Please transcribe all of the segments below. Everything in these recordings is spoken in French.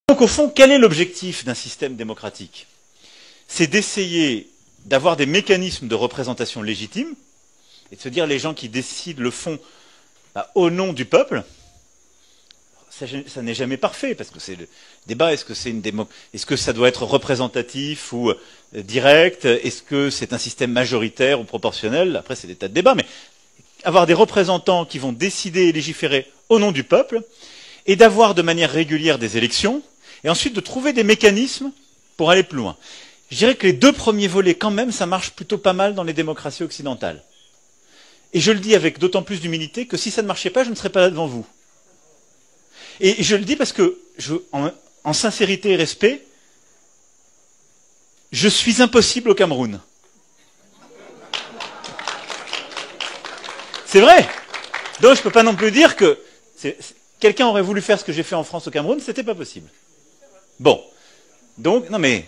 Donc au fond, quel est l'objectif d'un système démocratique? C'est d'essayer d'avoir des mécanismes de représentation légitime et de se dire les gens qui décident le font au nom du peuple. Ça n'est jamais parfait, parce que c'est le débat, est-ce que ça doit être représentatif ou direct? Est-ce que c'est un système majoritaire ou proportionnel? Après, c'est des tas de débats, mais avoir des représentants qui vont décider et légiférer au nom du peuple, et d'avoir de manière régulière des élections, et ensuite de trouver des mécanismes pour aller plus loin. Je dirais que les deux premiers volets, quand même, ça marche plutôt pas mal dans les démocraties occidentales. Et je le dis avec d'autant plus d'humilité que si ça ne marchait pas, je ne serais pas là devant vous. Et je le dis parce que, en sincérité et respect, je suis impossible au Cameroun. C'est vrai. Donc je ne peux pas non plus dire que quelqu'un aurait voulu faire ce que j'ai fait en France au Cameroun, c'était pas possible. Bon. Donc, non mais...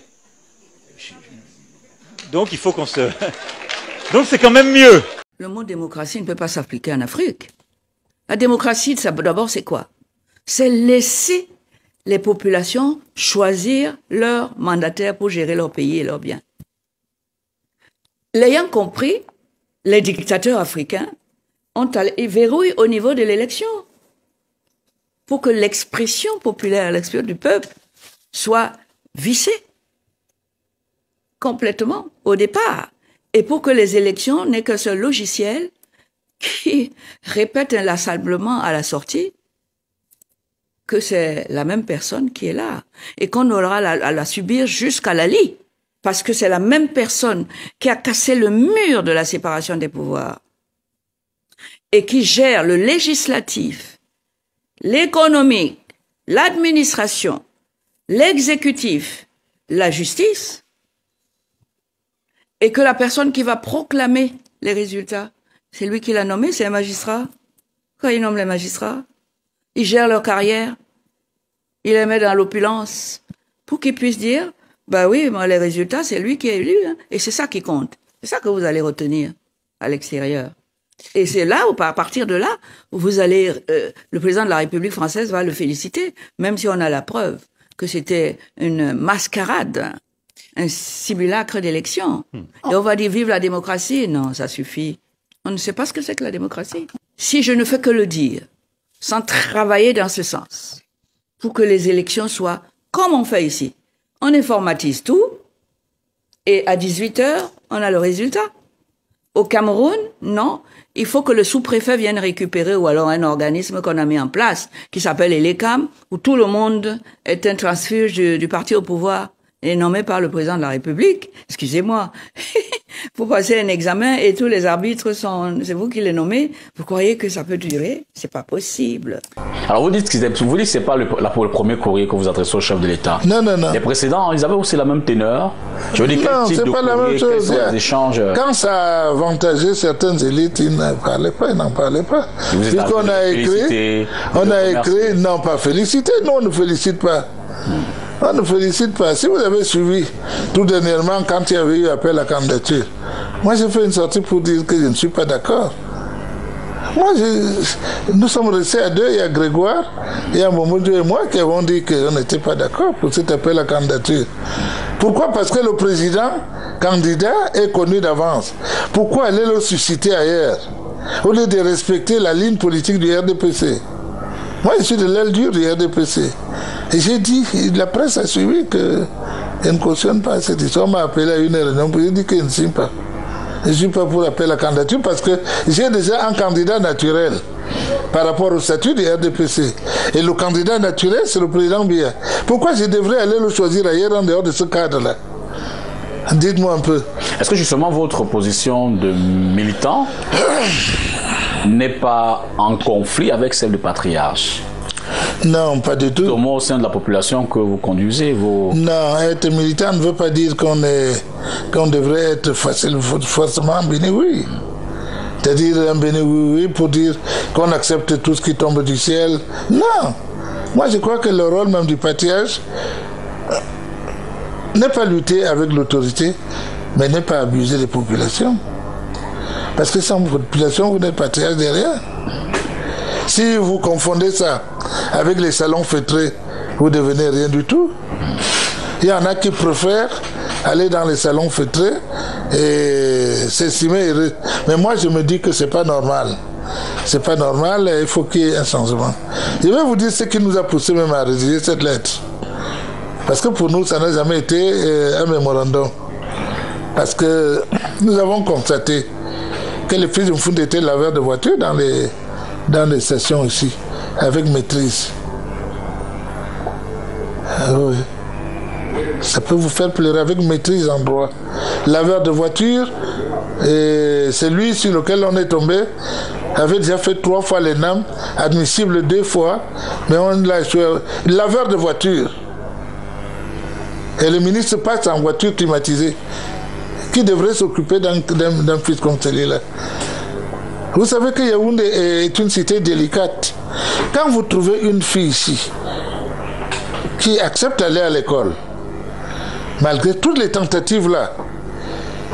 Donc il faut qu'on se... Donc c'est quand même mieux. Le mot démocratie ne peut pas s'appliquer en Afrique. La démocratie, d'abord, c'est quoi? C'est laisser les populations choisir leurs mandataires pour gérer leur pays et leurs biens. L'ayant compris, les dictateurs africains ils verrouillent au niveau de l'élection pour que l'expression populaire, l'expression du peuple soit vissée complètement au départ. Et pour que les élections n'aient qu'un seul logiciel qui répète inlassablement à la sortie que c'est la même personne qui est là et qu'on aura à la subir jusqu'à la lie. Parce que c'est la même personne qui a cassé le mur de la séparation des pouvoirs et qui gère le législatif, l'économique, l'administration, l'exécutif, la justice, et que la personne qui va proclamer les résultats, c'est lui qui l'a nommé, c'est un magistrat. Quand il nomme les magistrats, il gère leur carrière, il les met dans l'opulence, pour qu'ils puissent dire, bah oui, moi, les résultats, c'est lui qui est élu, hein, et c'est ça qui compte. C'est ça que vous allez retenir à l'extérieur. Et c'est là, à partir de là, où vous allez, le président de la République française va le féliciter, même si on a la preuve que c'était une mascarade, un simulacre d'élection. Et on va dire, vive la démocratie. Non, ça suffit. On ne sait pas ce que c'est que la démocratie. Si je ne fais que le dire, sans travailler dans ce sens, pour que les élections soient comme on fait ici. On informatise tout, et à 18h, on a le résultat. Au Cameroun, non. Il faut que le sous-préfet vienne récupérer, ou alors un organisme qu'on a mis en place, qui s'appelle ELECAM, où tout le monde est un transfuge du parti au pouvoir, et nommé par le président de la République. Excusez-moi. Pour passer un examen et tous les arbitres c'est vous qui les nommez. Vous croyez que ça peut durer? C'est pas possible. Alors vous dites que c'est pas le premier courrier que vous adressez au chef de l'État. Non, non, non. Les précédents, ils avaient aussi la même teneur. Je veux dire, non, quel type de pas courrier, la même chose. quels sont les échanges? Quand ça avantageait certaines élites, ils n'en parlaient pas, Puisqu'on a écrit, non, pas félicité, non, on ne félicite pas. On ne félicite pas. Si vous avez suivi tout dernièrement, quand il y avait eu appel à candidature, moi j'ai fait une sortie pour dire que je ne suis pas d'accord. Nous sommes restés à deux, il y a Grégoire, il y a Momodou et moi qui avons dit qu'on n'était pas d'accord pour cet appel à candidature. Pourquoi? Parce que le président candidat est connu d'avance. Pourquoi aller le susciter ailleurs au lieu de respecter la ligne politique du RDPC? Moi, je suis de l'aile dure du RDPC. Et j'ai dit, la presse a suivi que je ne cautionne pas cette histoire. On m'a appelé à une réunion pour dire que je ne suis pas. Je ne suis pas pour l'appel à candidature parce que j'ai déjà un candidat naturel par rapport au statut du RDPC. Et le candidat naturel, c'est le président Biya. Pourquoi je devrais aller le choisir ailleurs en dehors de ce cadre-là? Dites-moi un peu. Est-ce que justement votre position de militant n'est pas en conflit avec celle du patriarche? Non, pas du tout. Sûrement au sein de la population que vous conduisez, Non, être militant ne veut pas dire qu'on devrait être forcément béni oui. C'est-à-dire un béni oui pour dire qu'on accepte tout ce qui tombe du ciel. Non. Moi, je crois que le rôle même du patriarche n'est pas lutter avec l'autorité, mais n'est pas abuser les populations. Parce que sans population, vous n'êtes patriarche derrière. Si vous confondez ça avec les salons feutrés vous devenez rien du tout. Il y en a qui préfèrent aller dans les salons feutrés et s'estimer heureux. Mais moi, je me dis que c'est pas normal. C'est pas normal, il faut qu'il y ait un changement. Je vais vous dire ce qui nous a poussé même à rédiger cette lettre. Parce que pour nous, ça n'a jamais été un mémorandum. Parce que nous avons constaté que le fils de Mfund était laveur de voitures dans les stations ici, avec maîtrise. Ah oui. Ça peut vous faire pleurer avec maîtrise en droit. Laveur de voiture, et celui sur lequel on est tombé avait déjà fait 3 fois l'ENAM, admissible 2 fois, mais on l'a échoué. Laveur de voiture. Et le ministre passe en voiture climatisée. Qui devrait s'occuper d'un fils comme celui-là? Vous savez que Yaoundé est une cité délicate. Quand vous trouvez une fille ici qui accepte d'aller à l'école, malgré toutes les tentatives là,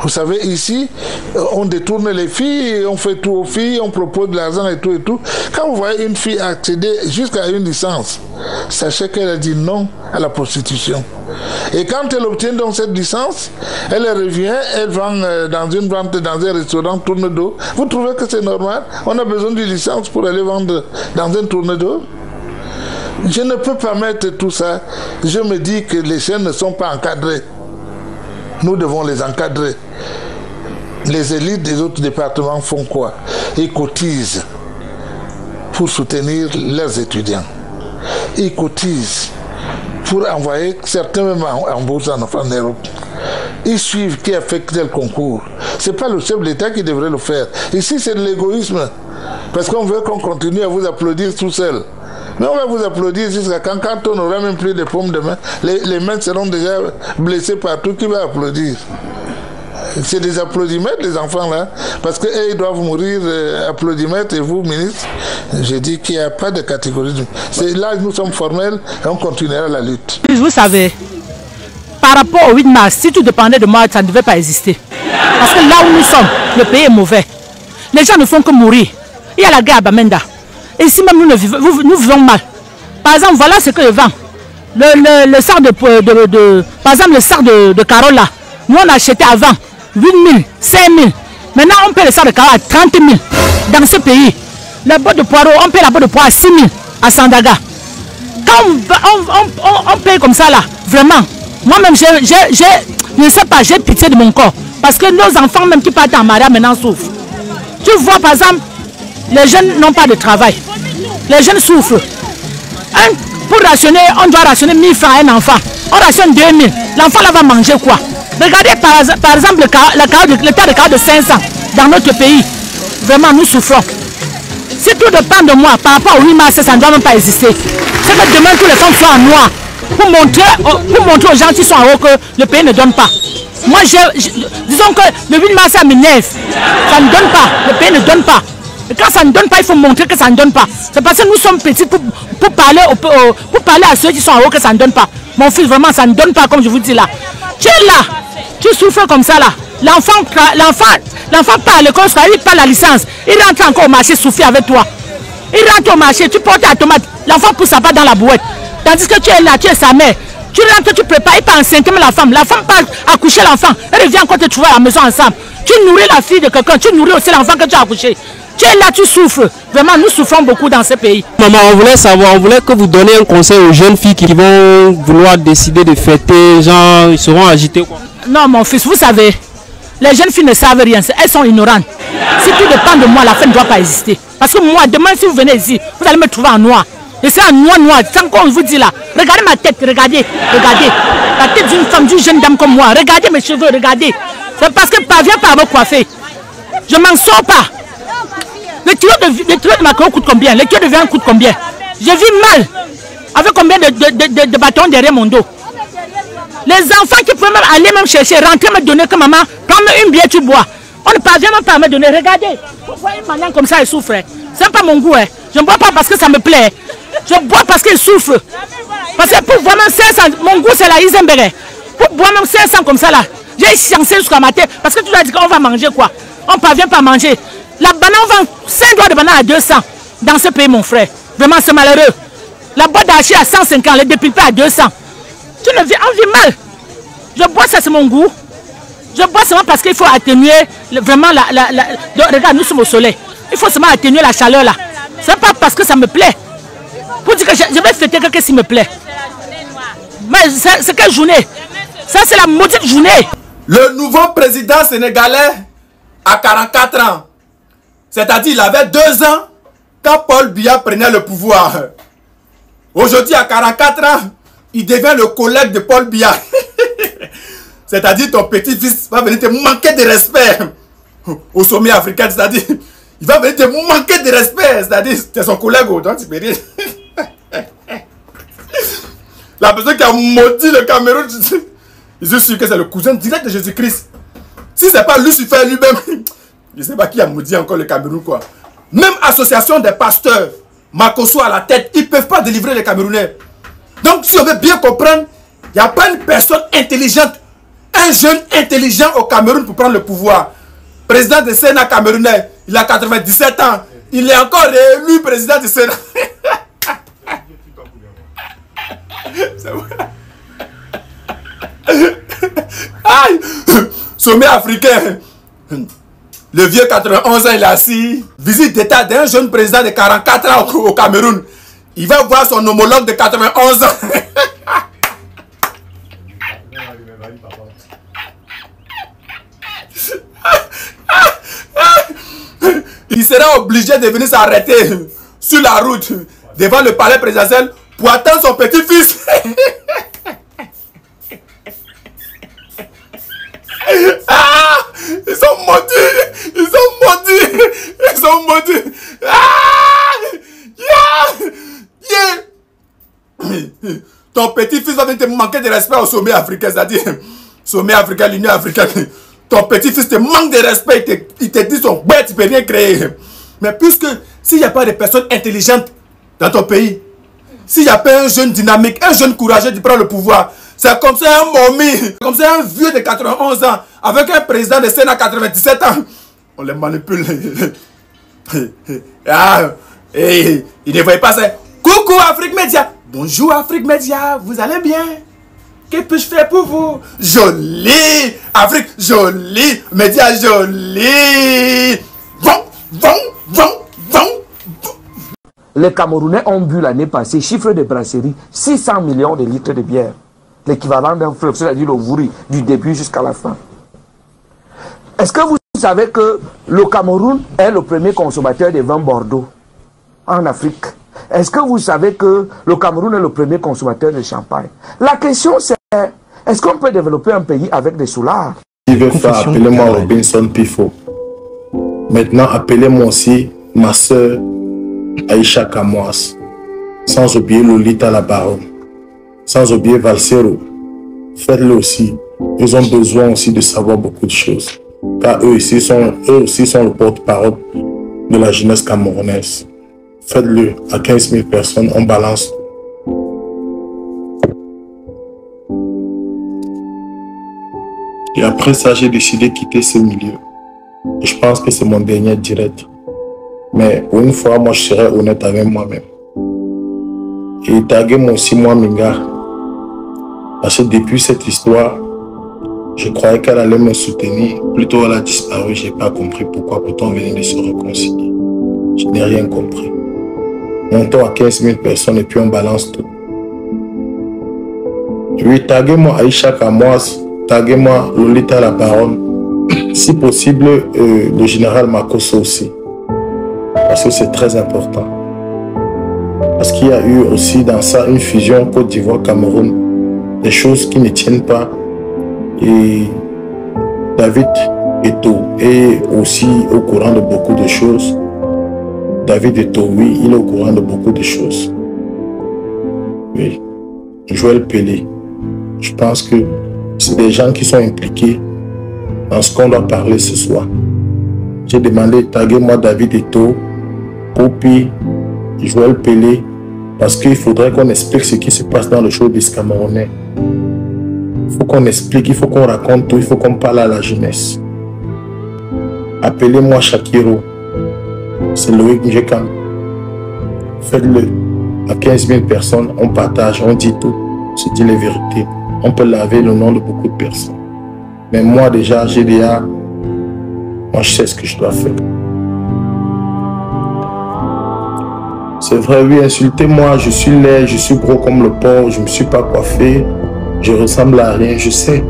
vous savez, ici, on détourne les filles, on fait tout aux filles, on propose de l'argent et tout et tout. Quand vous voyez une fille accéder jusqu'à une licence, sachez qu'elle a dit non à la prostitution. Et quand elle obtient donc cette licence, elle revient, elle vend dans une vente, dans un restaurant tourne d'eau. Vous trouvez que c'est normal? On a besoin d'une licence pour aller vendre dans un tourne d'eau? Je ne peux pas mettre tout ça. Je me dis que les chaînes ne sont pas encadrées. Nous devons les encadrer. Les élites des autres départements font quoi? Ils cotisent pour soutenir leurs étudiants. Ils cotisent pour envoyer certains même en bourse en Europe. Ils suivent qui a fait tel concours. Ce n'est pas le chef de l'État qui devrait le faire. Ici, c'est de l'égoïsme. Parce qu'on veut qu'on continue à vous applaudir tout seul. Mais on va vous applaudir jusqu'à quand on n'aura même plus de paumes de main. Les mains seront déjà blessées partout. Qui va applaudir? C'est des applaudimètres, les enfants là. Parce qu'eux, ils doivent mourir applaudimètres. Et vous, ministre, j'ai dit qu'il n'y a pas de catégorie. Là, nous sommes formels et on continuera la lutte. Vous savez, par rapport au 8 mars, si tout dépendait de moi, ça ne devait pas exister. Parce que là où nous sommes, le pays est mauvais. Les gens ne font que mourir. Il y a la guerre à Bamenda. Et ici même, nous vivons mal. Par exemple, voilà ce que je vends. Le sac par exemple, le sac de carottes là, nous on achetait avant 8 000, 5 000. Maintenant, on paie le sac de carottes à 30 000 dans ce pays. La boîte de poireaux, on paie la boîte de poireaux à 6 000 à Sandaga. Quand on paye comme ça là, vraiment, moi-même, je ne sais pas, j'ai pitié de mon corps. Parce que nos enfants même qui partent en mariage maintenant souffrent. Tu vois par exemple, les jeunes n'ont pas de travail. Les jeunes souffrent. Pour rationner, on doit rationner 1000 francs à un enfant. On rationne 2000. L'enfant là va manger quoi? Regardez par exemple le tas de carottes de 500 dans notre pays. Vraiment, nous souffrons. Si tout dépend de moi, par rapport au 8 mars, ça ne doit même pas exister. C'est que demain, tous les femmes soient en noir. Pour montrer aux gens qui sont en haut que le pays ne donne pas. Moi, disons que le 8 mars, ça m'énerve. Ça ne donne pas. Le pays ne donne pas. Et quand ça ne donne pas, il faut montrer que ça ne donne pas. C'est parce que nous sommes petits pour parler à ceux qui sont en haut que ça ne donne pas. Mon fils, vraiment, ça ne donne pas, comme je vous dis là. Tu es là, tu souffres comme ça là. L'enfant part à l'école, il part la licence. Il rentre encore au marché, souffrir avec toi. Il rentre au marché, tu portes la tomate. L'enfant pousse sa part dans la bouette. Tandis que tu es là, tu es sa mère. Tu rentres, tu prépares, il part enceinte la femme. La femme part accoucher l'enfant. Elle revient encore te trouver à la maison ensemble. Tu nourris la fille de quelqu'un, tu nourris aussi l'enfant que tu as accouché. Tu es là, tu souffres. Vraiment, nous souffrons beaucoup dans ce pays. Maman, on voulait savoir, on voulait que vous donniez un conseil aux jeunes filles qui vont vouloir décider de fêter, genre, ils seront agités quoi. Non, mon fils, vous savez, les jeunes filles ne savent rien, elles sont ignorantes. Si tout dépend de moi, la fête ne doit pas exister. Parce que moi, demain, si vous venez ici, vous allez me trouver en noir. Et c'est en noir, sans qu'on vous dit là. Regardez ma tête, regardez. La tête d'une femme, d'une jeune dame comme moi. Regardez mes cheveux, regardez. C'est parce que parvient pas à me coiffer. Je m'en sors pas. Le kilo de macaroni coûte combien? Le kilo de viande coûte combien? Je vis mal. Avec combien de bâtons derrière mon dos? Les enfants qui peuvent même aller même chercher, rentrer me donner que maman, prends-moi une bière, tu bois. On ne parvient même pas à me donner. Regardez. Vous voyez une maman comme ça, elle souffre. C'est pas mon goût. Je ne bois pas parce que ça me plaît. Je bois parce qu'il souffre. Parce que pour boire même 500, mon goût c'est la Isenberg. Pour boire même 500 comme ça là, j'ai chancé jusqu'à ma tête. Parce que tu as dit qu'on va manger quoi? On ne parvient pas à manger. La banane, on vend 5 doigts de banane à 200 dans ce pays, mon frère. Vraiment, c'est malheureux. La boîte d'archi à 150, les dépulpés à 200. Tu ne vis, on vit mal. Je bois ça, c'est mon goût. Je bois seulement parce qu'il faut atténuer vraiment regarde, nous sommes au soleil. Il faut seulement atténuer la chaleur là. C'est pas parce que ça me plaît. Pour dire que je vais fêter quelque chose qui me plaît. Mais c'est quelle journée? Ça, c'est la maudite journée. Le nouveau président sénégalais a 44 ans. C'est-à-dire il avait 2 ans quand Paul Biya prenait le pouvoir. Aujourd'hui, à 44 ans, il devient le collègue de Paul Biya. C'est-à-dire ton petit-fils va venir te manquer de respect au sommet africain. C'est-à-dire, il va venir te manquer de respect. C'est-à-dire, c'est son collègue. Donc, tu peux dire. La personne qui a maudit le Cameroun, je suis sûr que c'est le cousin direct de Jésus-Christ. Si ce n'est pas Lucifer lui-même, je ne sais pas qui a maudit encore le Cameroun, quoi. Même association des pasteurs, Makosso à la tête, ils ne peuvent pas délivrer les Camerounais. Donc, si on veut bien comprendre, il n'y a pas une personne intelligente, un jeune intelligent au Cameroun pour prendre le pouvoir. Président du Sénat camerounais, il a 97 ans. Il est encore réélu président du Sénat. C'est vrai. Aïe! Sommet africain. Le vieux 91 ans, il est assis. Visite d'état d'un jeune président de 44 ans au Cameroun. Il va voir son homologue de 91 ans. Il sera obligé de venir s'arrêter sur la route devant le palais présidentiel pour attendre son petit-fils. Ah, ils sont maudits! Ils sont maudits! Ils sont maudits! Ah, yeah. Ton petit-fils va venir te manquer de respect au sommet africain, c'est-à-dire sommet africain, l'Union africaine. Ton petit-fils te manque de respect, il te dit son bête, tu peux rien créer. Mais puisque s'il n'y a pas de personnes intelligentes dans ton pays, s'il n'y a pas un jeune dynamique, un jeune courageux qui prend le pouvoir, c'est comme ça un momie, comme ça un vieux de 91 ans, avec un président de Sénat à 97 ans. On les manipule. Ah, et il ne voyait pas ça. Coucou Afrique Média. Bonjour Afrique Média, vous allez bien? Que puis-je faire pour vous? Jolie Afrique, jolie Média, jolie. Les Camerounais ont bu l'année passée, chiffre de brasserie, 600 millions de litres de bière. L'équivalent d'un fleuve, c'est-à-dire le Wouri, du début jusqu'à la fin. Est-ce que vous savez que le Cameroun est le premier consommateur de vin Bordeaux en Afrique? Est-ce que vous savez que le Cameroun est le premier consommateur de champagne? La question c'est, est-ce qu'on peut développer un pays avec des soulards? Si je veux faire, appelez-moi Robinson Pifo. Maintenant, appelez-moi aussi ma soeur Aïcha Kamoas. Sans oublier Lolita la Baronne. Sans oublier Valsero. Faites-le aussi. Ils ont besoin aussi de savoir beaucoup de choses. Car eux aussi sont le porte-parole de la jeunesse camerounaise. Faites-le. À 15 000 personnes, on balance. Et après ça, j'ai décidé de quitter ce milieu. Et je pense que c'est mon dernier direct. Mais pour une fois, moi, je serai honnête avec moi-même. Et taguez-moi aussi, moi, Minga. Parce que depuis cette histoire, je croyais qu'elle allait me soutenir. Plutôt, elle a disparu. Je n'ai pas compris pourquoi. Pourtant, on venait de se réconcilier. Je n'ai rien compris. Montons à 15 000 personnes et puis on balance tout. Oui, taguez-moi Aïcha Kamoas. Taguez-moi Lolita la Baronne. Si possible, le général Makosso aussi. Parce que c'est très important. Parce qu'il y a eu aussi dans ça une fusion Côte d'Ivoire-Cameroun. Des choses qui ne tiennent pas. Et David Eto'o est aussi au courant de beaucoup de choses. David Eto'o, oui, il est au courant de beaucoup de choses. Oui. Joël Pelé. Je pense que c'est des gens qui sont impliqués dans ce qu'on doit parler ce soir. J'ai demandé, taguez-moi David Eto'o, Popi, Joël Pelé, parce qu'il faudrait qu'on explique ce qui se passe dans le showbiz camerounais. Il faut qu'on explique, il faut qu'on raconte tout, il faut qu'on parle à la jeunesse. Appelez-moi Shakiro, c'est Loïc Njekam. Faites-le. À 15 000 personnes, on partage, on dit tout, on se dit les vérités. On peut laver le nom de beaucoup de personnes. Mais moi déjà, moi je sais ce que je dois faire. C'est vrai, oui, insultez-moi, je suis laid, je suis gros comme le porc, je ne me suis pas coiffé, je ressemble à rien, je sais.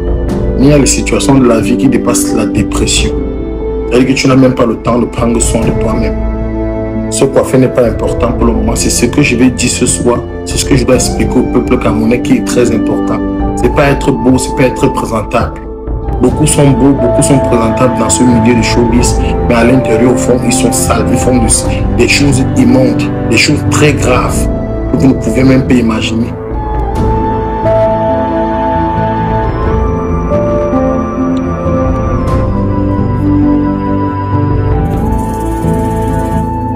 Il y a les situations de la vie qui dépassent la dépression. C'est-à-dire que tu n'as même pas le temps de prendre soin de toi-même. Ce coiffé n'est pas important pour le moment. C'est ce que je vais dire ce soir. C'est ce que je dois expliquer au peuple camerounais qui est très important. C'est pas être beau, c'est pas être présentable. Beaucoup sont beaux, beaucoup sont présentables dans ce milieu de showbiz, mais à l'intérieur, au fond, ils sont sales, ils font des choses immondes, des choses très graves que vous ne pouvez même pas imaginer.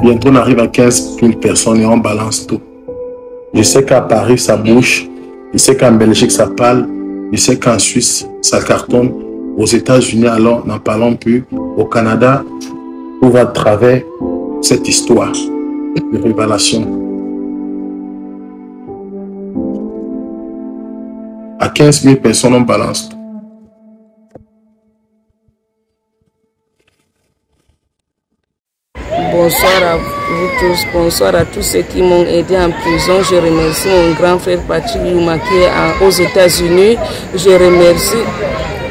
Bientôt, on arrive à 15 000 personnes et on balance tout. Je sais qu'à Paris, ça bouge. Je sais qu'en Belgique, ça parle. Je sais qu'en Suisse, ça cartonne. Aux États-Unis, alors, n'en parlons plus. Au Canada, on va à travers cette histoire de révélation. À 15 000 personnes, on balance tout. Bonsoir à vous tous, bonsoir à tous ceux qui m'ont aidé en prison. Je remercie mon grand frère Patrick Youma qui est aux États-Unis. Je remercie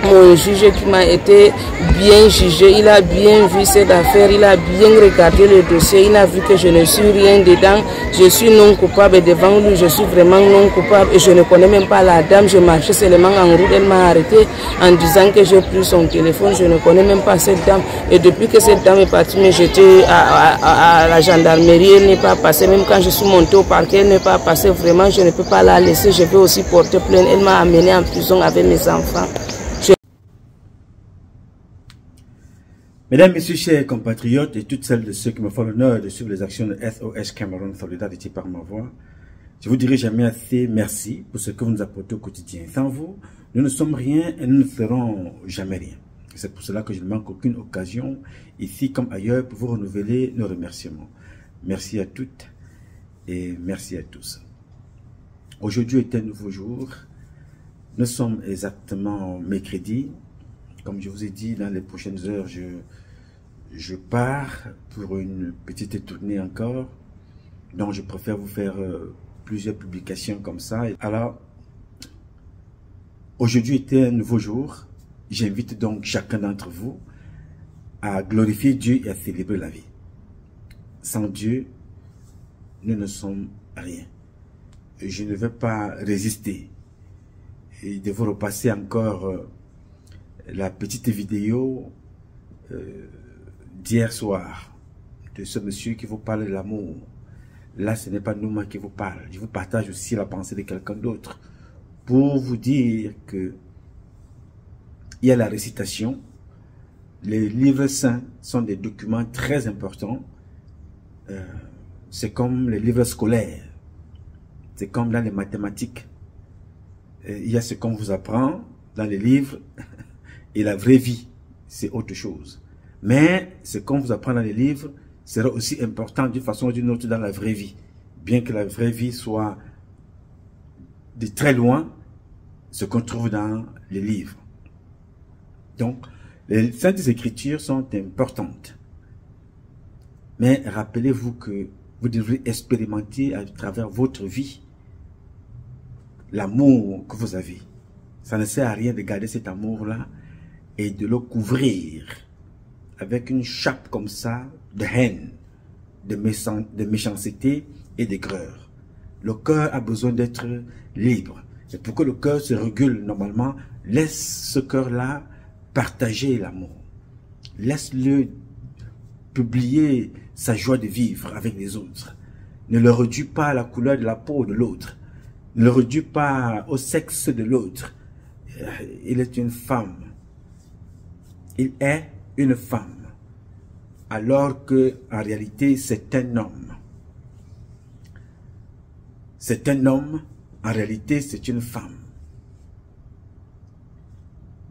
mon juge qui m'a été bien jugé. Il a bien vu cette affaire, il a bien regardé le dossier, il a vu que je ne suis rien dedans. Je suis non coupable devant lui, je suis vraiment non coupable et je ne connais même pas la dame. Je marchais seulement en route, elle m'a arrêté en disant que j'ai pris son téléphone. Je ne connais même pas cette dame et depuis que cette dame est partie, mais j'étais à la gendarmerie, elle n'est pas passée. Même quand je suis montée au parquet, elle n'est pas passée. Vraiment, je ne peux pas la laisser, je vais aussi porter plainte. Elle m'a amené en prison avec mes enfants. Mesdames, Messieurs, chers compatriotes et toutes celles de ceux qui me font l'honneur de suivre les actions de SOS Cameroun Solidarité par ma voix, je vous dirai jamais assez merci pour ce que vous nous apportez au quotidien. Sans vous, nous ne sommes rien et nous ne ferons jamais rien. C'est pour cela que je ne manque aucune occasion, ici comme ailleurs, pour vous renouveler nos remerciements. Merci à toutes et merci à tous. Aujourd'hui est un nouveau jour. Nous sommes exactement mercredi. Comme je vous ai dit, dans les prochaines heures, je pars pour une petite tournée encore. Donc, je préfère vous faire plusieurs publications comme ça. Alors, aujourd'hui était un nouveau jour. J'invite donc chacun d'entre vous à glorifier Dieu et à célébrer la vie. Sans Dieu, nous ne sommes rien. Je ne vais pas résister. Et de vous repasser encore la petite vidéo d'hier soir de ce monsieur qui vous parle de l'amour. Là, ce n'est pas nous qui vous parle. Je vous partage aussi la pensée de quelqu'un d'autre pour vous dire que il y a la récitation. Les livres saints sont des documents très importants. C'est comme les livres scolaires. C'est comme dans les mathématiques. Il y a ce qu'on vous apprend dans les livres et la vraie vie, c'est autre chose. Mais ce qu'on vous apprend dans les livres sera aussi important d'une façon ou d'une autre dans la vraie vie. Bien que la vraie vie soit de très loin ce qu'on trouve dans les livres. Donc, les Saintes Écritures sont importantes. Mais rappelez-vous que vous devrez expérimenter à travers votre vie l'amour que vous avez. Ça ne sert à rien de garder cet amour-là et de le couvrir avec une chape comme ça de haine, de méchanceté et d'aigreur. Le cœur a besoin d'être libre. Et pour que le cœur se régule normalement, laisse ce cœur-là partager l'amour. Laisse-le publier sa joie de vivre avec les autres. Ne le réduis pas à la couleur de la peau de l'autre. Ne le réduis pas au sexe de l'autre. Il est une femme. Il est une femme. Alors que, en réalité, c'est un homme. C'est un homme. En réalité, c'est une femme.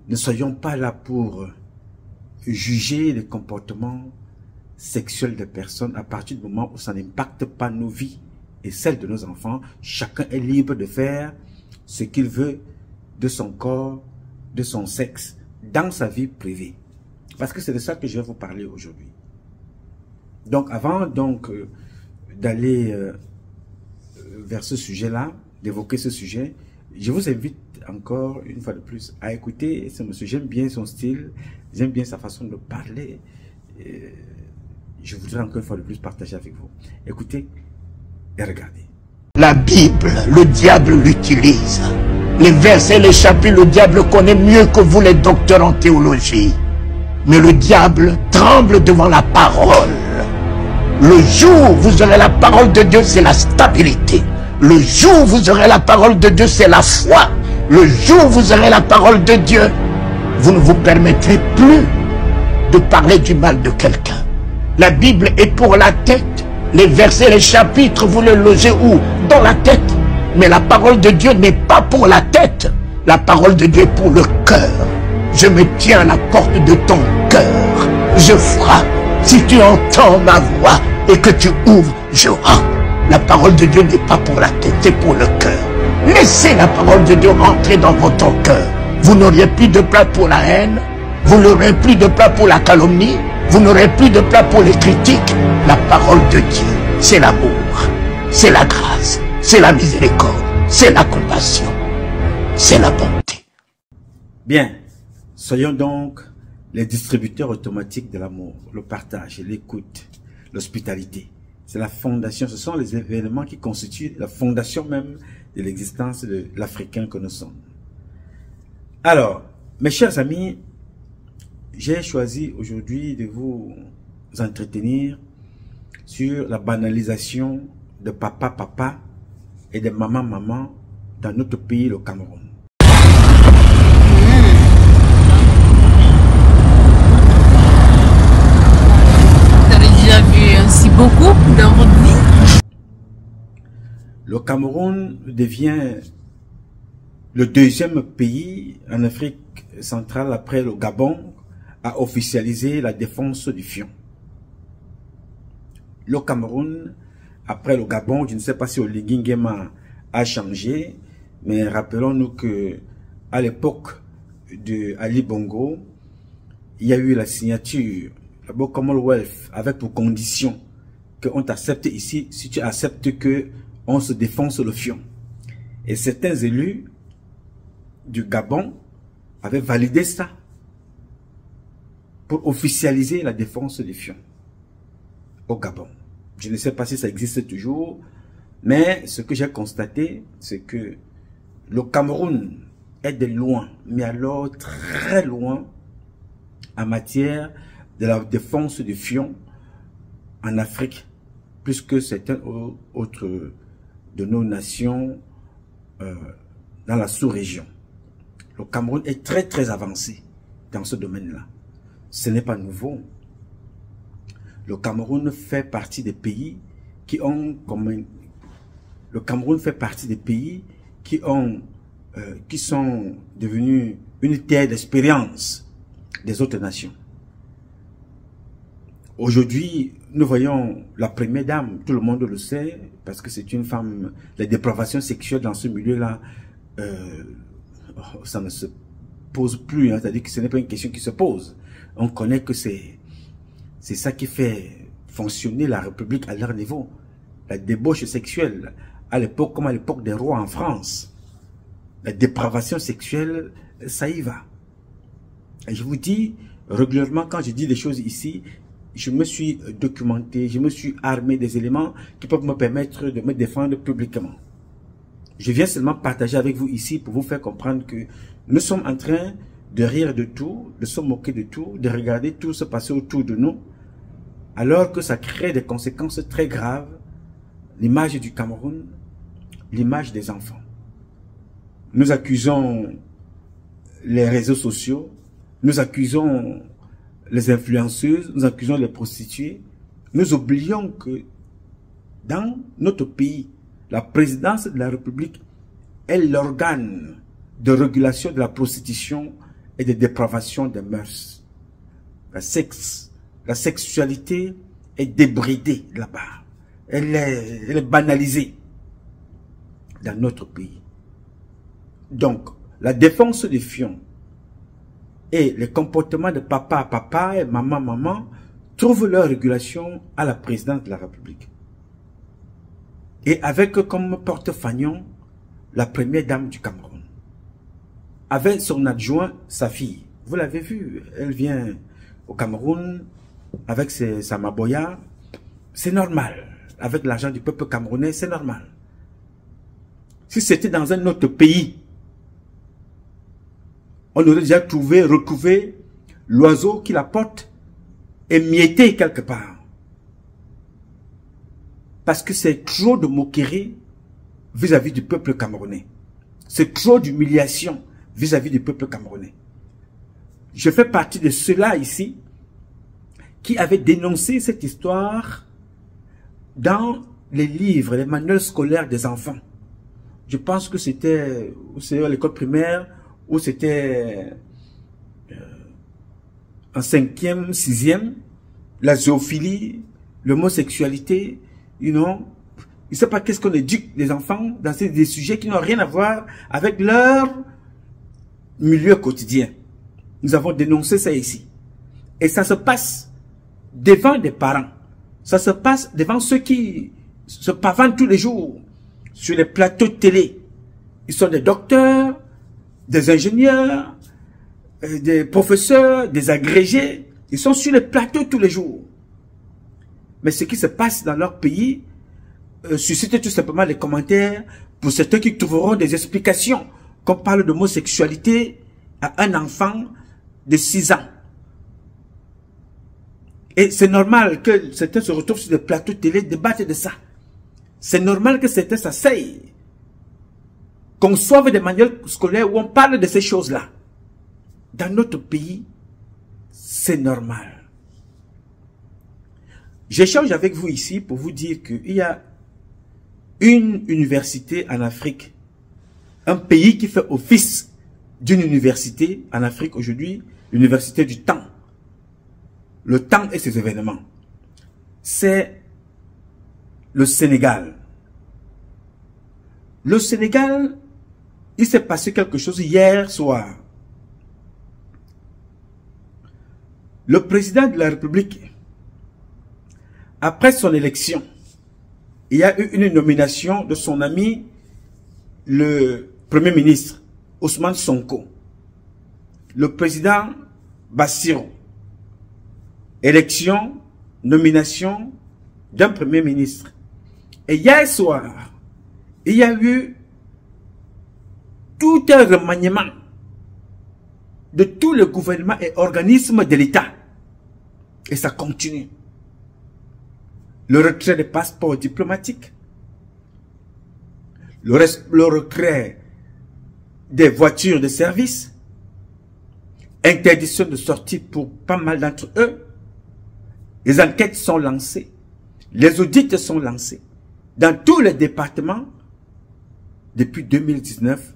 Ne soyons pas là pour juger les comportements sexuels des personnes à partir du moment où ça n'impacte pas nos vies et celle de nos enfants. Chacun est libre de faire ce qu'il veut de son corps, de son sexe, dans sa vie privée. Parce que c'est de ça que je vais vous parler aujourd'hui. Donc avant d'aller vers ce sujet-là, d'évoquer ce sujet, je vous invite encore une fois de plus à écouter ce monsieur. J'aime bien son style, j'aime bien sa façon de parler. Je voudrais encore une fois de plus partager avec vous. Écoutez et regardez. La Bible, le diable l'utilise. Les versets, les chapitres, le diable connaît mieux que vous les docteurs en théologie. Mais le diable tremble devant la parole. Le jour où vous aurez la parole de Dieu, c'est la stabilité. Le jour où vous aurez la parole de Dieu, c'est la foi. Le jour où vous aurez la parole de Dieu, vous ne vous permettrez plus de parler du mal de quelqu'un. La Bible est pour la tête. Les versets, les chapitres, vous les logez où? Dans la tête. Mais la parole de Dieu n'est pas pour la tête. La parole de Dieu est pour le cœur. Je me tiens à la porte de ton cœur. Je frappe. Si tu entends ma voix et que tu ouvres, je rentre. La parole de Dieu n'est pas pour la tête, c'est pour le cœur. Laissez la parole de Dieu rentrer dans votre cœur. Vous n'auriez plus de place pour la haine. Vous n'aurez plus de place pour la calomnie. Vous n'aurez plus de place pour les critiques. La parole de Dieu, c'est l'amour, c'est la grâce, c'est la miséricorde, c'est la compassion, c'est la bonté. Bien, soyons donc les distributeurs automatiques de l'amour, le partage, l'écoute, l'hospitalité. C'est la fondation, ce sont les événements qui constituent la fondation même de l'existence de l'Africain que nous sommes. Alors, mes chers amis, j'ai choisi aujourd'hui de vous entretenir sur la banalisation de papa et de maman dans notre pays, le Cameroun. Vous avez déjà vu ainsi beaucoup dans votre vie? Le Cameroun devient le deuxième pays en Afrique centrale après le Gabon à officialiser la défense du fion. Le Cameroun, après le Gabon, je ne sais pas si Oligui Nguema a changé, mais rappelons-nous que à l'époque de Ali Bongo, il y a eu la signature, le Commonwealth, avec pour condition qu'on t'accepte ici, si tu acceptes que on se défonce le fion. Et certains élus du Gabon avaient validé ça pour officialiser la défense du fion au Gabon. Je ne sais pas si ça existe toujours, mais ce que j'ai constaté, c'est que le Cameroun est de loin, mais alors très loin, en matière de la défense du fion en Afrique, plus que certaines autres de nos nations dans la sous-région. Le Cameroun est très avancé dans ce domaine-là. Ce n'est pas nouveau. Le Cameroun fait partie des pays qui ont le Cameroun fait partie des pays qui sont devenus une terre d'expérience des autres nations. Aujourd'hui, nous voyons la première dame, tout le monde le sait, parce que c'est une femme, la dépravation sexuelle dans ce milieu-là, ça ne se pose plus, hein, c'est-à-dire que ce n'est pas une question qui se pose. On connaît que c'est ça qui fait fonctionner la République à leur niveau. La débauche sexuelle, à l'époque comme à l'époque des rois en France. La dépravation sexuelle, ça y va. Et je vous dis, régulièrement, quand je dis des choses ici, je me suis documenté, je me suis armé des éléments qui peuvent me permettre de me défendre publiquement. Je viens seulement partager avec vous ici pour vous faire comprendre que nous sommes en train de rire de tout, de se moquer de tout, de regarder tout se passer autour de nous, alors que ça crée des conséquences très graves. L'image du Cameroun, l'image des enfants. Nous accusons les réseaux sociaux, nous accusons les influenceuses, nous accusons les prostituées. Nous oublions que dans notre pays, la présidence de la République est l'organe de régulation de la prostitution et de dépravation des mœurs. La sexualité est débridée là-bas. elle est banalisée dans notre pays. Donc, la défense des fions et les comportements de papa et maman trouvent leur régulation à la présidence de la République. Et avec comme porte-fagnon la première dame du Cameroun. Avec son adjoint, sa fille. Vous l'avez vu, elle vient au Cameroun avec sa maboya. C'est normal. Avec l'argent du peuple camerounais, c'est normal. Si c'était dans un autre pays, on aurait déjà retrouvé l'oiseau qui la porte émietté quelque part. Parce que c'est trop de moquerie vis-à-vis du peuple camerounais. C'est trop d'humiliation vis-à-vis du peuple camerounais. Je fais partie de ceux-là ici qui avaient dénoncé cette histoire dans les livres, les manuels scolaires des enfants. Je pense que c'était à l'école primaire où c'était en 5e, 6e, la zoophilie, l'homosexualité, you know. Il ne sait pas qu'est-ce qu'on éduque les enfants dans des sujets qui n'ont rien à voir avec leur milieu quotidien. Nous avons dénoncé ça ici. Et ça se passe devant des parents. Ça se passe devant ceux qui se pavanent tous les jours sur les plateaux de télé. Ils sont des docteurs, des ingénieurs, des professeurs, des agrégés. Ils sont sur les plateaux tous les jours. Mais ce qui se passe dans leur pays suscite tout simplement les commentaires pour certains qui trouveront des explications. Qu'on parle d'homosexualité à un enfant de 6 ans. Et c'est normal que certains se retrouvent sur des plateaux de télé, débattent de ça. C'est normal que certains s'asseyent, conçoivent des manuels scolaires où on parle de ces choses-là. Dans notre pays, c'est normal. J'échange avec vous ici pour vous dire qu'il y a une université en Afrique, un pays qui fait office d'une université en Afrique aujourd'hui, l'université du temps. Le temps et ses événements. C'est le Sénégal. Le Sénégal, il s'est passé quelque chose hier soir. Le président de la République, après son élection, il y a eu une nomination de son ami, le Premier ministre, Ousmane Sonko. Le président Bassirou. Élection, nomination d'un Premier ministre. Et hier soir, il y a eu tout un remaniement de tous les gouvernements et organismes de l'État. Et ça continue. Le retrait des passeports diplomatiques, le retrait des voitures de service, interdiction de sortie pour pas mal d'entre eux, les enquêtes sont lancées, les audits sont lancés dans tous les départements depuis 2019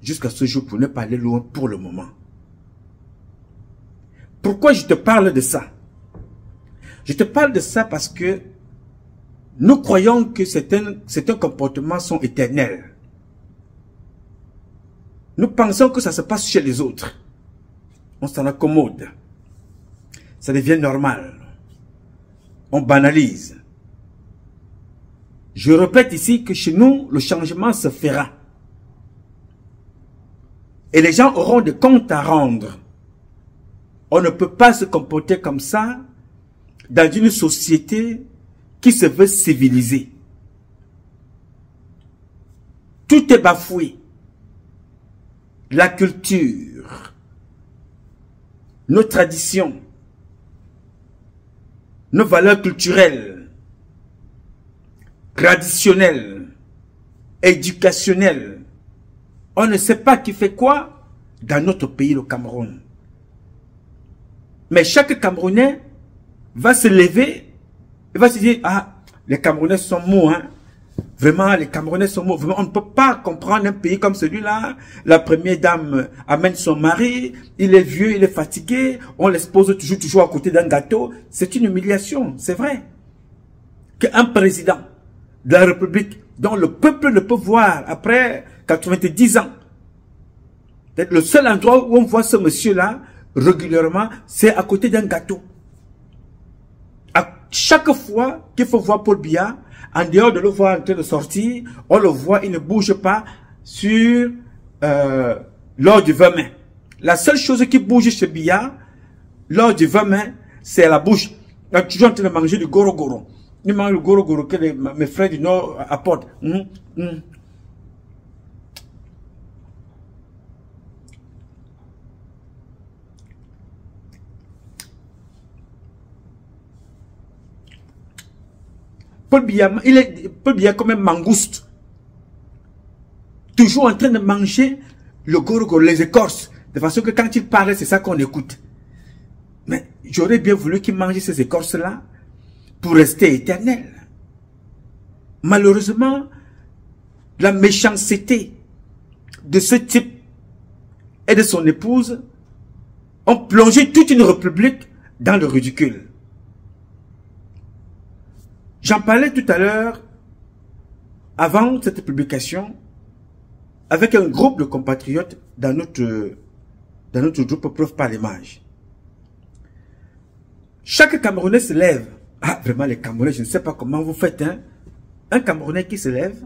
jusqu'à ce jour, pour ne pas aller loin pour le moment. Pourquoi je te parle de ça? Je te parle de ça parce que nous croyons que certains comportements sont éternels. Nous pensons que ça se passe chez les autres. On s'en accommode. Ça devient normal. On banalise. Je répète ici que chez nous, le changement se fera. Et les gens auront des comptes à rendre. On ne peut pas se comporter comme ça dans une société qui se veut civilisée. Tout est bafoué. La culture, nos traditions, nos valeurs culturelles, traditionnelles, éducationnelles. On ne sait pas qui fait quoi dans notre pays, le Cameroun. Mais chaque Camerounais va se lever et va se dire, ah, les Camerounais sont mous, hein. Vraiment, les Camerounais sont mous. Vraiment, on ne peut pas comprendre un pays comme celui-là. La première dame amène son mari, il est vieux, il est fatigué, on l'expose toujours à côté d'un gâteau. C'est une humiliation, c'est vrai. qu'un président de la République dont le peuple ne peut voir après 90 ans. Le seul endroit où on voit ce monsieur-là régulièrement, c'est à côté d'un gâteau. À chaque fois qu'il faut voir Paul Biya, en dehors de le voir en train de sortir, on le voit, il ne bouge pas sur lors du 20 mai. La seule chose qui bouge chez Biya, lors du 20 mai, c'est la bouche. Il est toujours en train de manger du goro-goro. Il mange le goro-goro que mes frères du Nord apportent. Paul Biya comme un mangouste. Toujours en train de manger le goro-goro, les écorces. De façon que quand il parle, c'est ça qu'on écoute. Mais j'aurais bien voulu qu'il mange ces écorces-là pour rester éternel. Malheureusement, la méchanceté de ce type et de son épouse ont plongé toute une république dans le ridicule. J'en parlais tout à l'heure, avant cette publication, avec un groupe de compatriotes dans notre groupe Preuve par l'image. Chaque Camerounais se lève. Ah, vraiment, les Camerounais, je ne sais pas comment vous faites, hein. Un Camerounais qui se lève,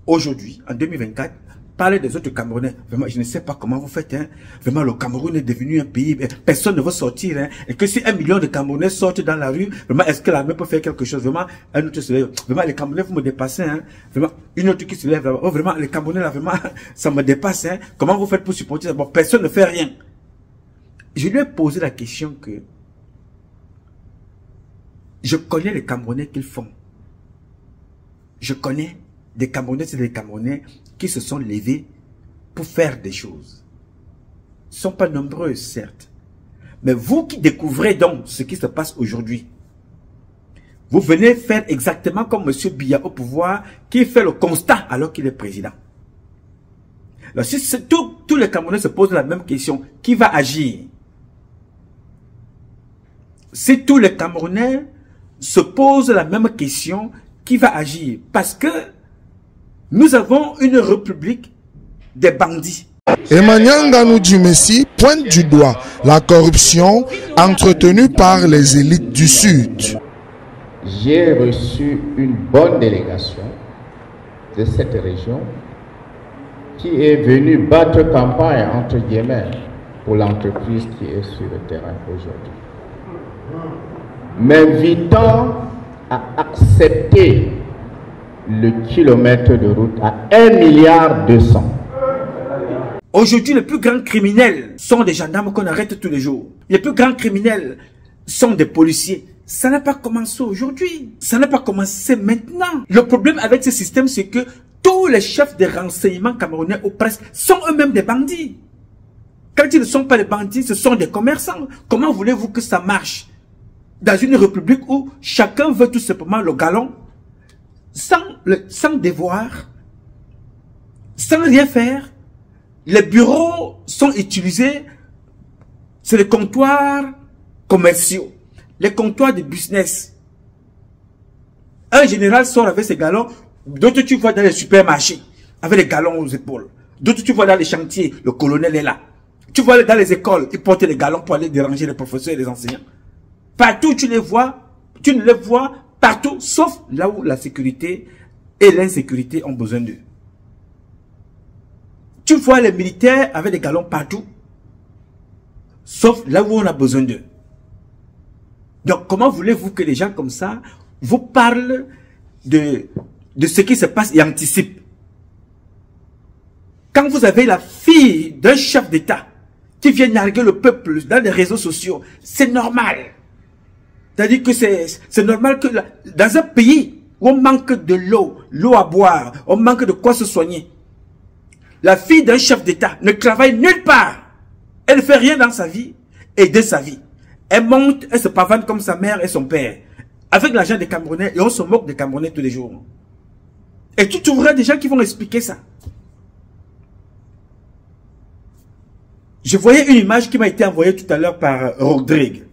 aujourd'hui, en 2024, parler des autres Camerounais. Vraiment, je ne sais pas comment vous faites, hein. Vraiment, le Cameroun est devenu un pays, personne ne veut sortir, hein. Et que si 1 million de Camerounais sortent dans la rue, vraiment, est-ce que l'armée peut faire quelque chose? Vraiment, un autre se lève. Vraiment, les Camerounais, vous me dépassez, hein. Vraiment, une autre qui se lève, oh, vraiment, les Camerounais, là, vraiment, ça me dépasse, hein. Comment vous faites pour supporter ça? Bon, personne ne fait rien. Je lui ai posé la question que je connais les Camerounais qu'ils font. Je connais des Camerounais, c'est des Camerounais qui se sont levés pour faire des choses. Ils ne sont pas nombreux, certes. Mais vous qui découvrez donc ce qui se passe aujourd'hui, vous venez faire exactement comme M. Biya au pouvoir, qui fait le constat alors qu'il est président. Alors, si tous les Camerounais se posent la même question, qui va agir? Si tous les Camerounais se posent la même question, qui va agir? Parce que nous avons une république des bandits. Emmanuel Nganou Messi pointe du doigt la corruption entretenue par les élites du Sud. J'ai reçu une bonne délégation de cette région qui est venue battre campagne, entre guillemets, pour l'entreprise qui est sur le terrain aujourd'hui, m'invitant à accepter le kilomètre de route à 1,2 milliard. Aujourd'hui, les plus grands criminels sont des gendarmes qu'on arrête tous les jours. Les plus grands criminels sont des policiers. Ça n'a pas commencé aujourd'hui. Ça n'a pas commencé maintenant. Le problème avec ce système, c'est que tous les chefs de renseignement camerounais ou presque sont eux-mêmes des bandits. Quand ils ne sont pas des bandits, ce sont des commerçants. Comment voulez-vous que ça marche dans une république où chacun veut tout simplement le galon, sans devoir, sans rien faire? Les bureaux sont utilisés, c'est les comptoirs commerciaux, les comptoirs de business. Un général sort avec ses galons, d'autres tu vois dans les supermarchés, avec les galons aux épaules. D'autres tu vois dans les chantiers, le colonel est là. Tu vois dans les écoles, ils portent les galons pour aller déranger les professeurs et les enseignants. Partout tu les vois, tu ne les vois partout, sauf là où la sécurité et l'insécurité ont besoin d'eux. Tu vois les militaires avec des galons partout, sauf là où on a besoin d'eux. Donc comment voulez-vous que les gens comme ça vous parlent de ce qui se passe et anticipent? Quand vous avez la fille d'un chef d'État qui vient narguer le peuple dans les réseaux sociaux, c'est normal. C'est-à-dire que c'est normal que dans un pays où on manque de l'eau à boire, on manque de quoi se soigner, la fille d'un chef d'État ne travaille nulle part. Elle ne fait rien dans sa vie et de sa vie. Elle monte, elle se pavane comme sa mère et son père. Avec l'argent des Camerounais, et on se moque des Camerounais tous les jours. Et tu trouveras des gens qui vont expliquer ça. Je voyais une image qui m'a été envoyée tout à l'heure par Rodrigue.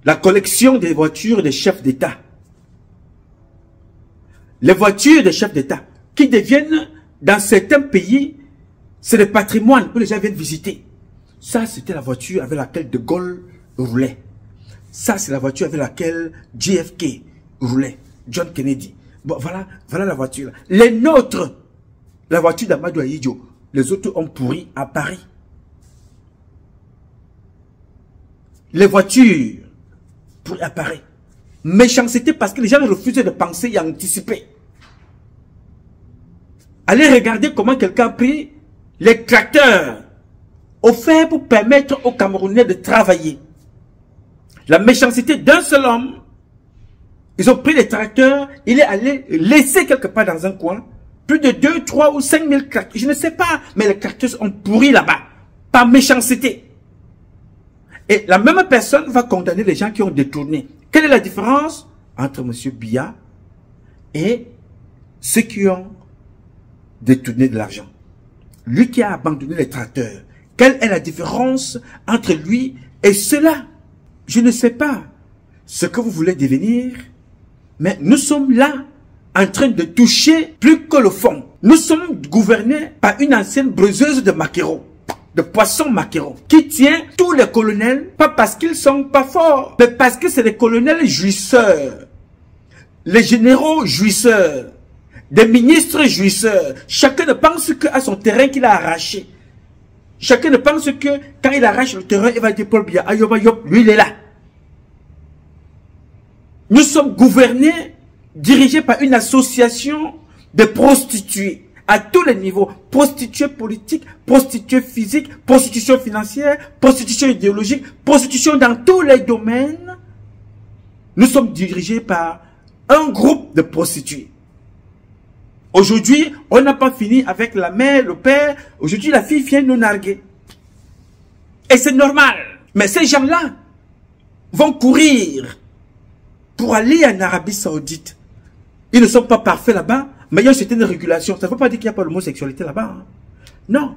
La collection des voitures des chefs d'État. Les voitures des chefs d'État qui deviennent, dans certains pays, c'est le patrimoine que les gens viennent visiter. Ça, c'était la voiture avec laquelle De Gaulle roulait. Ça, c'est la voiture avec laquelle JFK roulait. John Kennedy. Bon, voilà la voiture. Les nôtres, la voiture d'Amadou Ahidjo, les autres ont pourri à Paris. Les voitures pourri à Paris. Méchanceté parce que les gens refusaient de penser et anticiper. Allez regarder comment quelqu'un a pris les tracteurs offerts pour permettre aux Camerounais de travailler. La méchanceté d'un seul homme. Ils ont pris les tracteurs, il est allé laisser quelque part dans un coin plus de 2, 3 ou 5 000 tracteurs. Je ne sais pas, mais les tracteurs ont pourri là-bas. Par méchanceté. Et la même personne va condamner les gens qui ont détourné. Quelle est la différence entre M. Biya et ceux qui ont détourné de l'argent? Lui qui a abandonné les tracteurs. Quelle est la différence entre lui et cela? Je ne sais pas ce que vous voulez devenir, mais nous sommes là en train de toucher plus que le fond. Nous sommes gouvernés par une ancienne breuseuse de maquereaux, de poissons maquereaux, qui tient tous les colonels, pas parce qu'ils sont pas forts, mais parce que c'est des colonels jouisseurs, les généraux jouisseurs, des ministres jouisseurs. Chacun ne pense qu'à son terrain qu'il a arraché. Chacun ne pense que quand il arrache le terrain, il va dire Paul Biya, ayoba yop, lui il est là. Nous sommes gouvernés, dirigés par une association de prostituées à tous les niveaux. Prostituées politiques, prostituées physiques, prostitution financière, prostitution idéologique, prostitution dans tous les domaines. Nous sommes dirigés par un groupe de prostituées. Aujourd'hui, on n'a pas fini avec la mère, le père. Aujourd'hui, la fille vient nous narguer. Et c'est normal. Mais ces gens-là vont courir pour aller en Arabie Saoudite. Ils ne sont pas parfaits là-bas, mais il y a une certaine régulation. Ça ne veut pas dire qu'il n'y a pas l'homosexualité là-bas. Hein. Non.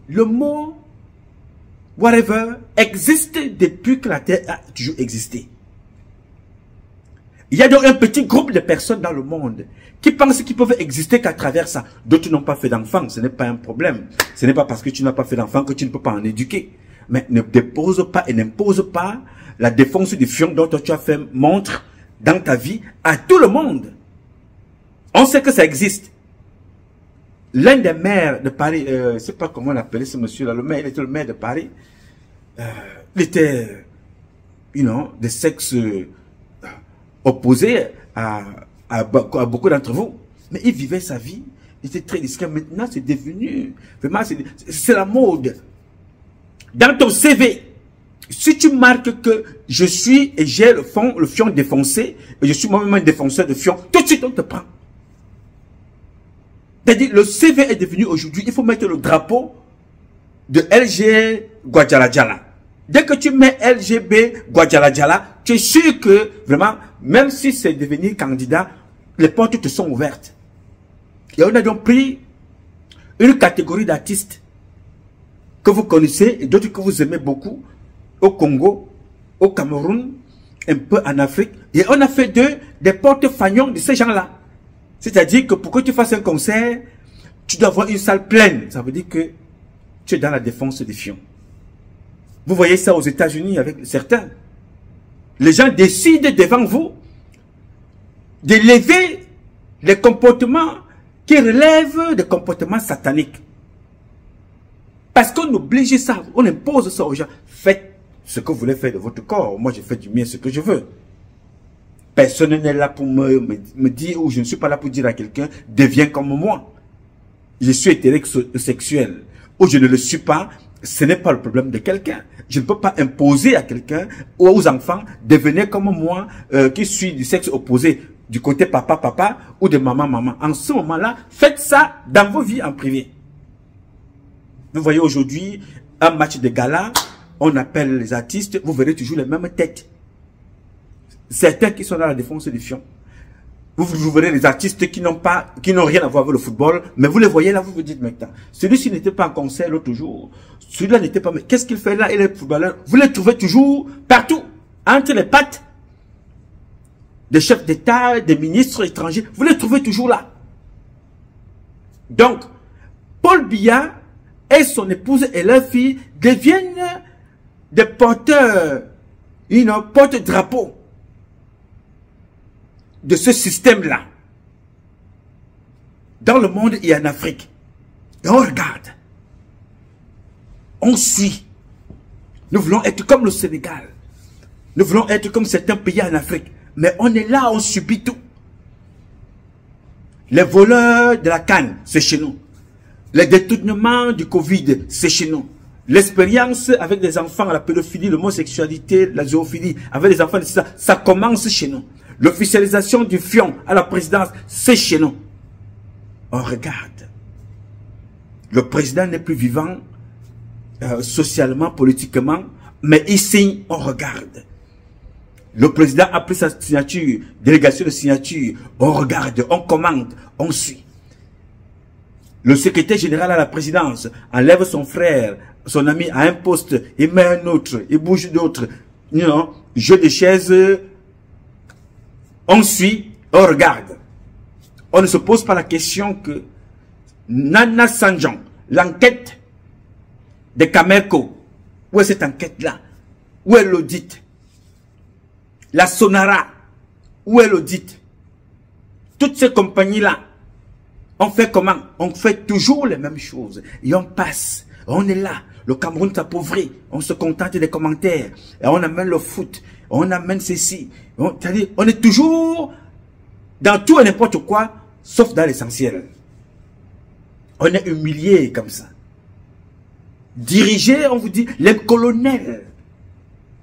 Le mot whatever existe depuis que la Terre a toujours existé. Il y a donc un petit groupe de personnes dans le monde qui pensent qu'ils peuvent exister qu'à travers ça. D'autres n'ont pas fait d'enfants, ce n'est pas un problème. Ce n'est pas parce que tu n'as pas fait d'enfants que tu ne peux pas en éduquer. Mais ne dépose pas et n'impose pas la défense du fion dont tu as fait montre dans ta vie à tout le monde. On sait que ça existe. L'un des maires de Paris, je ne sais pas comment on appelait ce monsieur-là, le maire, il était le maire de Paris. Il était, de sexe opposé à beaucoup d'entre vous. Mais il vivait sa vie, il était très discret. Maintenant, c'est devenu, vraiment, c'est la mode. Dans ton CV, si tu marques que je suis et j'ai le fion défoncé, et je suis moi-même un défonceur de fion, tout de suite on te prend. C'est-à-dire, le CV est devenu aujourd'hui, il faut mettre le drapeau de LG Guadjalajala. Dès que tu mets LGB Guadjalajala, tu es sûr que, vraiment, même si c'est devenir candidat, les portes te sont ouvertes. Et on a donc pris une catégorie d'artistes que vous connaissez et d'autres que vous aimez beaucoup, au Congo, au Cameroun, un peu en Afrique. Et on a fait d'eux des porte-fagnons de ces gens-là. C'est-à-dire que pour que tu fasses un concert, tu dois avoir une salle pleine. Ça veut dire que tu es dans la défense des fions. Vous voyez ça aux États-Unis avec certains. Les gens décident devant vous d'élever les comportements qui relèvent des comportements sataniques. Parce qu'on oblige ça, on impose ça aux gens. Faites ce que vous voulez faire de votre corps. Moi, je fais du mien ce que je veux. Personne n'est là pour me dire, ou je ne suis pas là pour dire à quelqu'un, deviens comme moi. Je suis hétérosexuel, ou je ne le suis pas, ce n'est pas le problème de quelqu'un. Je ne peux pas imposer à quelqu'un ou aux enfants, devenez comme moi, qui suis du sexe opposé, du côté papa, ou de maman. En ce moment-là, faites ça dans vos vies en privé. Vous voyez aujourd'hui, un match de gala, on appelle les artistes, vous verrez toujours les mêmes têtes. Certains qui sont dans la défense des fions. Vous verrez les artistes qui n'ont rien à voir avec le football, mais vous les voyez là, vous vous dites maintenant, celui-ci n'était pas en concert l'autre jour, celui-là n'était pas, mais qu'est-ce qu'il fait là, il est footballeur. Vous les trouvez toujours partout, entre les pattes. des chefs d'État, des ministres étrangers, vous les trouvez toujours là. Donc, Paul Biya et son épouse et leur fille deviennent des porteurs, porte-drapeau de ce système-là. Dans le monde et en Afrique. Et on regarde. On suit. Nous voulons être comme le Sénégal. Nous voulons être comme certains pays en Afrique. Mais on est là, on subit tout. Les voleurs de la canne, c'est chez nous. Les détournements du Covid, c'est chez nous. L'expérience avec des enfants, la pédophilie, l'homosexualité, la zoophilie, avec des enfants, ça commence chez nous. L'officialisation du fion à la présidence, c'est chez nous. On regarde. Le président n'est plus vivant, socialement, politiquement, mais ici, on regarde. Le président a pris sa signature, délégation de signature, on regarde, on commente, on suit. Le secrétaire général à la présidence enlève son frère, son ami à un poste, il met un autre, il bouge d'autres. Jeu de chaises, on suit, on regarde. On ne se pose pas la question que Nana Sanjan, l'enquête de Camerco, où est cette enquête-là? Où est l'audit? La Sonara, où est l'audit? Toutes ces compagnies-là, on fait comment? On fait toujours les mêmes choses. Et on passe. On est là. Le Cameroun s'appauvrit. On se contente des commentaires. Et on amène le foot. On amène ceci. C'est-à-dire, on est toujours dans tout et n'importe quoi, sauf dans l'essentiel. On est humilié comme ça. Dirigé, on vous dit, les colonels,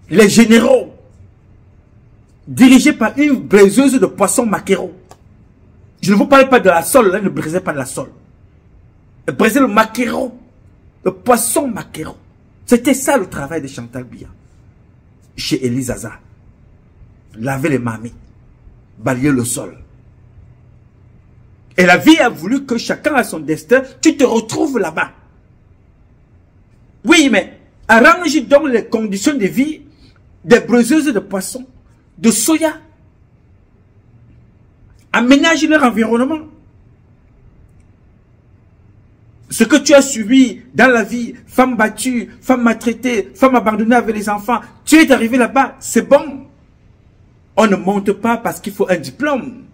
les généraux, dirigés par une briseuse de poissons maquereaux. Je ne vous parle pas de la sole, là, ne brisez pas de la sole. Brisez le maquereau, le poisson maquereau. C'était ça le travail de Chantal Biya. Chez Elizaza. Laver les mamies, balayer le sol. Et la vie a voulu que chacun a son destin, tu te retrouves là-bas. Oui, mais arrange donc les conditions de vie des briseuses de poissons, de soya. Aménage leur environnement. Ce que tu as subi dans la vie, femme battue, femme maltraitée, femme abandonnée avec les enfants, tu es arrivé là-bas, c'est bon. On ne monte pas parce qu'il faut un diplôme.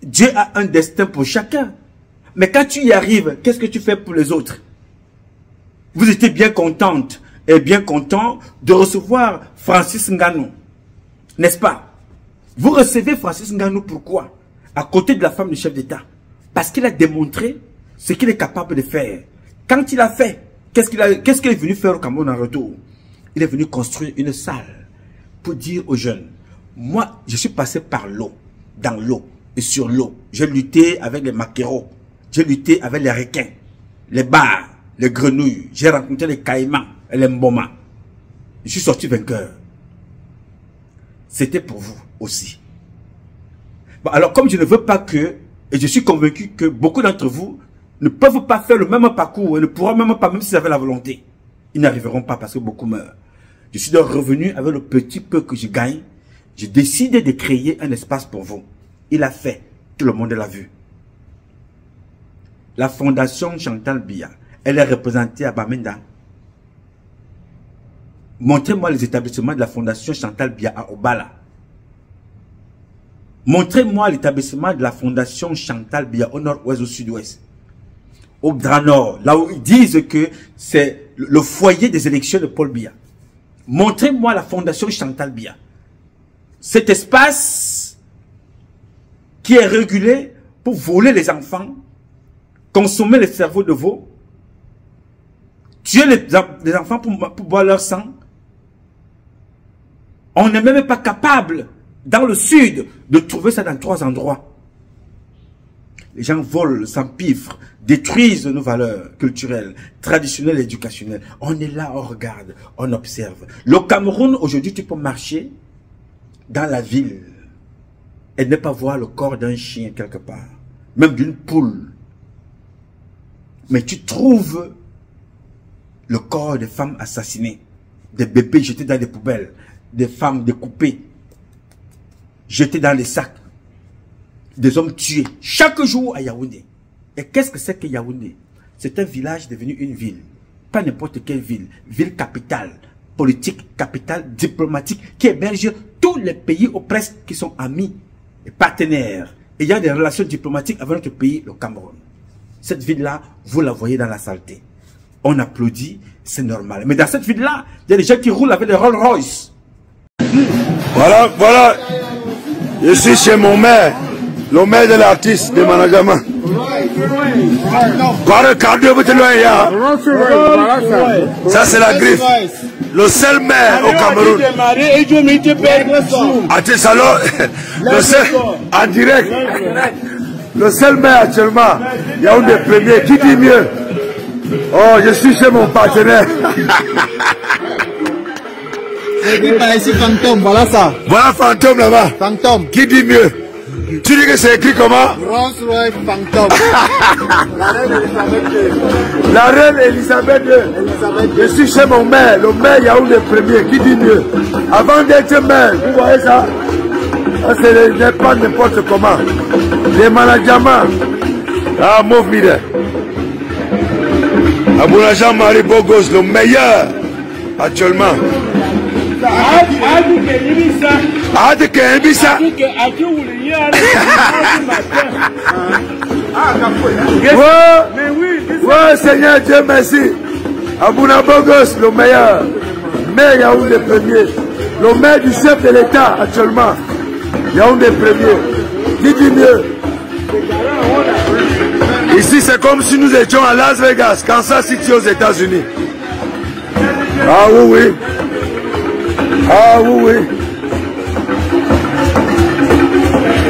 Dieu a un destin pour chacun. Mais quand tu y arrives, qu'est-ce que tu fais pour les autres? Vous étiez bien contente et bien content de recevoir Francis Ngannou. N'est-ce pas? Vous recevez Francis Ngannou pourquoi? À côté de la femme du chef d'État. Parce qu'il a démontré ce qu'il est capable de faire. Quand il a fait, qu'est-ce qu'il est venu faire au Cameroun en retour? Il est venu construire une salle pour dire aux jeunes, moi, je suis passé par l'eau, dans l'eau et sur l'eau. J'ai lutté avec les maquereaux, j'ai lutté avec les requins, les bars, les grenouilles, j'ai rencontré les caïmans et les mboma. Je suis sorti vainqueur. C'était pour vous aussi. Bon, alors comme je ne veux pas que, et je suis convaincu que beaucoup d'entre vous ne peuvent pas faire le même parcours et ne pourront même pas, même s'ils avaient la volonté. Ils n'arriveront pas parce que beaucoup meurent. Je suis donc revenu avec le petit peu que je gagne. J'ai décidé de créer un espace pour vous. Il a fait. Tout le monde l'a vu. La fondation Chantal Biya, elle est représentée à Bamenda. Montrez-moi les établissements de la fondation Chantal Biya à Obala. Montrez-moi l'établissement de la fondation Chantal Biya au nord-ouest, au sud-ouest. Au Grand Nord, là où ils disent que c'est le foyer des élections de Paul Biya. Montrez-moi la fondation Chantal Biya. Cet espace qui est régulé pour voler les enfants, consommer les cerveaux de veau, tuer les enfants pour boire leur sang. On n'est même pas capable, dans le sud, de trouver ça dans 3 endroits. Les gens volent, s'empiffrent, détruisent nos valeurs culturelles, traditionnelles et éducationnelles. On est là, on regarde, on observe. Le Cameroun, aujourd'hui, tu peux marcher dans la ville et ne pas voir le corps d'un chien quelque part, même d'une poule. Mais tu trouves le corps des femmes assassinées, des bébés jetés dans des poubelles, des femmes découpées. jetés dans les sacs, des hommes tués chaque jour à Yaoundé. Et qu'est-ce que c'est que Yaoundé? C'est un village devenu une ville. Pas n'importe quelle ville. Ville capitale, politique, capitale, diplomatique, qui héberge tous les pays ou presque qui sont amis et partenaires. Et il y a des relations diplomatiques avec notre pays, le Cameroun. Cette ville-là, vous la voyez dans la saleté. On applaudit, c'est normal. Mais dans cette ville-là, il y a des gens qui roulent avec des Rolls Royce. Voilà. Je suis chez mon maire, le maire de l'artiste de Managama. Ça c'est la griffe. Le seul maire au Cameroun. Le seul, en direct. Le seul maire actuellement. Il y a un des premiers. Qui dit mieux? Oh, je suis chez mon partenaire. Ici fantôme, voilà ça. Voilà fantôme là-bas. Fantôme. Qui dit mieux? Tu dis que c'est écrit comment? Rolls-Royce fantôme. La reine Elisabeth II. Je suis chez mon maire, le maire Yaoundé premier. Qui dit mieux? Avant d'être maire, vous voyez ça? Ce n'est pas n'importe comment. Les Managama. Ah, mauve mire. Abouna Jean-Marie Bogos, le meilleur actuellement. Ouais, Seigneur Dieu merci. Abouna Bogos, le meilleur. Maire Yaoundé premier. Le maire du chef de l'État actuellement. Yaoundé premier. Qui dit mieux? Ici, c'est comme si nous étions à Las Vegas, Kansas City aux États-Unis. Ah oui, oui. Ah oui, oui.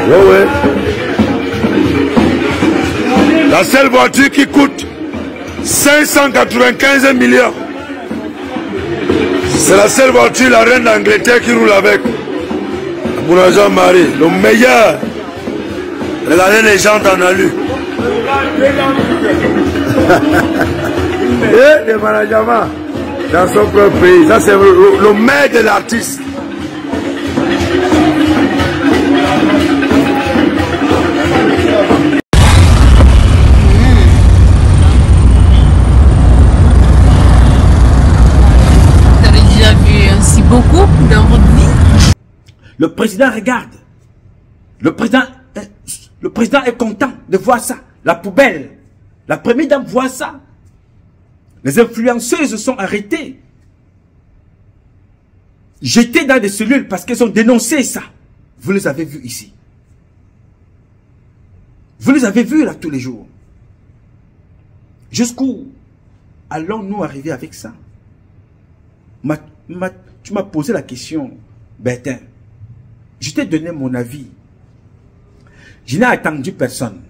Oui, oui. La seule voiture qui coûte 595 millions. C'est la seule voiture, la reine d'Angleterre qui roule avec. Abouna Jean-Marie, le meilleur. Et la reine des gens en a lu. Et des managements dans son propre pays. Ça, c'est le maire de l'artiste. Vous avez déjà vu ainsi beaucoup dans votre vie? Le président regarde. Le président est content de voir ça. La poubelle. La première dame voit ça. Les influenceuses sont arrêtées. Jetées dans des cellules parce qu'elles ont dénoncé ça. Vous les avez vus ici. Vous les avez vus là tous les jours. Jusqu'où allons-nous arriver avec ça? Tu m'as posé la question, Bertin. Je t'ai donné mon avis. Je n'ai attendu personne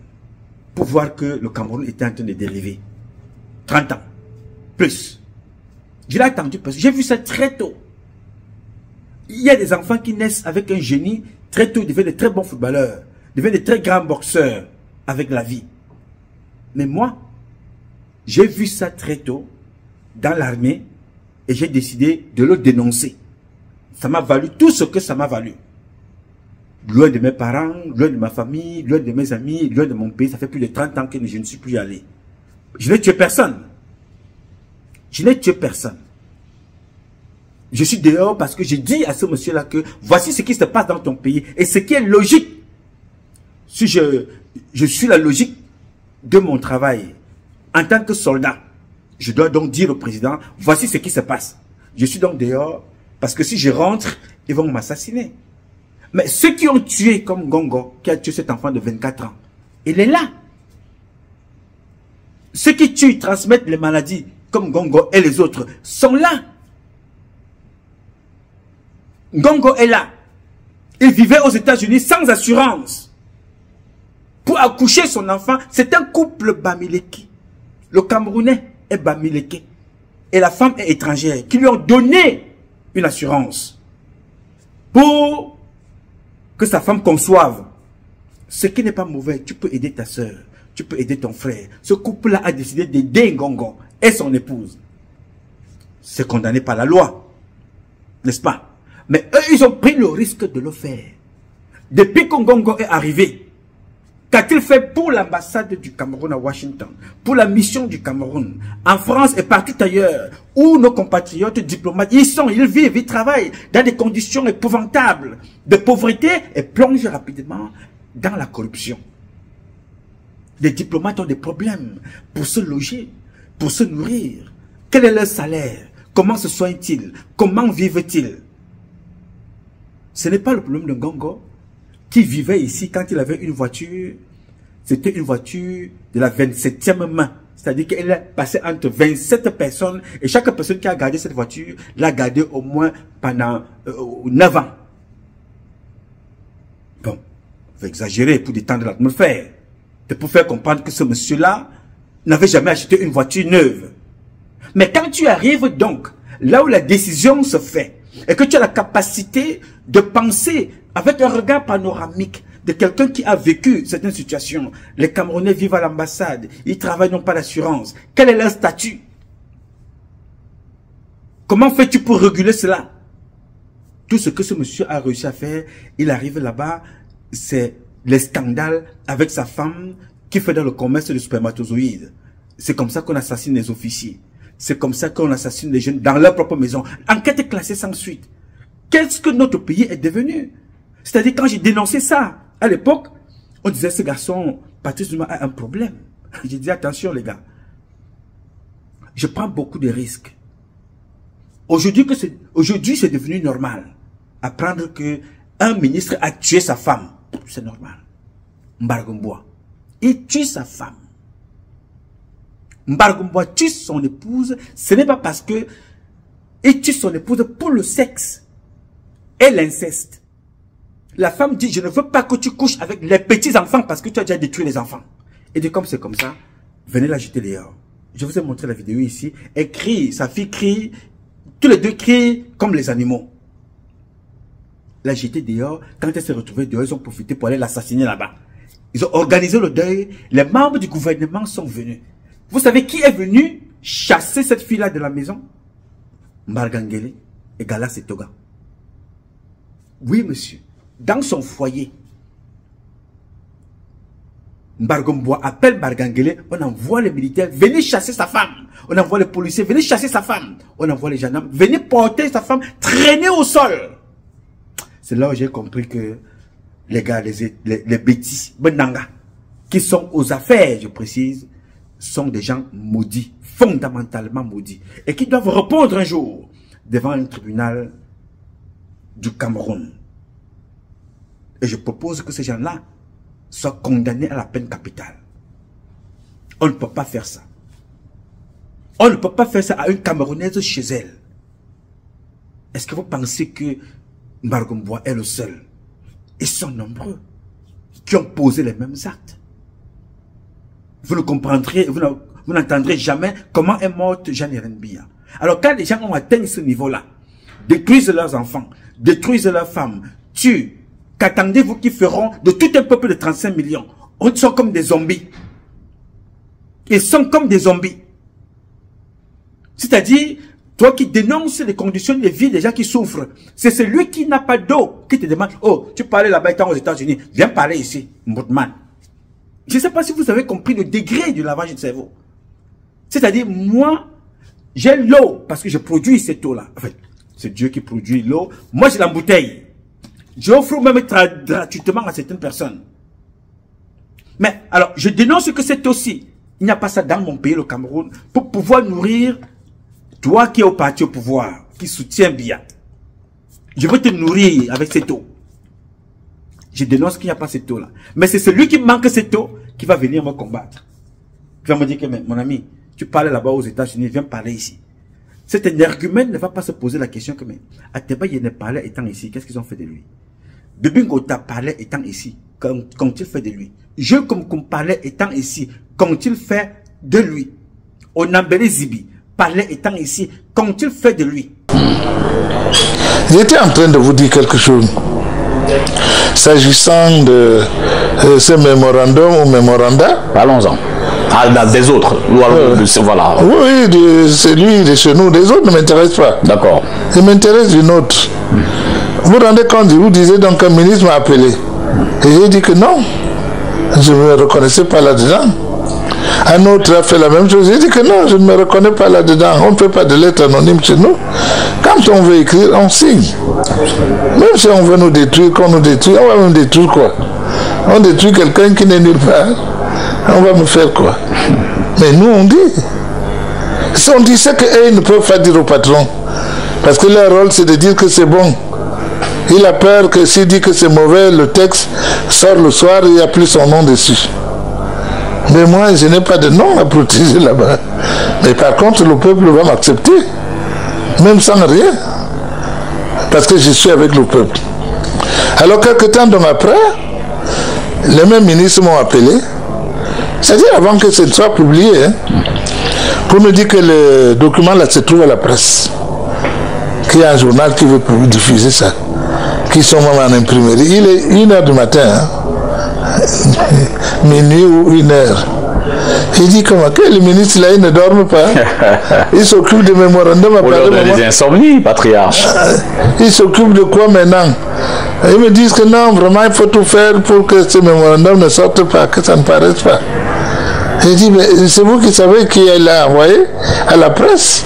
pour voir que le Cameroun était en train de dériver. 30 ans. Plus. Je n'ai attendu personne. J'ai vu ça très tôt. Il y a des enfants qui naissent avec un génie. Très tôt, ils deviennent de très bons footballeurs. Ils deviennent de très grands boxeurs avec la vie. Mais moi, j'ai vu ça très tôt dans l'armée et j'ai décidé de le dénoncer. Ça m'a valu tout ce que ça m'a valu. Loin de mes parents, loin de ma famille, loin de mes amis, loin de mon pays. Ça fait plus de 30 ans que je ne suis plus allé. Je n'ai tué personne. Je n'ai tué personne. Je suis dehors parce que j'ai dit à ce monsieur-là que voici ce qui se passe dans ton pays et ce qui est logique. Si je suis la logique de mon travail en tant que soldat, je dois donc dire au président, voici ce qui se passe. Je suis donc dehors parce que si je rentre, ils vont m'assassiner. Mais ceux qui ont tué comme Gongo, qui a tué cet enfant de 24 ans, il est là. Ceux qui tuent, transmettent les maladies comme Gongo et les autres sont là. Gongo est là. Il vivait aux États-Unis sans assurance. Pour accoucher son enfant, c'est un couple bamileke. Le Camerounais est bamileke. Et la femme est étrangère, qui lui ont donné une assurance. Pour que sa femme conçoive. Ce qui n'est pas mauvais, tu peux aider ta soeur, tu peux aider ton frère. Ce couple-là a décidé d'aider Ngongo et son épouse. C'est condamné par la loi. N'est-ce pas? Mais eux, ils ont pris le risque de le faire. Depuis que Ngongo est arrivé, qu'a-t-il fait pour l'ambassade du Cameroun à Washington, pour la mission du Cameroun, en France et partout ailleurs, où nos compatriotes diplomates, ils vivent, ils travaillent dans des conditions épouvantables de pauvreté et plongent rapidement dans la corruption. Les diplomates ont des problèmes pour se loger, pour se nourrir. Quel est leur salaire? Comment se soignent-ils? Comment vivent-ils? Ce n'est pas le problème de Ngongo qui vivait ici quand il avait une voiture. C'était une voiture de la 27e main. C'est-à-dire qu'elle est passée entre 27 personnes et chaque personne qui a gardé cette voiture l'a gardée au moins pendant 9 ans. Bon, il faut exagérer pour détendre l'atmosphère. C'est pour faire comprendre que ce monsieur-là n'avait jamais acheté une voiture neuve. Mais quand tu arrives donc là où la décision se fait et que tu as la capacité de penser avec un regard panoramique de quelqu'un qui a vécu certaines situations, les Camerounais vivent à l'ambassade, ils travaillent, n'ont pas d'assurance. Quel est leur statut? Comment fais-tu pour réguler cela? Tout ce que ce monsieur a réussi à faire, il arrive là-bas, c'est les scandales avec sa femme qui fait dans le commerce de spermatozoïdes. C'est comme ça qu'on assassine les officiers. C'est comme ça qu'on assassine les jeunes dans leur propre maison. Enquête classée sans suite. Qu'est-ce que notre pays est devenu? C'est-à-dire quand j'ai dénoncé ça, à l'époque, on disait ce garçon, Patrice Lumumba a un problème. J'ai dit attention les gars, je prends beaucoup de risques. Aujourd'hui c'est devenu normal. Apprendre que un ministre a tué sa femme, c'est normal. Mbargomboa, il tue sa femme. Mbargomboa tue son épouse, ce n'est pas parce que il tue son épouse pour le sexe et l'inceste. La femme dit, je ne veux pas que tu couches avec les petits-enfants parce que tu as déjà détruit les enfants. Et dit, comme c'est comme ça, venez la jeter dehors. Je vous ai montré la vidéo ici. Elle crie, sa fille crie, tous les deux crient comme les animaux. La jeter dehors, quand elle s'est retrouvée dehors, ils ont profité pour aller l'assassiner là-bas. Ils ont organisé le deuil, les membres du gouvernement sont venus. Vous savez qui est venu chasser cette fille-là de la maison? Mbargangele et Gala Setoga. Oui, monsieur. Dans son foyer, Mbargomboa appelle Mbargangele, on envoie les militaires, venez chasser sa femme. On envoie les policiers, venez chasser sa femme. On envoie les gendarmes, venez porter sa femme, traîner au sol. C'est là où j'ai compris que les gars, les bêtises, Benanga, qui sont aux affaires, je précise, sont des gens maudits, fondamentalement maudits, et qui doivent répondre un jour devant un tribunal du Cameroun. Et je propose que ces gens-là soient condamnés à la peine capitale. On ne peut pas faire ça. On ne peut pas faire ça à une Camerounaise chez elle. Est-ce que vous pensez que Mbargomboa est le seul? Ils sont nombreux qui ont posé les mêmes actes. Vous ne comprendrez, vous n'entendrez jamais comment est morte Jeanne Renbia. Alors quand les gens ont atteint ce niveau-là, détruisent leurs enfants, détruisent leurs femmes, tuent, qu'attendez-vous qu'ils feront de tout un peuple de 35 millions? Ils sont comme des zombies. Ils sont comme des zombies. C'est-à-dire, toi qui dénonces les conditions de vie des gens qui souffrent, c'est celui qui n'a pas d'eau qui te demande, oh, tu parlais là-bas étant aux États-Unis, viens parler ici, Moutman. Je ne sais pas si vous avez compris le degré du lavage de cerveau. C'est-à-dire, moi, j'ai l'eau parce que je produis cette eau-là. En fait, c'est Dieu qui produit l'eau. Moi, j'ai l'embouteille. J'offre même gratuitement à certaines personnes. Mais, alors, je dénonce que c'est aussi, il n'y a pas ça dans mon pays, le Cameroun, pour pouvoir nourrir toi qui es au parti au pouvoir, qui soutient bien. Je veux te nourrir avec cette eau. Je dénonce qu'il n'y a pas cette eau-là. Mais c'est celui qui manque cette eau qui va venir me combattre. Qui va me dire que, mais, mon ami, tu parles là-bas aux États-Unis, viens parler ici. Cet énergumène ne va pas se poser la question que, mais, Ateba Yene parlait étant ici, qu'est-ce qu'ils ont fait de lui? Bebingota parlait étant ici, qu'ont-ils fait de lui? Je comme parlait étant ici, qu'ont-ils fait de lui? Onambele Zibi parlait étant ici, qu'ont-ils fait de lui? J'étais en train de vous dire quelque chose. S'agissant de ce mémorandum ou mémoranda. Parlons-en. Ah, des autres. Voilà. Oui, de celui de chez nous, des autres ne m'intéressent pas. D'accord. Il m'intéresse d'une autre. Vous vous rendez compte, vous disiez donc qu'un ministre m'a appelé. Et j'ai dit que non, je ne me reconnaissais pas là-dedans. Un autre a fait la même chose. J'ai dit que non, je ne me reconnais pas là-dedans. On ne fait pas de lettres anonymes chez nous. Quand on veut écrire, on signe. Même si on veut nous détruire, qu'on nous détruit, on va nous détruire quoi? On détruit quelqu'un qui n'est nulle part. On va me faire quoi? Mais nous, on dit. Si on dit ce qu'ils ne peuvent pas dire au patron. Parce que leur rôle, c'est de dire que c'est bon. Il a peur que s'il dit que c'est mauvais, le texte sort le soir et il n'y a plus son nom dessus. Mais moi, je n'ai pas de nom à protéger là-bas. Mais par contre, le peuple va m'accepter. Même sans rien. Parce que je suis avec le peuple. Alors, quelques temps après, les mêmes ministres m'ont appelé. C'est-à-dire avant que ce ne soit publié. Hein, pour me dire que le document là se trouve à la presse. Qu'il y a un journal qui veut diffuser ça. Qui sont même en imprimerie. Il est 1h du matin. Hein, minuit ou 1h. Il dit comment que le ministre là, il ne dorme pas. Il s'occupe de mémorandum à parler de des insomnies, patriarche. Il s'occupe de quoi maintenant? Ils me disent que non, vraiment, il faut tout faire pour que ce mémorandum ne sorte pas, que ça ne paraisse pas. Il dit, mais c'est vous qui savez qui l'a envoyé à la presse.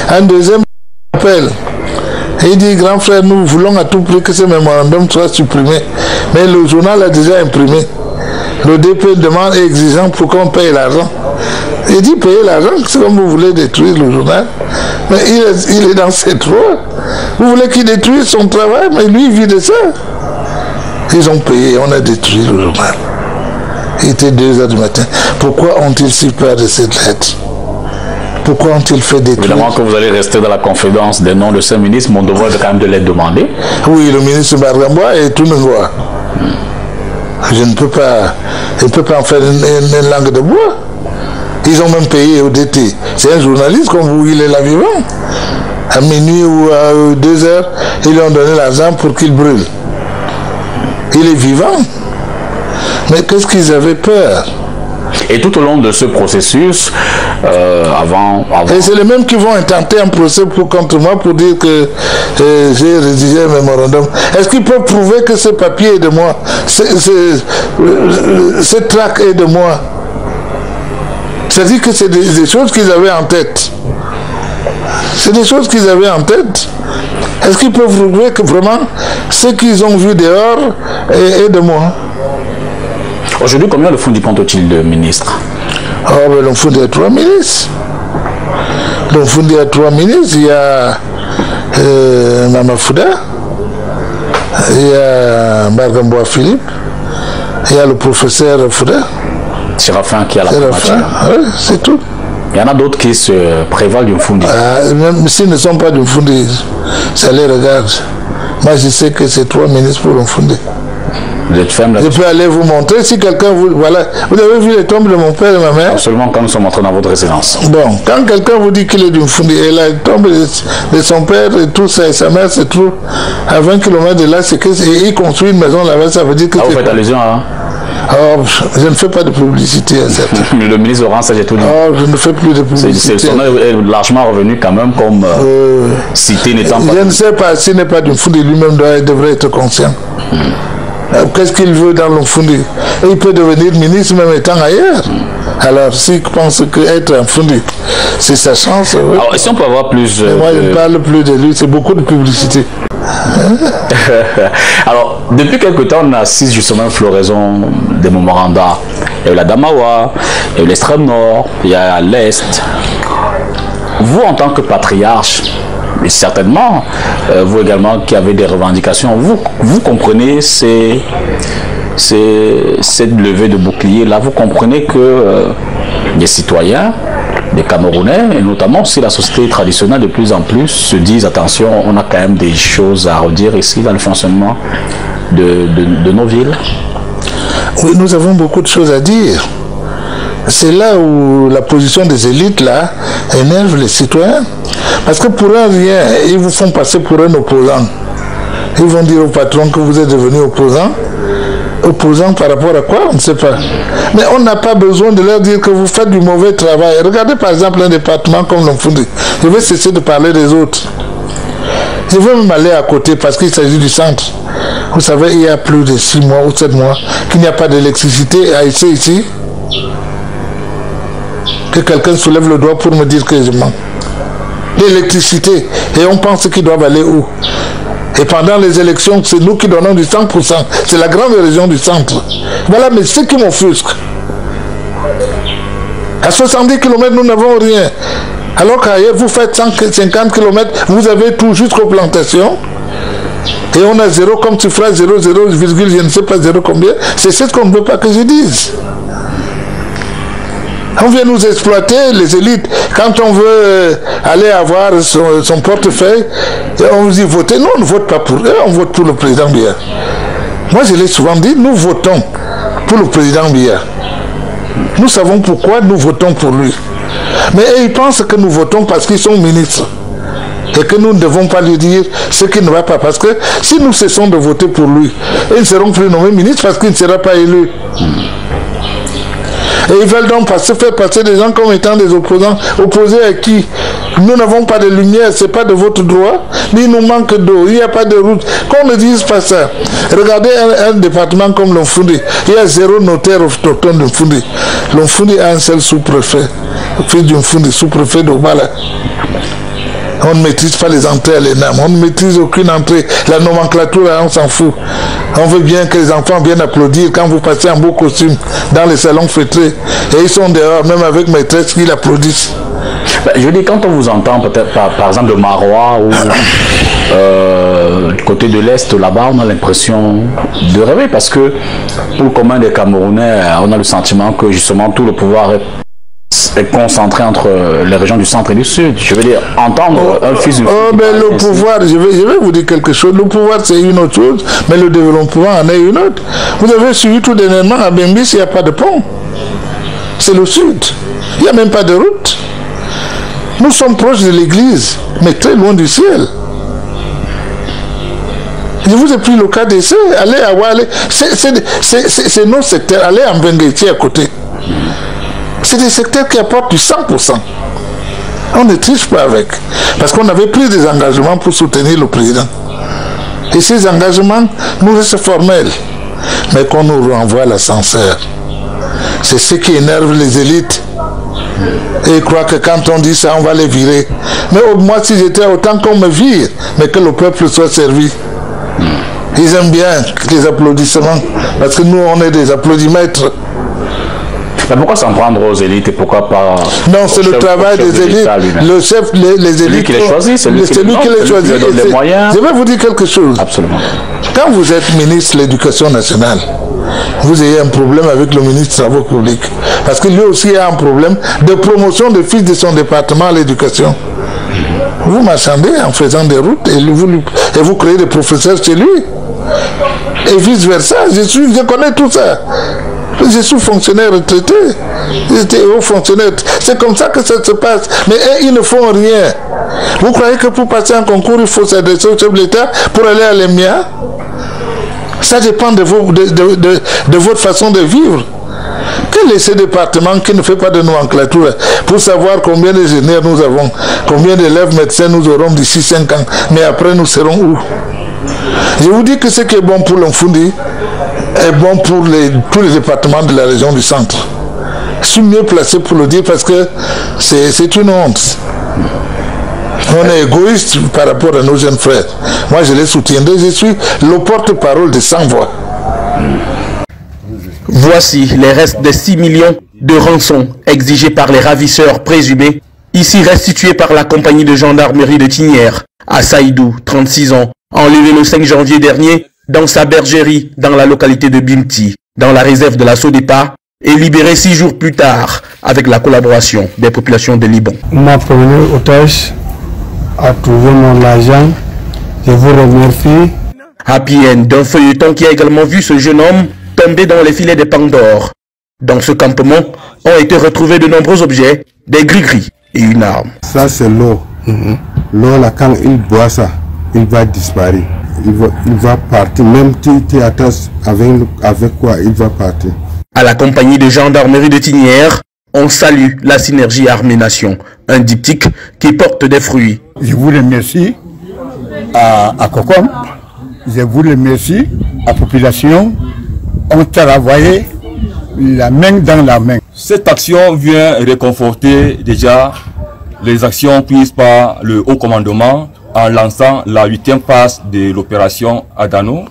Un deuxième appel. Il dit, grand frère, nous voulons à tout prix que ce mémorandum soit supprimé. Mais le journal a déjà imprimé. Le DP demande et exigeant pour qu'on paye l'argent. Il dit payer l'argent, c'est comme vous voulez détruire le journal. Mais il est dans ses droits. Vous voulez qu'il détruise son travail, mais lui il vit de ça. Ils ont payé, on a détruit le journal. Il était 2h du matin. Pourquoi ont-ils si peur de cette lettre? Pourquoi ont-ils fait détruire? Évidemment que vous allez rester dans la confidence des noms de ce ministre, mon devoir est quand même de les demander. Oui, le ministre Bargambois et tout le monde. Je ne peux pas, je ne peux pas en faire une langue de bois. Ils ont même payé au DT. C'est un journaliste comme vous, il est là vivant. À minuit ou à 2h, ils lui ont donné l'argent pour qu'il brûle. Il est vivant. Mais qu'est-ce qu'ils avaient peur? Et tout au long de ce processus, avant... Et c'est les mêmes qui vont intenter un procès contre moi pour dire que j'ai rédigé un mémorandum. Est-ce qu'ils peuvent prouver que ce papier est de moi? Ce tract est de moi? C'est-à-dire que c'est des choses qu'ils avaient en tête. C'est des choses qu'ils avaient en tête. Est-ce qu'ils peuvent prouver que vraiment ce qu'ils ont vu dehors est de moi? Aujourd'hui, combien de Mfundi compte-t-il de ministres? Oh, ben, le Mfundi a 3 ministres. Le Mfundi a 3 ministres. Il y a Mama Fouda, il y a Bargambois Philippe, il y a le professeur Fouda. Séraphin qui a la primature. Oui, c'est tout. Il y en a d'autres qui se prévalent du Mfundi. Même s'ils ne sont pas du Mfundi, ça les regarde. Moi, je sais que c'est 3 ministres pour le Mfundi. Vous êtes ferme là-dessus. Je peux aller vous montrer si quelqu'un vous... Voilà. Vous avez vu les tombes de mon père et ma mère? Absolument, quand nous sommes entrés dans votre résidence. Bon, quand quelqu'un vous dit qu'il est du Mfundi, et la tombe de son père et tout ça, et sa mère se trouve à 20 km de là, c'est que il construit une maison là-bas, ça veut dire que... Ah, vous faites allusion à... Oh, je ne fais pas de publicité à ça. Le ministre Laurent, ça j'ai tout dit. Oh, je ne fais plus de publicité. Son nom est largement revenu quand même comme cité n'étant pas... Je ne sais pas, s'il n'est pas du Mfundi, lui-même devrait être conscient. Qu'est-ce qu'il veut dans le Mfundi? Il peut devenir ministre même étant ailleurs. Alors, s'il pense qu'être un Mfundi, c'est sa chance. Oui. Alors, si on peut avoir plus... moi, je ne parle plus de lui, c'est beaucoup de publicité. Alors, depuis quelque temps, on assiste justement à une floraison des mémorandums. Il y a eu la Damawa, il y a eu l'extrême nord, il y a l'Est. Vous, en tant que patriarche, mais certainement, vous également qui avez des revendications, vous comprenez cette levée de bouclier là, vous comprenez que les citoyens, les Camerounais, et notamment aussi la société traditionnelle de plus en plus se disent attention, on a quand même des choses à redire ici dans le fonctionnement de nos villes. Oui, nous avons beaucoup de choses à dire. C'est là où la position des élites là énerve les citoyens. Parce que pour un rien, ils vous font passer pour un opposant. Ils vont dire au patron que vous êtes devenu opposant. Opposant par rapport à quoi? On ne sait pas. Mais on n'a pas besoin de leur dire que vous faites du mauvais travail. Regardez par exemple un département comme le Mfundi. Je vais cesser de parler des autres. Je vais même aller à côté parce qu'il s'agit du centre. Vous savez, il y a plus de 6 mois ou 7 mois qu'il n'y a pas d'électricité à ici. Que quelqu'un soulève le doigt pour me dire que je mens. L'électricité. Et on pense qu'ils doivent aller où? Et pendant les élections, c'est nous qui donnons du 100%. C'est la grande région du centre. Voilà, mais ce qui m'offusque. À 70 km, nous n'avons rien. Alors qu'ailleurs, vous faites 150 km, vous avez tout jusqu'aux plantations. Et on a 0 comme tu feras 0, 0, virgule, je ne sais pas 0 combien. C'est ce qu'on ne veut pas que je dise. On vient nous exploiter, les élites. Quand on veut aller avoir son portefeuille, on vous dit votez. Non, on ne vote pas pour eux, on vote pour le président Biya. Moi, je l'ai souvent dit, nous votons pour le président Biya. Nous savons pourquoi nous votons pour lui. Mais ils pensent que nous votons parce qu'ils sont ministres. Et que nous ne devons pas lui dire ce qui ne va pas. Parce que si nous cessons de voter pour lui, ils ne seront plus nommés ministres parce qu'il ne sera pas élu. Et ils veulent donc faire passer des gens comme étant des opposants. Opposés à qui? Nous n'avons pas de lumière, ce n'est pas de votre droit. Ni il nous manque d'eau, il n'y a pas de route. Qu'on ne dise pas ça. Regardez un département comme l'Omfundi. Il y a 0 notaire autochtone de l'Omfundi. L'Omfundi a un seul sous-préfet. Fils d'un Fundi, sous-préfet d'Obala. On ne maîtrise pas les entrées à l'ENAM. On ne maîtrise aucune entrée. La nomenclature, on s'en fout. On veut bien que les enfants viennent applaudir quand vous passez en beau costume dans les salons fêtés. Et ils sont dehors, même avec maîtresse, qui l'applaudissent. Je dis, quand on vous entend, peut-être par exemple de Marois ou du côté de l'Est, là-bas, on a l'impression de rêver. Parce que pour le commun des Camerounais, on a le sentiment que justement tout le pouvoir est concentré entre les régions du centre et du sud. Je veux dire, entendre un fils du... mais le pouvoir, je vais vous dire quelque chose. Le pouvoir, c'est une autre chose, mais le développement en est une autre. Vous avez suivi tout dernièrement à Bembis, il n'y a pas de pont. C'est le sud. Il n'y a même pas de route. Nous sommes proches de l'église, mais très loin du ciel. Je vous ai pris le cas d'essai. Allez à Wale. C'est nos secteurs. Allez en Bengueti à côté. C'est des secteurs qui apportent du 100%. On ne triche pas avec. Parce qu'on avait pris des engagements pour soutenir le président. Et ces engagements nous restent formels. Mais qu'on nous renvoie à l'ascenseur. C'est ce qui énerve les élites. Et ils croient que quand on dit ça, on va les virer. Mais moi, si j'étais autant qu'on me vire, mais que le peuple soit servi. Ils aiment bien les applaudissements. Parce que nous, on est des applaudimètres. Mais pourquoi s'en prendre aux élites et pourquoi pas... Non, c'est le travail des élites. Le chef, les élites... Celui qui les choisit, c'est lui qui les choisit. Les moyens. Je vais vous dire quelque chose. Absolument. Quand vous êtes ministre de l'Éducation nationale, vous avez un problème avec le ministre des Travaux publics. Parce que lui aussi a un problème de promotion des fils de son département à l'éducation. Vous marchandez en faisant des routes et vous créez des professeurs chez lui. Et vice-versa. Je connais tout ça. Je suis fonctionnaire retraité. J'étais haut fonctionnaire. C'est comme ça que ça se passe. Mais ils ne font rien. Vous croyez que pour passer un concours, il faut s'adresser au chef de l'État pour aller à l'EMIA? Ça dépend de votre façon de vivre. Quel est ce département qui ne fait pas de nomenclature pour savoir combien d'ingénieurs nous avons, combien d'élèves médecins nous aurons d'ici 5 ans, mais après nous serons où? Je vous dis que ce qui est bon pour l'Omfundi est bon pour tous les départements de la région du centre. Je suis mieux placé pour le dire parce que c'est une honte. On est égoïste par rapport à nos jeunes frères. Moi, je les soutiendrai. Je suis le porte-parole de 100 voix. Voici les restes des 6 millions de rançons exigés par les ravisseurs présumés, ici restitués par la compagnie de gendarmerie de Tignières à Saïdou, 36 ans, enlevé le 5 janvier dernier dans sa bergerie dans la localité de Bimti, dans la réserve de la Sodepa, et libéré 6 jours plus tard avec la collaboration des populations de Liban. Ma première otage a trouvé mon argent. Je vous remercie. Happy end d'un feuilleton qui a également vu ce jeune homme tomber dans les filets des Pandores. Dans ce campement ont été retrouvés de nombreux objets, des gris-gris et une arme. Ça c'est l'eau. L'eau là, quand il boit ça, il va disparaître. Il va partir. Même si tu attends avec quoi il va partir. À la compagnie de gendarmerie de Tignières, on salue la synergie armée-nation, un diptyque qui porte des fruits. Je vous remercie à Kokom je vous remercie. La population ont travaillé la main dans la main. Cette action vient réconforter déjà les actions prises par le haut commandement en lançant la 8e phase de l'opération Adano.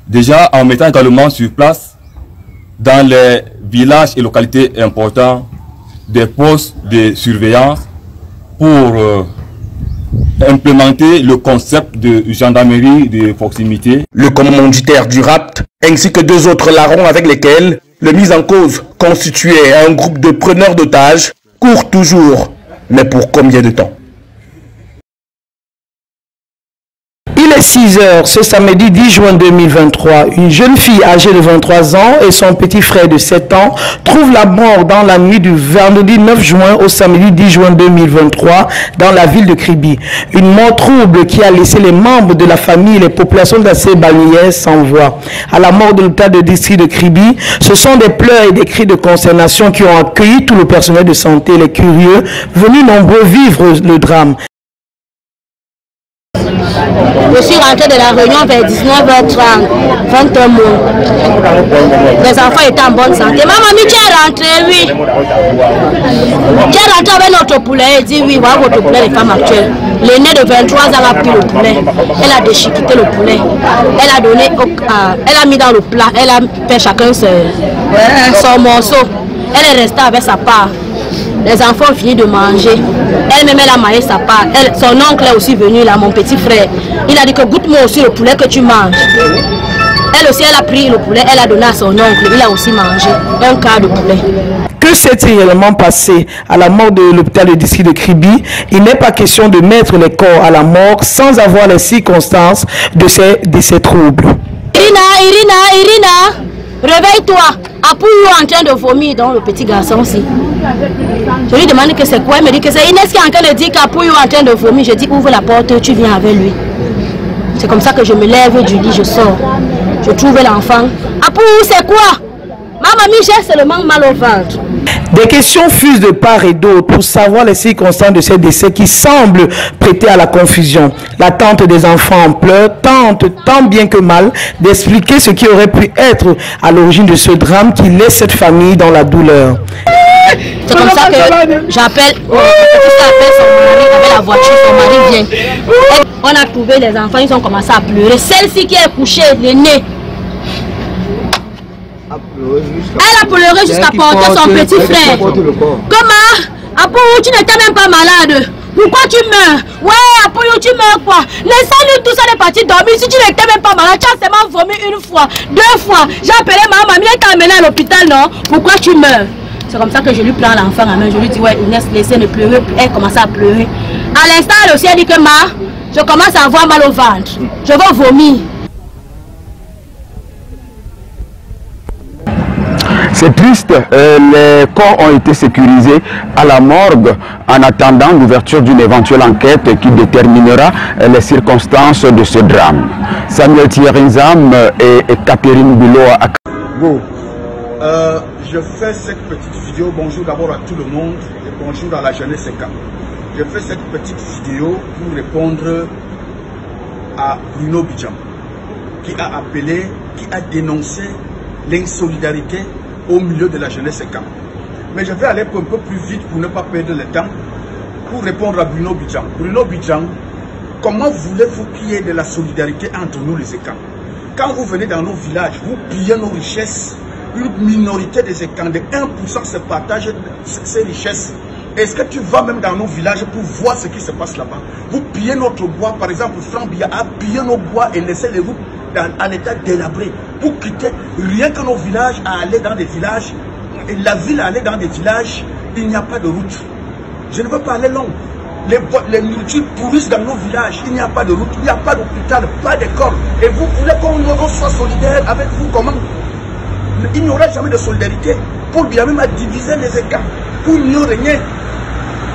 Déjà en mettant également sur place dans les villages et localités importants des postes de surveillance pour implémenter le concept de gendarmerie de proximité. Le commanditaire du rapt ainsi que 2 autres larrons avec lesquels le mis en cause constituait un groupe de preneurs d'otages court toujours, mais pour combien de temps? Il est 6 h ce samedi 10 juin 2023. Une jeune fille âgée de 23 ans et son petit frère de 7 ans trouvent la mort dans la nuit du vendredi 9 juin au samedi 10 juin 2023 dans la ville de Kribi. Une mort trouble qui a laissé les membres de la famille et les populations d'Assé-Balnières sans voix. À la mort de l'hôpital de district de Kribi, ce sont des pleurs et des cris de consternation qui ont accueilli tout le personnel de santé et les curieux venus nombreux vivre le drame. Je suis rentré de la réunion vers 19h30, 21 mois. Les enfants étaient en bonne santé. Ma mamie, tu es rentrée, oui. Tu es rentré avec notre poulet. Elle dit oui, voilà votre poulet, les femmes actuelles. L'aînée de 23 ans a pris le poulet. Elle a déchiqueté le poulet. Elle a donné, elle a mis dans le plat. Elle a fait chacun son morceau. Elle est restée avec sa part. Les enfants ont fini de manger. Elle-même, elle a mangé sa part. Son oncle est aussi venu là, mon petit frère. Il a dit que goûte-moi aussi le poulet que tu manges. Elle aussi, elle a pris le poulet, elle a donné à son oncle. Il a aussi mangé un quart de poulet. Que s'est-il réellement passé à la mort de l'hôpital de district de Kribi? Il n'est pas question de mettre les corps à la mort sans avoir les circonstances de ces troubles. Irina, réveille-toi. Apou est en train de vomir dans le petit garçon aussi. Je lui demande que c'est quoi. Il me dit que c'est Inès qui est en train de dire qu'Apou est en train de vomir. Je dis ouvre la porte, tu viens avec lui. C'est comme ça que je me lève du lit, je sors. Je trouve l'enfant. Apou, c'est quoi? Ma mamie, j'ai seulement mal au ventre. Des questions fusent de part et d'autre pour savoir les circonstances de ces décès qui semblent prêter à la confusion. La tante des enfants en pleurs tente tant bien que mal d'expliquer ce qui aurait pu être à l'origine de ce drame qui laisse cette famille dans la douleur. C'est comme ça que j'appelle son mari avec la voiture, son mari vient. On a trouvé les enfants, ils ont commencé à pleurer. Celle-ci qui est couchée, l'aînée, elle a pleuré jusqu'à porter son petit frère. Comment? Apo, tu n'étais même pas malade. Pourquoi tu meurs? Ouais, Apo, tu meurs quoi? Laissez-nous tout ça les parties dormir. Si tu n'étais même pas malade, tu as seulement vomi 1 fois, 2 fois. J'ai appelé ma mamie, elle t'a amené à l'hôpital, non? Pourquoi tu meurs? C'est comme ça que je lui prends l'enfant à main. Je lui dis, ouais, Inès, laissez ne pleurer. Elle commence à pleurer. À l'instant, elle aussi, elle dit que je commence à avoir mal au ventre. Je veux vomir. C'est triste, les corps ont été sécurisés à la morgue en attendant l'ouverture d'une éventuelle enquête qui déterminera les circonstances de ce drame. Samuel Thierry-Nzam et Catherine Bilo. Bon, je fais cette petite vidéo, bonjour d'abord à tout le monde et bonjour à la jeunesse ECA. Je fais cette petite vidéo pour répondre à Bruno Bidjan qui a appelé, qui a dénoncé l'insolidarité au milieu de la jeunesse ECA. Mais je vais aller un peu plus vite pour ne pas perdre le temps pour répondre à Bruno Bidjan. Bruno Bidjan, comment voulez-vous qu'il y ait de la solidarité entre nous les ECA? Quand vous venez dans nos villages, vous pillez nos richesses, une minorité des ECA de 1% se partage ces richesses. Est-ce que tu vas même dans nos villages pour voir ce qui se passe là-bas? Vous pillez notre bois, par exemple, Franck Biya a pillé nos bois et laissé les routes en état délabré pour quitter rien que nos villages à aller dans des villages, et la ville à aller dans des villages, il n'y a pas de route. Je ne veux pas aller long. Les nourritures pourrissent dans nos villages, il n'y a pas de route, il n'y a pas d'hôpital, pas d'école. Et vous voulez qu'on soit solidaire avec vous comment? Il n'y aura jamais de solidarité. Paul Biya même a divisé les écarts pour mieux régner.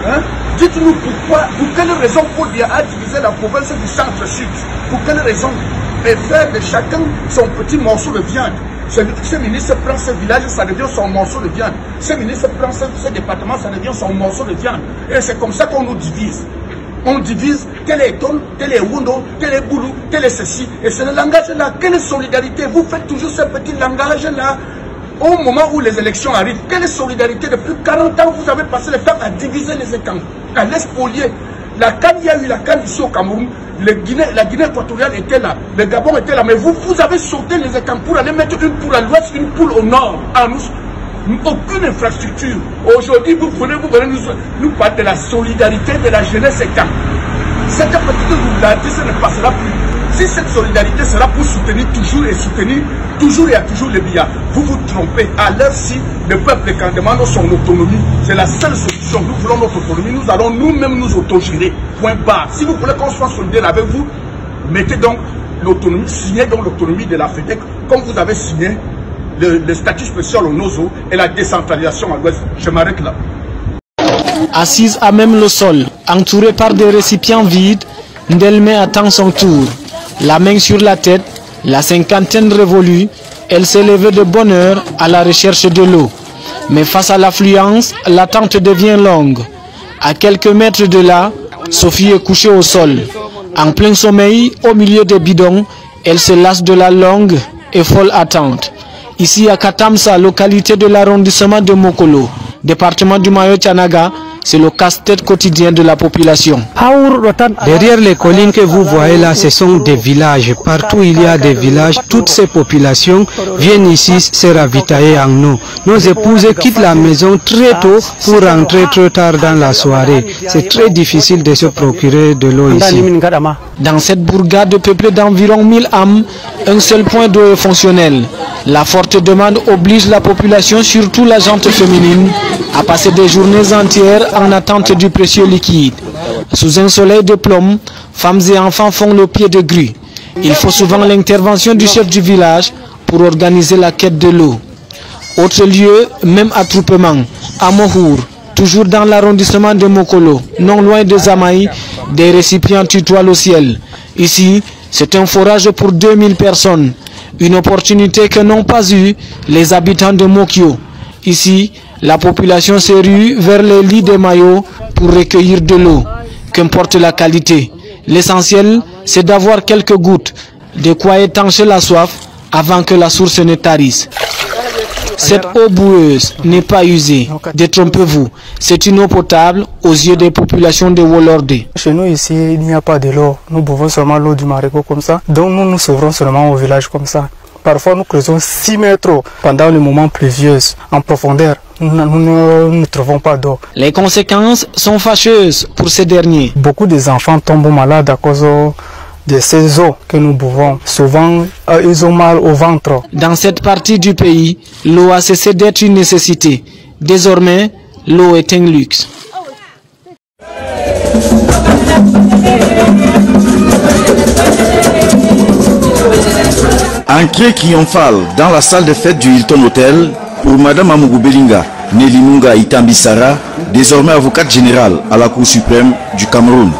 Hein? Dites-nous pourquoi, pour quelle raison Paul Biya a divisé la province du centre-sud? Pour quelle raison? Et faire de chacun son petit morceau de viande. Ce ministre prend ce village, ça devient son morceau de viande. Ce ministre prend ce département, ça devient son morceau de viande. Et c'est comme ça qu'on nous divise. On divise, tel est Don, tel est Wundo, tel est Boulou, tel est ceci. Et c'est le langage-là. Quelle solidarité? Vous faites toujours ce petit langage-là. Au moment où les élections arrivent, quelle solidarité? Depuis 40 ans, vous avez passé le temps à diviser les étangs, à les spolier. La Cannes, il y a eu la Cannes ici au Cameroun. La Guinée équatoriale était là, le Gabon était là. Mais vous avez sauté les étangs pour aller mettre une poule à l'ouest, une poule au nord. Aucune infrastructure. Aujourd'hui, vous venez nous parler de la solidarité de la jeunesse étant. Cette petite solidarité, ça ne passera plus. Si cette solidarité sera pour soutenir toujours et il y a toujours les billards, vous vous trompez. À l'heure-ci, le peuple quand demande son autonomie, c'est la seule solution. Nous voulons notre autonomie, nous allons nous-mêmes nous autogérer. Point barre. Si vous voulez qu'on soit solidaire avec vous, mettez donc l'autonomie, signez donc l'autonomie de la FEDEC, comme vous avez signé le statut spécial au NOZO et la décentralisation à l'ouest. Je m'arrête là. Assise à même le sol, entourée par des récipients vides, Ndelme attend son tour. La main sur la tête, la cinquantaine révolue, elle s'est levée de bonne heure à la recherche de l'eau. Mais face à l'affluence, l'attente devient longue. À quelques mètres de là, Sophie est couchée au sol. En plein sommeil, au milieu des bidons, elle se lasse de la longue et folle attente. Ici à Katamsa, localité de l'arrondissement de Mokolo, département du Mayo-Tchanaga, c'est le casse-tête quotidien de la population. Derrière les collines que vous voyez là, ce sont des villages. Partout il y a des villages. Toutes ces populations viennent ici se ravitailler en eau. Nos épouses quittent la maison très tôt pour rentrer trop tard dans la soirée. C'est très difficile de se procurer de l'eau ici. Dans cette bourgade peuplée d'environ 1000 âmes, un seul point d'eau est fonctionnel. La forte demande oblige la population, surtout la gente féminine, à passer des journées entières en attente du précieux liquide. Sous un soleil de plomb, femmes et enfants font le pied de grue. Il faut souvent l'intervention du chef du village pour organiser la quête de l'eau. Autre lieu, même attroupement, à Mohour, toujours dans l'arrondissement de Mokolo, non loin de Zamaï, des récipients tutoient le ciel. Ici, c'est un forage pour 2000 personnes. Une opportunité que n'ont pas eu les habitants de Mokyo. Ici, la population se rue vers les lits des maillots pour recueillir de l'eau. Qu'importe la qualité, l'essentiel, c'est d'avoir quelques gouttes, de quoi étancher la soif avant que la source ne tarisse. Cette eau boueuse n'est pas usée, détrompez-vous, c'est une eau potable aux yeux des populations de Wolorde. Chez nous ici, il n'y a pas de l'eau, nous buvons seulement l'eau du Marigot comme ça, donc nous nous sauverons seulement au village comme ça. Parfois nous creusons 6 mètres pendant les moments pluvieux, en profondeur. Nous ne trouvons pas d'eau. Les conséquences sont fâcheuses pour ces derniers. Beaucoup des enfants tombent malades à cause de ces eaux que nous buvons. Souvent, ils ont mal au ventre. Dans cette partie du pays, l'eau a cessé d'être une nécessité. Désormais, l'eau est un luxe. Entrée triomphale dans la salle de fête du Hilton Hotel pour Madame Amougou Belinga, Nelly Munga Itambisara, désormais avocate générale à la Cour suprême du Cameroun.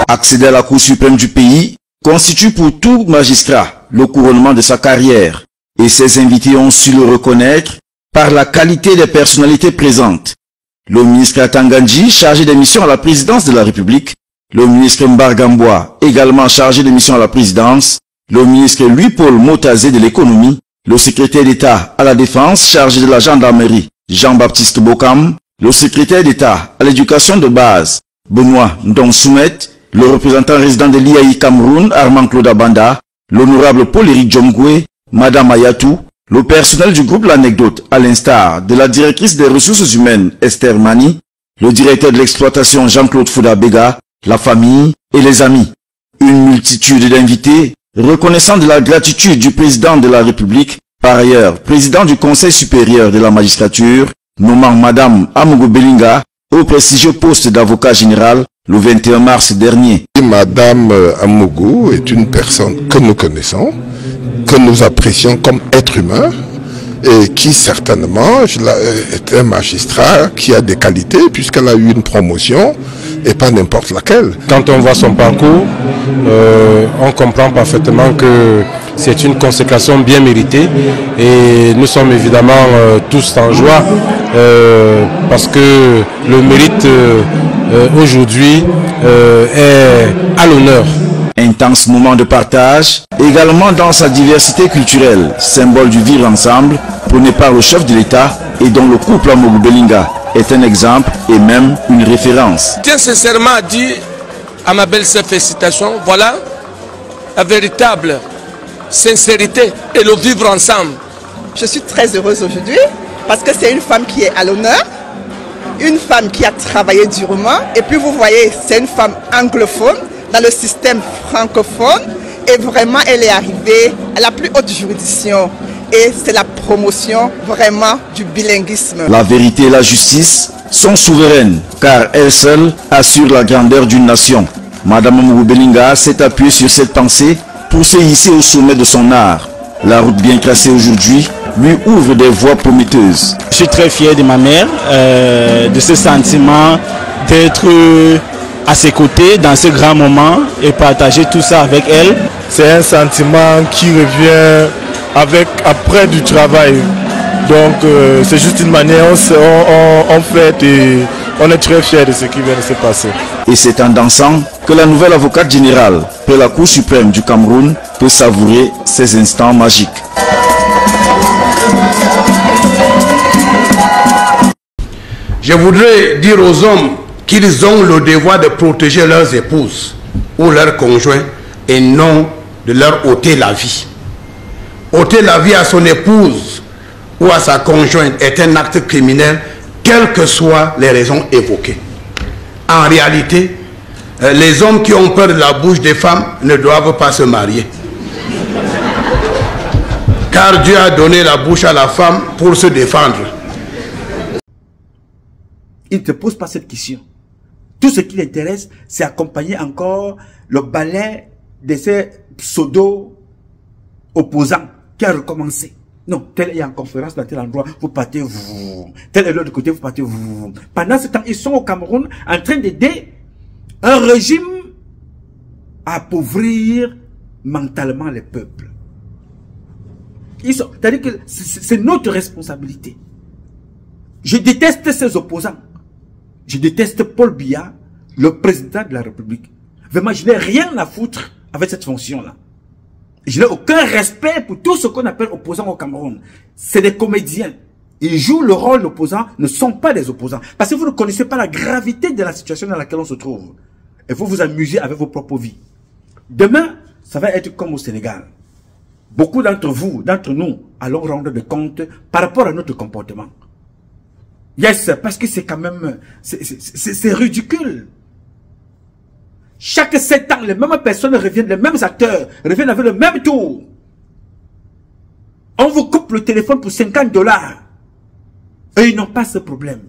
Accéder à la Cour suprême du pays constitue pour tout magistrat le couronnement de sa carrière et ses invités ont su le reconnaître par la qualité des personnalités présentes. Le ministre Atanganji, chargé des missions à la présidence de la République, le ministre Mbargambois, également chargé des missions à la présidence, le ministre Louis-Paul Motazé de l'économie, le secrétaire d'État à la défense chargé de la gendarmerie, Jean-Baptiste Bokam, le secrétaire d'État à l'éducation de base, Benoît Ndong-Soumet, le représentant résident de l'IAI Cameroun, Armand Claude Abanda, l'honorable Paul-Éric Djomgoué, Madame Ayatou, le personnel du groupe L'Anecdote, à l'instar de la directrice des ressources humaines, Esther Mani, le directeur de l'exploitation, Jean-Claude Fouda Bega, la famille et les amis. Une multitude d'invités reconnaissant de la gratitude du président de la République, par ailleurs président du Conseil supérieur de la magistrature, nommant Madame Amougou Belinga au prestigieux poste d'avocat général le 21 mars dernier. Madame Amougou est une personne que nous connaissons, que nous apprécions comme être humain, et qui certainement est un magistrat qui a des qualités puisqu'elle a eu une promotion et pas n'importe laquelle. Quand on voit son parcours, on comprend parfaitement que c'est une consécration bien méritée et nous sommes évidemment tous en joie parce que le mérite aujourd'hui est à l'honneur. Intense moment de partage, également dans sa diversité culturelle, symbole du vivre ensemble, prôné par le chef de l'État et dont le couple Amougou-Belinga est un exemple et même une référence. Je tiens sincèrement à dire à ma belle-sœur félicitations, voilà la véritable sincérité et le vivre ensemble. Je suis très heureuse aujourd'hui parce que c'est une femme qui est à l'honneur, une femme qui a travaillé durement et puis vous voyez c'est une femme anglophone dans le système francophone et vraiment elle est arrivée à la plus haute juridiction et c'est la promotion vraiment du bilinguisme. La vérité et la justice sont souveraines car elles seules assurent la grandeur d'une nation. Madame Amougou-Belinga s'est appuyée sur cette pensée pour se hisser au sommet de son art. La route bien tracée aujourd'hui lui ouvre des voies prometteuses. Je suis très fier de ma mère, de ce sentiment d'être à ses côtés dans ce grand moment et partager tout ça avec elle. C'est un sentiment qui revient après du travail. Donc c'est juste une manière, on fête et on est très fiers de ce qui vient de se passer. Et c'est en dansant que la nouvelle avocate générale de la Cour suprême du Cameroun peut savourer ces instants magiques. Je voudrais dire aux hommes qu'ils ont le devoir de protéger leurs épouses ou leurs conjoints et non de leur ôter la vie. Ôter la vie à son épouse ou à sa conjointe est un acte criminel, quelles que soient les raisons évoquées. En réalité, les hommes qui ont peur de la bouche des femmes ne doivent pas se marier. Car Dieu a donné la bouche à la femme pour se défendre. Il ne te pose pas cette question. Tout ce qui l'intéresse, c'est accompagner encore le balai de ces pseudo-opposants qui a recommencé. Non, tel est en conférence dans tel endroit, vous partez, vous. Tel est l'autre côté, vous partez, vous. Pendant ce temps, ils sont au Cameroun en train d'aider un régime à appauvrir mentalement les peuples. C'est-à-dire que c'est notre responsabilité. Je déteste ces opposants. Je déteste Paul Biya, le président de la République. Vraiment, je n'ai rien à foutre avec cette fonction-là. Je n'ai aucun respect pour tout ce qu'on appelle opposants au Cameroun. C'est des comédiens. Ils jouent le rôle d'opposants, ne sont pas des opposants. Parce que vous ne connaissez pas la gravité de la situation dans laquelle on se trouve. Et vous vous amusez avec vos propres vies. Demain, ça va être comme au Sénégal. Beaucoup d'entre vous, d'entre nous, allons rendre des comptes par rapport à notre comportement. Yes, parce que c'est quand même, c'est ridicule. Chaque 7 ans, les mêmes personnes reviennent, les mêmes acteurs reviennent avec le même tour. On vous coupe le téléphone pour $50. Et ils n'ont pas ce problème.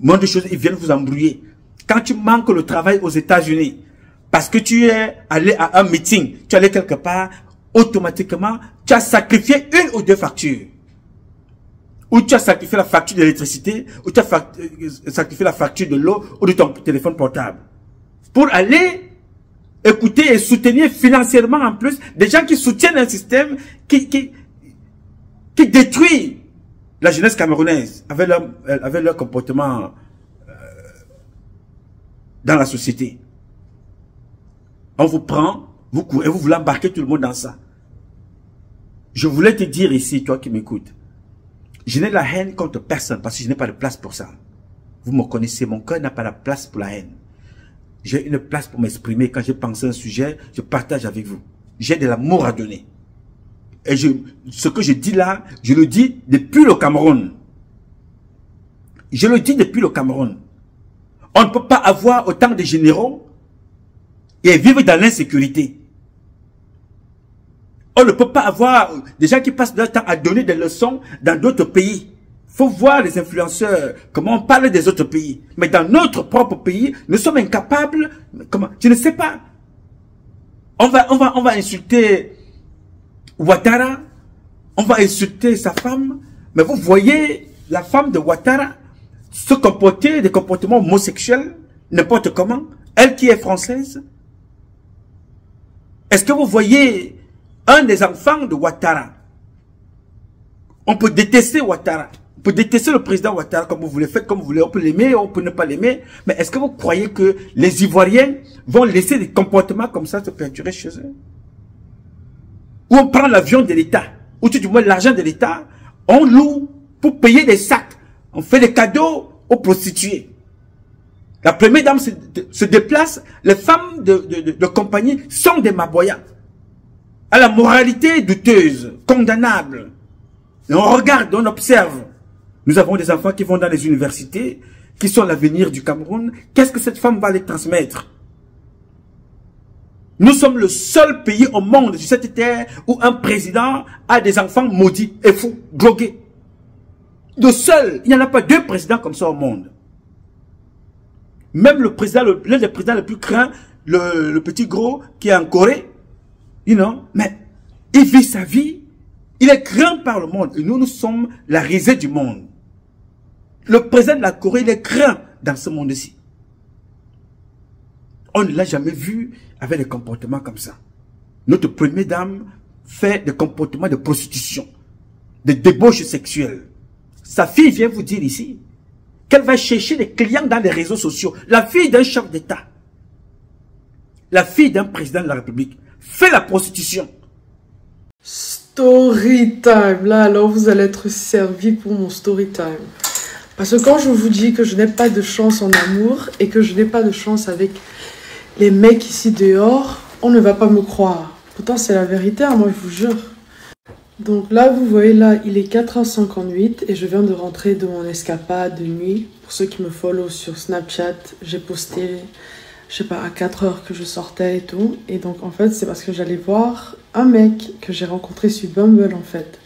Moins de choses, ils viennent vous embrouiller. Quand tu manques le travail aux États-Unis, parce que tu es allé à un meeting, tu es allé quelque part, automatiquement, tu as sacrifié 1 ou 2 factures. Ou tu as sacrifié la facture d'électricité, ou tu as sacrifié la facture de l'eau ou de ton téléphone portable. Pour aller écouter et soutenir financièrement en plus des gens qui soutiennent un système qui détruit la jeunesse camerounaise avec leur comportement dans la société. On vous prend, vous courez, vous voulez embarquer tout le monde dans ça. Je voulais te dire ici, toi qui m'écoutes, je n'ai la haine contre personne parce que je n'ai pas de place pour ça. Vous me connaissez, mon cœur n'a pas la place pour la haine. J'ai une place pour m'exprimer. Quand je pense à un sujet, je partage avec vous. J'ai de l'amour à donner. Et ce que je dis là, je le dis depuis le Cameroun. Je le dis depuis le Cameroun. On ne peut pas avoir autant de généraux et vivre dans l'insécurité. On ne peut pas avoir des gens qui passent leur temps à donner des leçons dans d'autres pays. Il faut voir les influenceurs, comment on parle des autres pays. Mais dans notre propre pays, nous sommes incapables. Comment? Je ne sais pas. On va insulter Ouattara. on va insulter sa femme. Mais vous voyez la femme de Ouattara se comporter des comportements homosexuels, n'importe comment. Elle qui est française. Est-ce que vous voyez un des enfants de Ouattara? On peut détester Ouattara. On peut détester le président Ouattara comme vous voulez, faites comme vous voulez. On peut l'aimer, on peut ne pas l'aimer. Mais est-ce que vous croyez que les Ivoiriens vont laisser des comportements comme ça se perdurer chez eux? Ou on prend l'avion de l'État, ou tout du moins l'argent de l'État, on loue pour payer des sacs. On fait des cadeaux aux prostituées. La première dame se déplace, les femmes de compagnie sont des maboyas. À la moralité douteuse, condamnable. Et on regarde, on observe. Nous avons des enfants qui vont dans les universités, qui sont l'avenir du Cameroun. Qu'est-ce que cette femme va les transmettre? Nous sommes le seul pays au monde sur cette terre où un président a des enfants maudits et fous, drogués. Le seul, il n'y en a pas deux présidents comme ça au monde. Même le président, l'un des présidents les plus craints, le petit gros qui est en Corée, you know, mais il vit sa vie, il est craint par le monde. Et nous, nous sommes la risée du monde. Le président de la Corée, il est craint dans ce monde-ci. On ne l'a jamais vu avec des comportements comme ça. Notre première dame fait des comportements de prostitution, de débauche sexuelle. Sa fille vient vous dire ici qu'elle va chercher des clients dans les réseaux sociaux. La fille d'un chef d'État, la fille d'un président de la République, fait la prostitution. Story time. Là, alors vous allez être servi pour mon story time. Parce que quand je vous dis que je n'ai pas de chance en amour et que je n'ai pas de chance avec les mecs ici dehors, on ne va pas me croire. Pourtant, c'est la vérité, hein, moi, je vous jure. Donc là, vous voyez, là, il est 4h58 et je viens de rentrer de mon escapade de nuit. Pour ceux qui me follow sur Snapchat, j'ai posté, je sais pas, à 4h que je sortais et tout. Et donc, en fait, c'est parce que j'allais voir un mec que j'ai rencontré sur Bumble, en fait.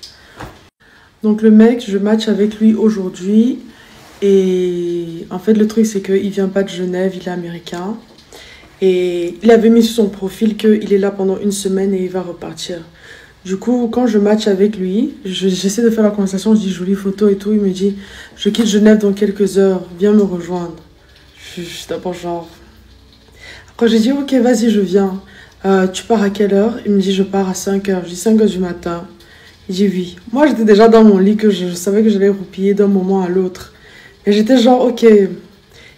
Donc, le mec, je match avec lui aujourd'hui. Et en fait, le truc, c'est qu'il vient pas de Genève, il est américain. Et il avait mis sur son profil qu'il est là pendant une semaine et il va repartir. Du coup, quand je match avec lui, j'essaie de faire la conversation, je dis jolie photo et tout. Il me dit, je quitte Genève dans quelques heures, viens me rejoindre. Je suis d'abord genre... Après, j'ai dit, ok, vas-y, je viens. Tu pars à quelle heure? Il me dit, je pars à 5h. Je dis 5h du matin. Il dit oui. Moi, j'étais déjà dans mon lit, que je savais que j'allais roupiller d'un moment à l'autre. Et j'étais genre, ok,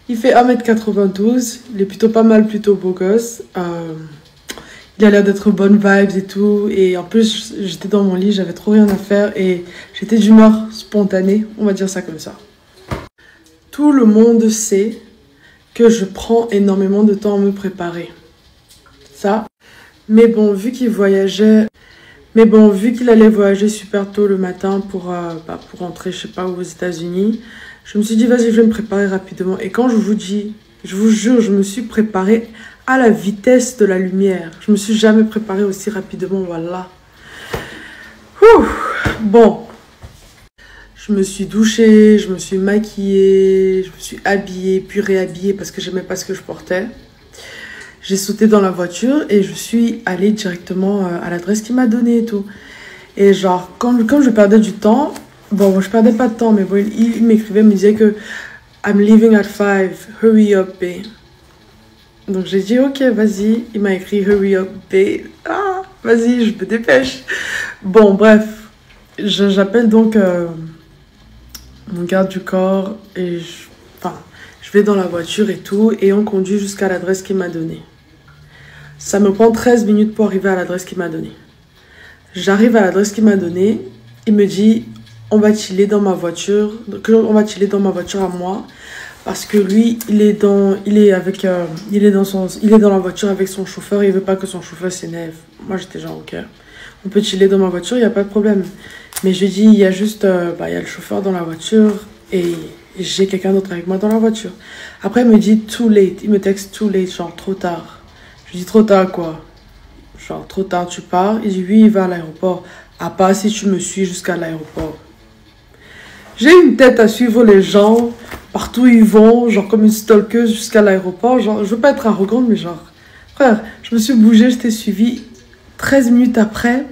il fait 1m92, il est plutôt pas mal, plutôt beau gosse. Il a l'air d'être bonne vibes et tout. Et en plus, j'étais dans mon lit, j'avais trop rien à faire. Et j'étais d'humeur spontanée, on va dire ça comme ça. Tout le monde sait que je prends énormément de temps à me préparer. Ça. Mais bon, vu qu'il voyageait... Mais bon, vu qu'il allait voyager super tôt le matin pour rentrer, je sais pas, aux États-Unis, je me suis dit, vas-y, je vais me préparer rapidement. Et quand je vous dis, je vous jure, je me suis préparée à la vitesse de la lumière. Je me suis jamais préparée aussi rapidement, voilà. Ouh, bon. Je me suis douchée, je me suis maquillée, je me suis habillée, puis réhabillée parce que j'aimais pas ce que je portais. J'ai sauté dans la voiture et je suis allée directement à l'adresse qu'il m'a donnée et tout. Et genre, comme je perdais du temps, bon, je perdais pas de temps, mais bon, il m'écrivait, me disait que I'm leaving at 5, hurry up, babe. Donc j'ai dit, ok, vas-y. Il m'a écrit, hurry up, babe. Ah, vas-y, je me dépêche. Bon, bref, j'appelle donc mon garde du corps et je vais dans la voiture et tout, et on conduit jusqu'à l'adresse qu'il m'a donnée. Ça me prend 13 minutes pour arriver à l'adresse qu'il m'a donnée. J'arrive à l'adresse qu'il m'a donnée, il me dit, on va chiller dans ma voiture, on va chiller dans ma voiture à moi, parce que lui, il est dans la voiture avec son chauffeur, il veut pas que son chauffeur s'énerve. Moi, j'étais genre, ok, on peut chiller dans ma voiture, il n'y a pas de problème. Mais je dis, il y a juste, il y a le chauffeur dans la voiture, et j'ai quelqu'un d'autre avec moi dans la voiture. Après, il me dit too late. Il me texte too late, genre trop tard. Je dis trop tard quoi? Genre trop tard, tu pars? Il dit oui, il va à l'aéroport. À part si tu me suis jusqu'à l'aéroport. J'ai une tête à suivre les gens partout où ils vont, genre comme une stalkeuse jusqu'à l'aéroport. Genre, je veux pas être arrogante, mais genre, frère, je me suis bougée, je t'ai suivi. 13 minutes après,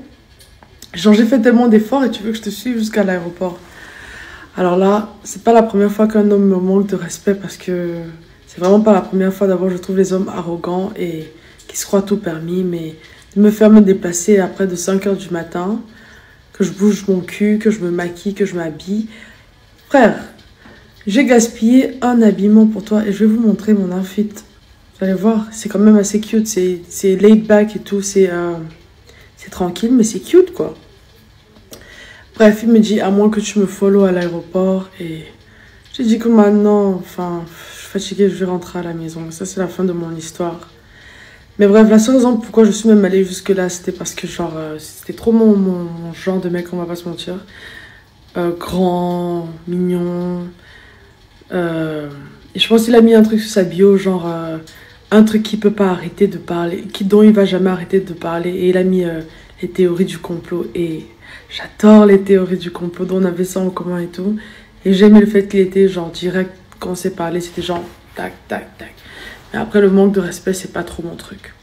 Genre, j'ai fait tellement d'efforts et tu veux que je te suive jusqu'à l'aéroport. Alors là, c'est pas la première fois qu'un homme me manque de respect parce que c'est vraiment pas la première fois. D'abord, je trouve les hommes arrogants et qui se croient tout permis, mais de me faire me déplacer après de 5 h du matin, que je bouge mon cul, que je me maquille, que je m'habille. Frère, j'ai gaspillé un habillement pour toi et je vais vous montrer mon outfit. Vous allez voir, c'est quand même assez cute, c'est laid back et tout, c'est tranquille, mais c'est cute quoi. Bref, il me dit, à moins que tu me follow à l'aéroport. Et j'ai dit que maintenant, enfin, je suis fatiguée, je vais rentrer à la maison. Ça, c'est la fin de mon histoire. Mais bref, la seule raison pourquoi je suis même allée jusque-là, c'était parce que, genre, c'était trop mon genre de mec, on va pas se mentir. Grand, mignon. Et je pense qu'il a mis un truc sur sa bio, genre, un truc qui peut pas arrêter de parler, dont il va jamais arrêter de parler. Et il a mis les théories du complot. Et j'adore les théories du complot, dont on avait ça en commun et tout. Et j'aimais le fait qu'il était genre direct quand on s'est parlé, c'était genre tac, tac, tac. Mais après, le manque de respect, c'est pas trop mon truc.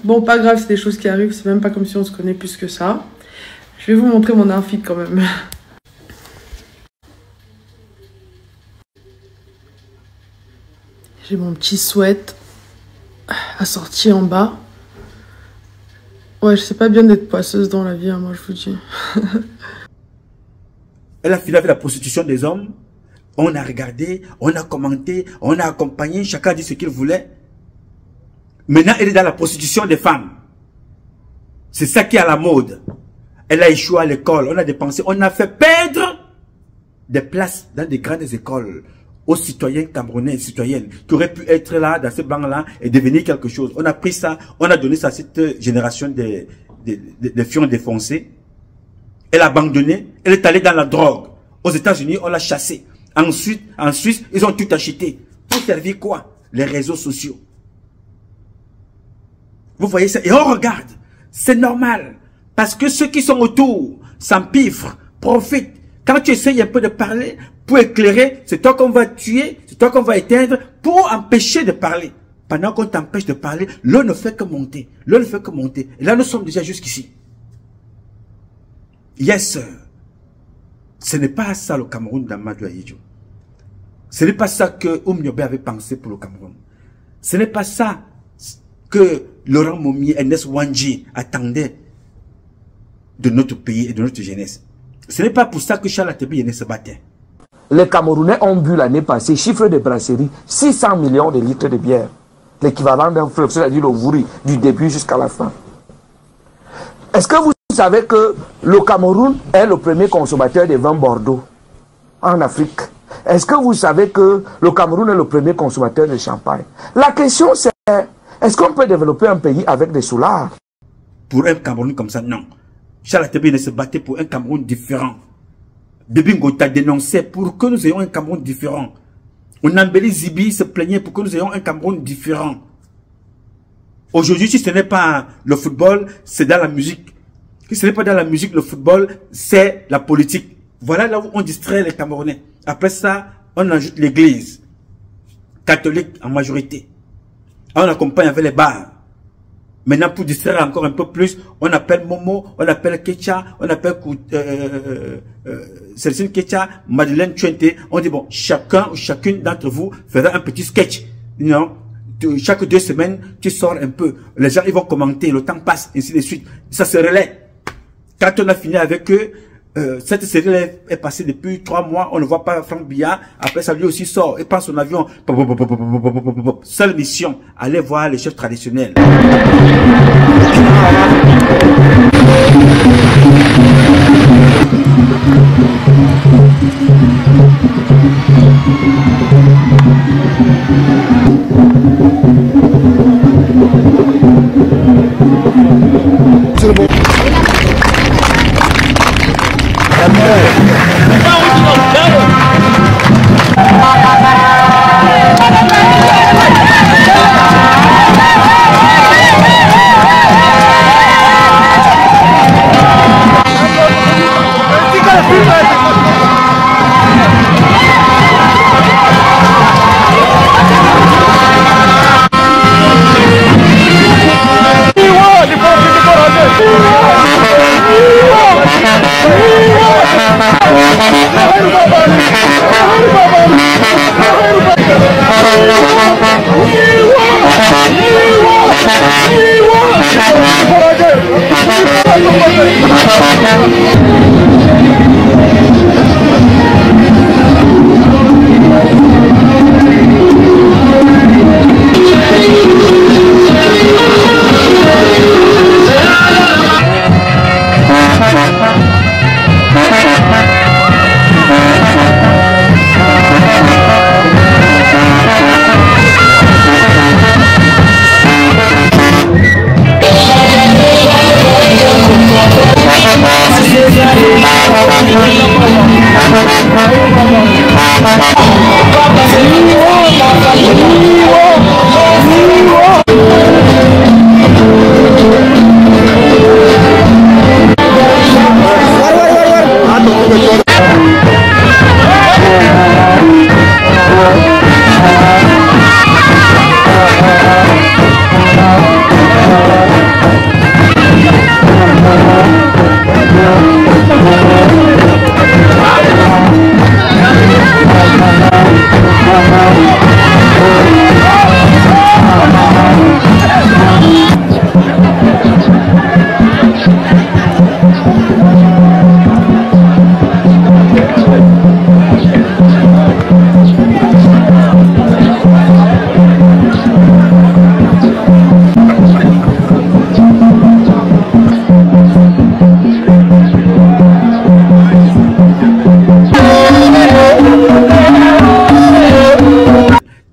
Bon, pas grave, c'est des choses qui arrivent, c'est même pas comme si on se connaît plus que ça. Je vais vous montrer mon outfit quand même. J'ai mon petit sweat assorti en bas. Ouais, je sais pas bien d'être poisseuse dans la vie, hein, moi je vous dis. Elle a fini avec la prostitution des hommes. On a regardé, on a commenté, on a accompagné, chacun a dit ce qu'il voulait. Maintenant, elle est dans la prostitution des femmes. C'est ça qui est à la mode. Elle a échoué à l'école, on a dépensé, on a fait perdre des places dans des grandes écoles aux citoyens camerounais et citoyennes qui auraient pu être là, dans ce banc-là, et devenir quelque chose. On a pris ça, on a donné ça à cette génération des fions défoncés. Elle a abandonné, elle est allée dans la drogue. Aux États-Unis, on l'a chassée. Ensuite, en Suisse, ils ont tout acheté. Pour servir quoi? Les réseaux sociaux. Vous voyez ça? Et on regarde. C'est normal. Parce que ceux qui sont autour s'empiffrent, profitent. Quand tu essayes un peu de parler, pour éclairer, c'est toi qu'on va tuer, c'est toi qu'on va éteindre, pour empêcher de parler. Pendant qu'on t'empêche de parler, l'eau ne fait que monter. L'eau ne fait que monter. Et là, nous sommes déjà jusqu'ici. Yes, ce n'est pas ça le Cameroun d'Amadou Ahidjo. Ce n'est pas ça que Oumniobé avait pensé pour le Cameroun. Ce n'est pas ça que Laurent Momi et Ernest Wanji attendaient de notre pays et de notre jeunesse. Ce n'est pas pour ça que Charles Atebe se battait. Les Camerounais ont bu l'année passée, chiffre de brasserie, 600 millions de litres de bière. L'équivalent d'un fleuve, c'est-à-dire le Vouri, du début jusqu'à la fin. Est-ce que vous savez que le Cameroun est le premier consommateur de vin Bordeaux en Afrique? Est-ce que vous savez que le Cameroun est le premier consommateur de champagne? La question c'est, est-ce qu'on peut développer un pays avec des soulards? Pour un Cameroun comme ça, non. Charles Atebe se battait pour un Cameroun différent. Bébé Ngota dénonçait pour que nous ayons un Cameroun différent. Onambeli Zibi se plaignait pour que nous ayons un Cameroun différent. Aujourd'hui, si ce n'est pas le football, c'est dans la musique. Si ce n'est pas dans la musique, le football, c'est la politique. Voilà là où on distrait les Camerounais. Après ça, on ajoute l'église, catholique en majorité. On accompagne avec les bars. Maintenant, pour distraire encore un peu plus, on appelle Momo, on appelle Kecha, on appelle Cécile Kecha, Madeleine Chuente. On dit, bon, chacun ou chacune d'entre vous fera un petit sketch. Non, chaque 2 semaines, tu sors un peu. Les gens, ils vont commenter, le temps passe, ainsi de suite. Ça se relaie. Quand on a fini avec eux, cette série est passée depuis 3 mois, on ne voit pas Franck Biya. Après ça, lui aussi sort et prend son avion. Seule mission, aller voir les chefs traditionnels.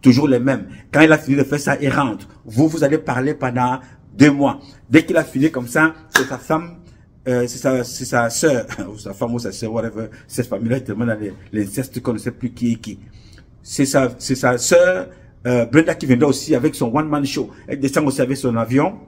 Toujours les mêmes. Quand il a fini de faire ça, il rentre. Vous allez parler pendant 2 mois. Dès qu'il a fini comme ça, c'est sa femme, c'est sa soeur, ou sa femme ou sa soeur, whatever. Cette famille-là est tellement dans l'inceste qu'on ne sait plus qui est qui. C'est sa soeur, Brenda, qui viendra aussi avec son one-man show. Elle descend aussi avec son avion,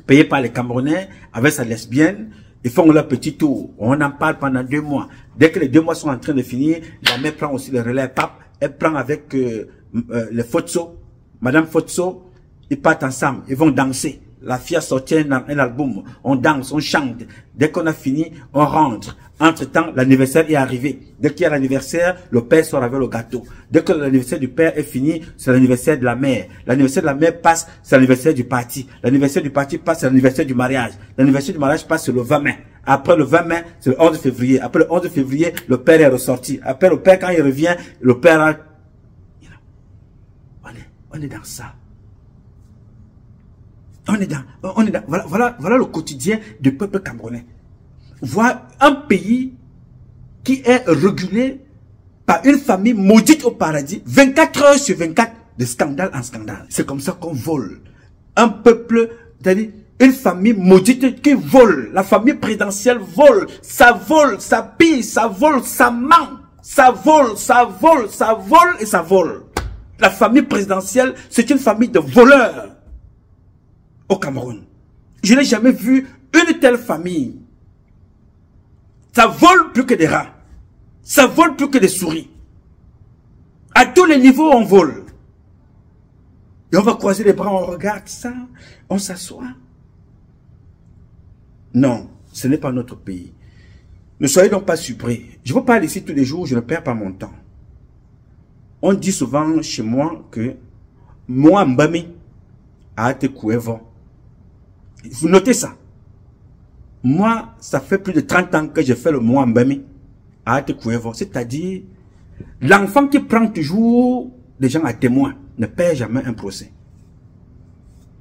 payé par les Camerounais, avec sa lesbienne. Ils font leur petit tour. On en parle pendant 2 mois. Dès que les 2 mois sont en train de finir, la mère prend aussi le relais. Elle prend avec les Fotso, Madame Fotso, ils partent ensemble, ils vont danser. La fille a sorti un album, on danse, on chante. Dès qu'on a fini, on rentre. Entre-temps, l'anniversaire est arrivé. Dès qu'il y a l'anniversaire, le père sort avec le gâteau. Dès que l'anniversaire du père est fini, c'est l'anniversaire de la mère. L'anniversaire de la mère passe, c'est l'anniversaire du parti. L'anniversaire du parti passe, c'est l'anniversaire du mariage. L'anniversaire du mariage passe, c'est le 20 mai. Après le 20 mai, c'est le 11 février. Après le 11 février, le père est ressorti. Après le père, quand il revient, le père a... On est dans ça. On est dans, voilà le quotidien du peuple camerounais. Voir un pays qui est régulé par une famille maudite au paradis, 24 heures sur 24, de scandale en scandale. C'est comme ça qu'on vole. Un peuple, c'est-à-dire une famille maudite qui vole. La famille présidentielle vole, ça pille, ça vole, ça ment. Ça vole, ça vole, ça vole et ça vole. La famille présidentielle, c'est une famille de voleurs au Cameroun. Je n'ai jamais vu une telle famille. Ça vole plus que des rats. Ça vole plus que des souris. À tous les niveaux, on vole. Et on va croiser les bras, on regarde ça, on s'assoit. Non, ce n'est pas notre pays. Ne soyez donc pas surpris. Je ne veux pas aller ici tous les jours, je ne perds pas mon temps. On dit souvent chez moi que moi, Mbami, a été couévant. Vous notez ça. Moi, ça fait plus de 30 ans que j'ai fait le moi Mbami a été couévant. C'est-à-dire, l'enfant qui prend toujours des gens à témoin ne perd jamais un procès.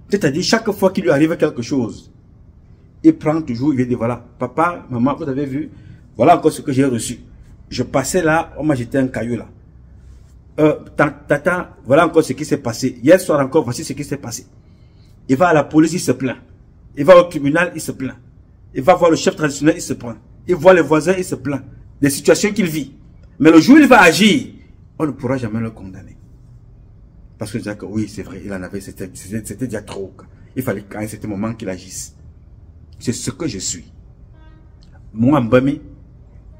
C'est-à-dire, chaque fois qu'il lui arrive quelque chose, il prend toujours, il vient dire, voilà, papa, maman, vous avez vu, voilà encore ce que j'ai reçu. Je passais là, on m'a jeté un caillou là. Tata, voilà encore ce qui s'est passé. Hier soir encore, voici ce qui s'est passé. Il va à la police, il se plaint. Il va au tribunal, il se plaint. Il va voir le chef traditionnel, il se plaint. Il voit les voisins, il se plaint. Des situations qu'il vit. Mais le jour où il va agir, on ne pourra jamais le condamner. Parce que que oui, c'est vrai, il en avait, c'était déjà trop. Il fallait qu'à un certain moment qu'il agisse. C'est ce que je suis. Moi, Mbami,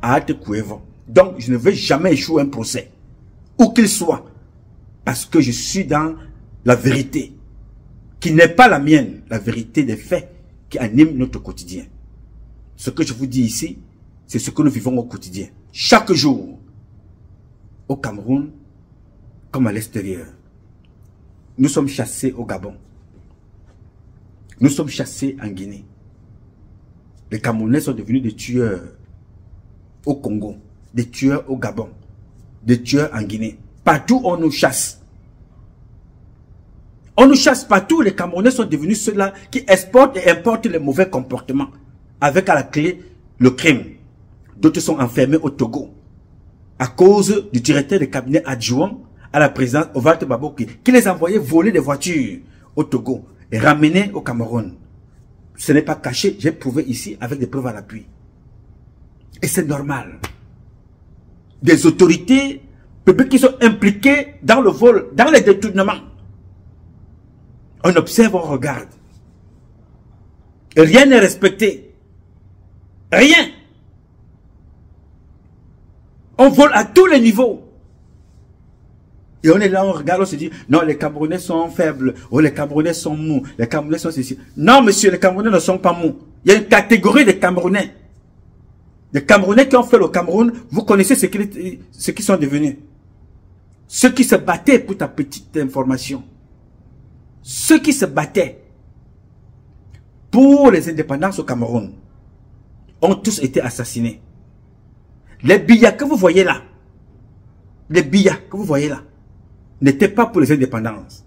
a été couévant. Donc, je ne veux jamais échouer un procès. Où qu'il soit. Parce que je suis dans la vérité. Qui n'est pas la mienne. La vérité des faits qui animent notre quotidien. Ce que je vous dis ici, c'est ce que nous vivons au quotidien. Chaque jour. Au Cameroun, comme à l'extérieur. Nous sommes chassés au Gabon. Nous sommes chassés en Guinée. Les Camerounais sont devenus des tueurs au Congo, des tueurs au Gabon, des tueurs en Guinée. Partout on nous chasse. On nous chasse partout. Les Camerounais sont devenus ceux-là qui exportent et importent les mauvais comportements. Avec à la clé le crime. D'autres sont enfermés au Togo. À cause du directeur de cabinet adjoint à la présidence, Ovalte Baboki, qui les envoyait voler des voitures au Togo et ramener au Cameroun. Ce n'est pas caché, j'ai prouvé ici avec des preuves à l'appui. Et c'est normal. Des autorités publiques qui sont impliquées dans le vol, dans les détournements. On observe, on regarde. Et rien n'est respecté. Rien. On vole à tous les niveaux. Et on est là, on regarde, on se dit, non, les Camerounais sont faibles, ou les Camerounais sont mous, les Camerounais sont ceci. Non, monsieur, les Camerounais ne sont pas mous. Il y a une catégorie de Camerounais. Les Camerounais qui ont fait le Cameroun, vous connaissez ce qu'ils sont devenus. Ceux qui se battaient, pour ta petite information, ceux qui se battaient pour les indépendances au Cameroun ont tous été assassinés. Les billets que vous voyez là, les billets que vous voyez là, n'étaient pas pour les indépendances.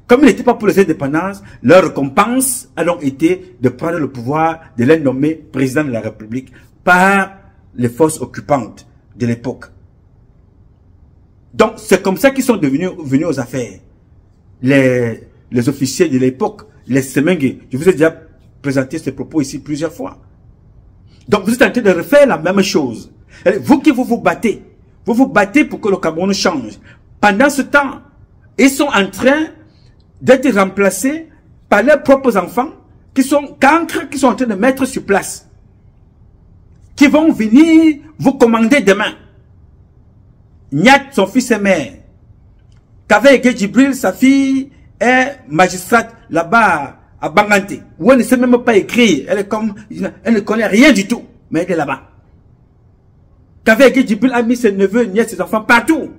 Comme ils n'étaient pas pour les indépendances, leur récompense a donc été de prendre le pouvoir, de les nommer président de la République par les forces occupantes de l'époque. Donc, c'est comme ça qu'ils sont venus aux affaires. Les officiers de l'époque, les Semengue. Je vous ai déjà présenté ces propos ici plusieurs fois. Donc, vous êtes en train de refaire la même chose. Vous qui vous battez pour que le Cameroun change. Pendant ce temps, ils sont en train d'être remplacés par leurs propres enfants qui sont cancres, qui sont en train de mettre sur place. Qui vont venir vous commander demain. Nyat, son fils est maire. Kaveh Djibril, sa fille, est magistrate là-bas à Bangante. Où elle ne sait même pas écrire. Elle ne connaît rien du tout. Mais elle est là-bas. Kaveh Djibril a mis ses neveux, nièces, ses enfants partout.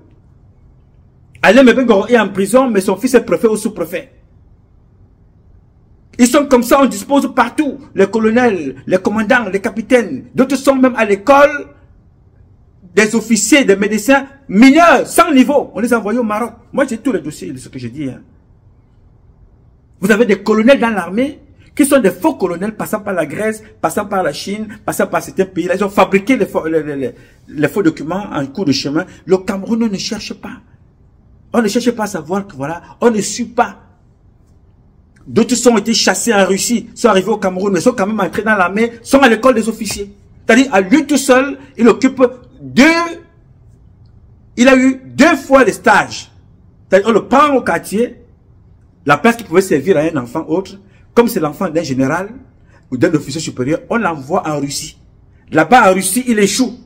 Alain Mebengoro est en prison, mais son fils est préfet ou sous-préfet. Ils sont comme ça, on dispose partout. Les colonels, les commandants, les capitaines. D'autres sont même à l'école. Des officiers, des médecins mineurs, sans niveau. On les a envoyés au Maroc. Moi, j'ai tous les dossiers de ce que je dis. Hein. Vous avez des colonels dans l'armée qui sont des faux colonels passant par la Grèce, passant par la Chine, passant par certains pays. Là, ils ont fabriqué les faux documents en cours de chemin. Le Cameroun ne cherche pas. On ne cherche pas à savoir que voilà, on ne suit pas. D'autres sont été chassés en Russie, sont arrivés au Cameroun, mais sont quand même entrés dans l'armée, sont à l'école des officiers. C'est-à-dire, à lui tout seul, il occupe il a eu 2 fois les stages. C'est-à-dire, on le prend au quartier, la place qui pouvait servir à un enfant autre, comme c'est l'enfant d'un général ou d'un officier supérieur, on l'envoie en Russie. Là-bas, en Russie, il échoue.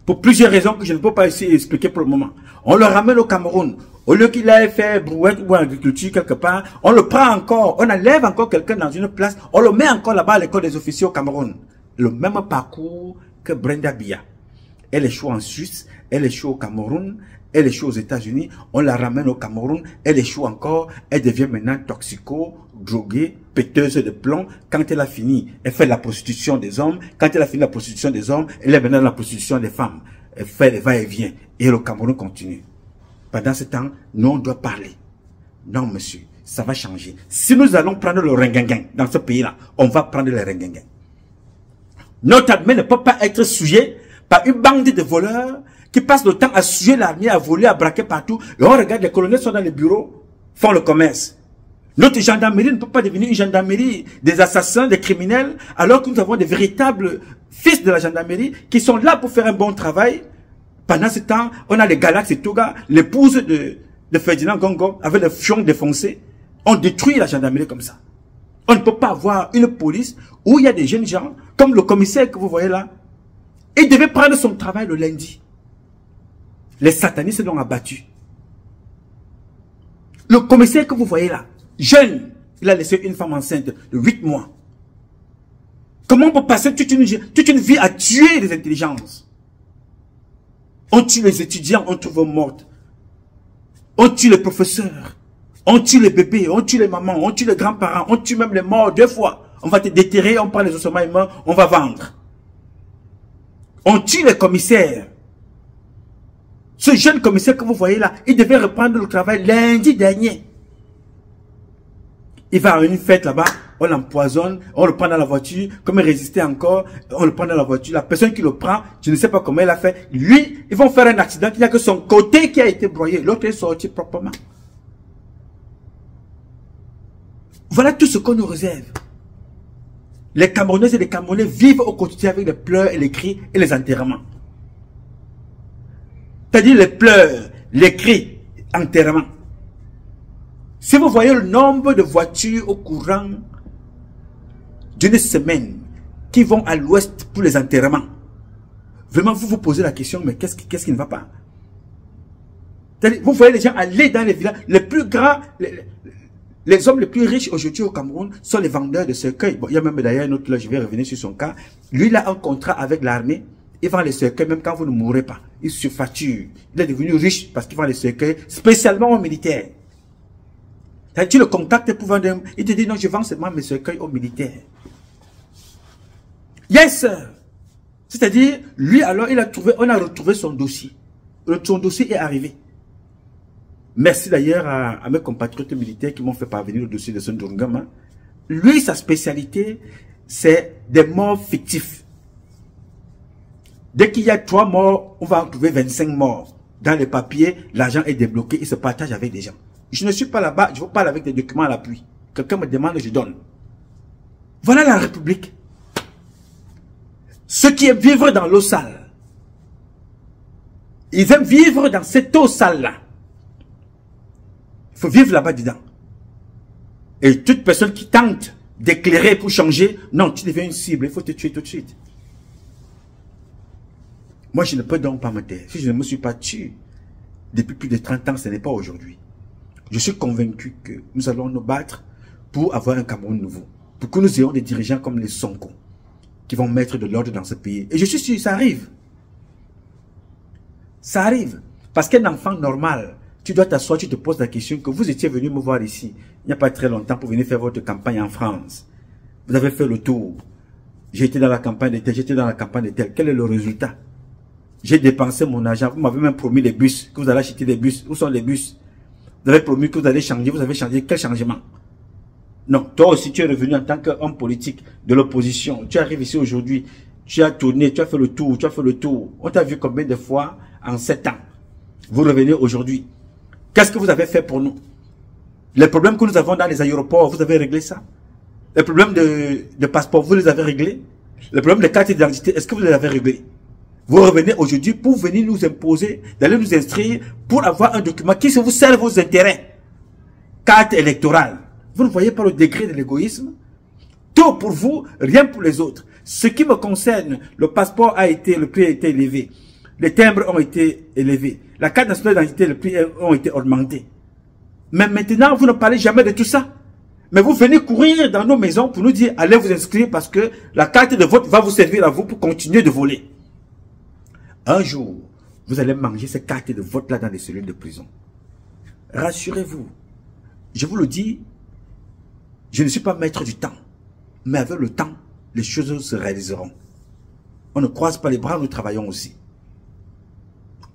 Pour plusieurs raisons que je ne peux pas ici expliquer pour le moment. On le ramène au Cameroun. Au lieu qu'il ait fait brouette ou agriculture quelque part, on le prend encore, on enlève encore quelqu'un dans une place, on le met encore là-bas à l'école des officiers au Cameroun. Le même parcours que Brenda Biya. Elle échoue en Suisse, elle échoue au Cameroun, elle échoue aux États-Unis, on la ramène au Cameroun, elle échoue encore, elle devient maintenant toxico, droguée, péteuse de plomb. Quand elle a fini, elle fait la prostitution des hommes. Quand elle a fini la prostitution des hommes, elle est maintenant dans la prostitution des femmes. Elle fait les va-et-vient. Et le Cameroun continue. Pendant ce temps, nous, on doit parler. Non, monsieur, ça va changer. Si nous allons prendre le ringuinguin dans ce pays-là, on va prendre le ringuinguin. Notre armée ne peut pas être souillée par une bande de voleurs qui passent le temps à souiller l'armée, à voler, à braquer partout. Et on regarde, les colonels sont dans les bureaux, font le commerce. Notre gendarmerie ne peut pas devenir une gendarmerie des assassins, des criminels, alors que nous avons des véritables fils de la gendarmerie qui sont là pour faire un bon travail. Pendant ce temps, on a les Galax et Toga, l'épouse de Ferdinand Gongo, avec le fion défoncé. On détruit la gendarmerie comme ça. On ne peut pas avoir une police où il y a des jeunes gens, comme le commissaire que vous voyez là. Il devait prendre son travail le lundi. Les satanistes l'ont abattu. Le commissaire que vous voyez là, jeune, il a laissé une femme enceinte de 8 mois. Comment on peut passer toute une vie à tuer les intelligences? On tue les étudiants, on trouve mortes. On tue les professeurs. On tue les bébés, on tue les mamans, on tue les grands-parents, on tue même les morts 2 fois. On va te déterrer, on prend les ossements humains, on va vendre. On tue les commissaires. Ce jeune commissaire que vous voyez là, il devait reprendre le travail lundi dernier. Il va à une fête là-bas, on l'empoisonne, on le prend dans la voiture, comme il résistait encore, on le prend dans la voiture. La personne qui le prend, je ne sais pas comment il a fait. Lui, ils vont faire un accident, il n'y a que son côté qui a été broyé, l'autre est sorti proprement. Voilà tout ce qu'on nous réserve. Les Camerounaises et les Camerounais vivent au quotidien avec les pleurs et les cris et les enterrements. C'est-à-dire les pleurs, les cris, enterrements. Si vous voyez le nombre de voitures au courant d'une semaine qui vont à l'ouest pour les enterrements, vraiment vous vous posez la question, mais qu'est-ce qui ne va pas? Vous voyez les gens aller dans les villages, les plus grands, les hommes les plus riches aujourd'hui au Cameroun sont les vendeurs de cercueils. Bon, il y a même d'ailleurs un autre, là je vais revenir sur son cas. Lui, il a un contrat avec l'armée, il vend les cercueils même quand vous ne mourrez pas. Il surfacture. Il est devenu riche parce qu'il vend les cercueils spécialement aux militaires. Tu le contactes pour vendre, il te dit non, je vends seulement mes cercueils aux militaires. Yes! C'est-à-dire, lui alors, on a retrouvé son dossier. Son dossier est arrivé. Merci d'ailleurs à mes compatriotes militaires qui m'ont fait parvenir le dossier de Son Dongama. Lui, sa spécialité, c'est des morts fictifs. Dès qu'il y a 3 morts, on va en trouver 25 morts. Dans les papiers, l'argent est débloqué, il se partage avec des gens. Je ne suis pas là-bas, je vous parle avec des documents à l'appui. Quelqu'un me demande, je donne. Voilà la République. Ceux qui aiment vivre dans l'eau sale, ils aiment vivre dans cette eau sale-là. Il faut vivre là-bas dedans. Et toute personne qui tente d'éclairer pour changer, non, tu deviens une cible, il faut te tuer tout de suite. Moi, je ne peux donc pas me taire. Si je ne me suis pas tué depuis plus de 30 ans, ce n'est pas aujourd'hui. Je suis convaincu que nous allons nous battre pour avoir un Cameroun nouveau. Pour que nous ayons des dirigeants comme les Sonko, qui vont mettre de l'ordre dans ce pays. Et je suis sûr, ça arrive. Ça arrive. Parce qu'un enfant normal, tu dois t'asseoir, tu te poses la question que vous étiez venu me voir ici, il n'y a pas très longtemps, pour venir faire votre campagne en France. Vous avez fait le tour. J'ai été dans la campagne de tel, j'étais dans la campagne de tel. Quel est le résultat? J'ai dépensé mon argent. Vous m'avez même promis les bus, que vous allez acheter des bus. Où sont les bus? Vous avez promis que vous allez changer. Vous avez changé. Quel changement? Non. Toi aussi, tu es revenu en tant qu'homme politique de l'opposition. Tu arrives ici aujourd'hui. Tu as tourné, tu as fait le tour, tu as fait le tour. On t'a vu combien de fois en 7 ans? Vous revenez aujourd'hui. Qu'est-ce que vous avez fait pour nous? Les problèmes que nous avons dans les aéroports, vous avez réglé ça? Les problèmes de passeport, vous les avez réglés? Les problèmes de carte d'identité, est-ce que vous les avez réglés? Vous revenez aujourd'hui pour venir nous imposer, d'aller nous inscrire pour avoir un document qui vous sert vos intérêts. Carte électorale. Vous ne voyez pas le degré de l'égoïsme? Tout pour vous, rien pour les autres. Ce qui me concerne, le passeport le prix a été élevé. Les timbres ont été élevés. La carte nationale d'identité, le prix ont été augmentés. Mais maintenant, vous ne parlez jamais de tout ça. Mais vous venez courir dans nos maisons pour nous dire, allez vous inscrire parce que la carte de vote va vous servir à vous pour continuer de voler. Un jour, vous allez manger ces cartes de vote là dans les cellules de prison. Rassurez-vous. Je vous le dis, je ne suis pas maître du temps. Mais avec le temps, les choses se réaliseront. On ne croise pas les bras, nous travaillons aussi.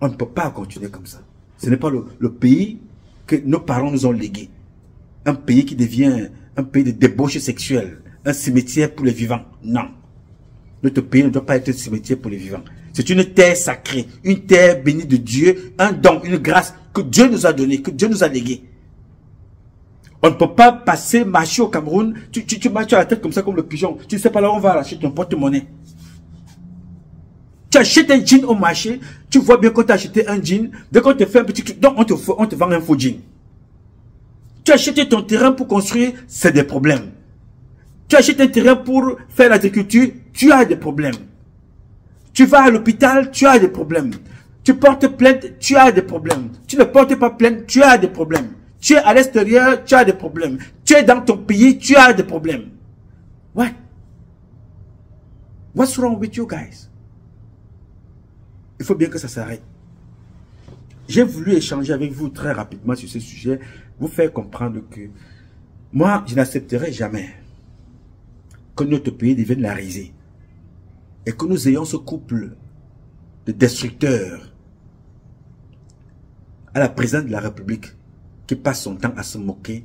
On ne peut pas continuer comme ça. Ce n'est pas le pays que nos parents nous ont légué. Un pays qui devient un pays de débauche sexuelle. Un cimetière pour les vivants. Non. Notre pays ne doit pas être un cimetière pour les vivants. C'est une terre sacrée, une terre bénie de Dieu, un don, une grâce que Dieu nous a donnée, que Dieu nous a léguée. On ne peut pas marcher au Cameroun, tu marches à la tête comme ça, comme le pigeon. Tu ne sais pas là où on va acheter ton porte-monnaie. Tu achètes un jean au marché, tu vois bien quand tu as acheté un jean, dès qu'on te fait un petit truc, donc on te vend un faux jean. Tu achètes ton terrain pour construire, c'est des problèmes. Tu achètes un terrain pour faire l'agriculture, tu as des problèmes. Tu vas à l'hôpital, tu as des problèmes. Tu portes plainte, tu as des problèmes. Tu ne portes pas plainte, tu as des problèmes. Tu es à l'extérieur, tu as des problèmes. Tu es dans ton pays, tu as des problèmes. What? What's wrong with you guys? Il faut bien que ça s'arrête. J'ai voulu échanger avec vous très rapidement sur ce sujet, vous faire comprendre que moi, je n'accepterai jamais que notre pays devienne la risée. Et que nous ayons ce couple de destructeurs à la présidence de la République qui passe son temps à se moquer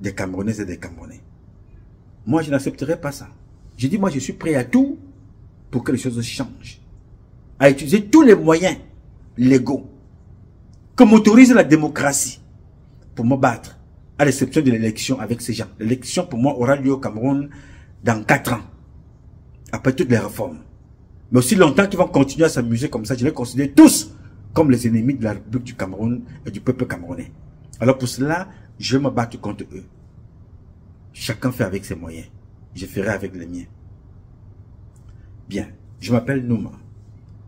des Camerounaises et des Camerounais. Moi, je n'accepterai pas ça. Je dis, moi, je suis prêt à tout pour que les choses changent. À utiliser tous les moyens légaux que m'autorise la démocratie pour me battre, à l'exception de l'élection avec ces gens. L'élection, pour moi, aura lieu au Cameroun dans 4 ans, après toutes les réformes. Mais aussi longtemps qu'ils vont continuer à s'amuser comme ça, je les considère tous comme les ennemis de la République du Cameroun et du peuple camerounais. Alors pour cela, je vais me battre contre eux. Chacun fait avec ses moyens. Je ferai avec les miens. Bien, je m'appelle Nouma,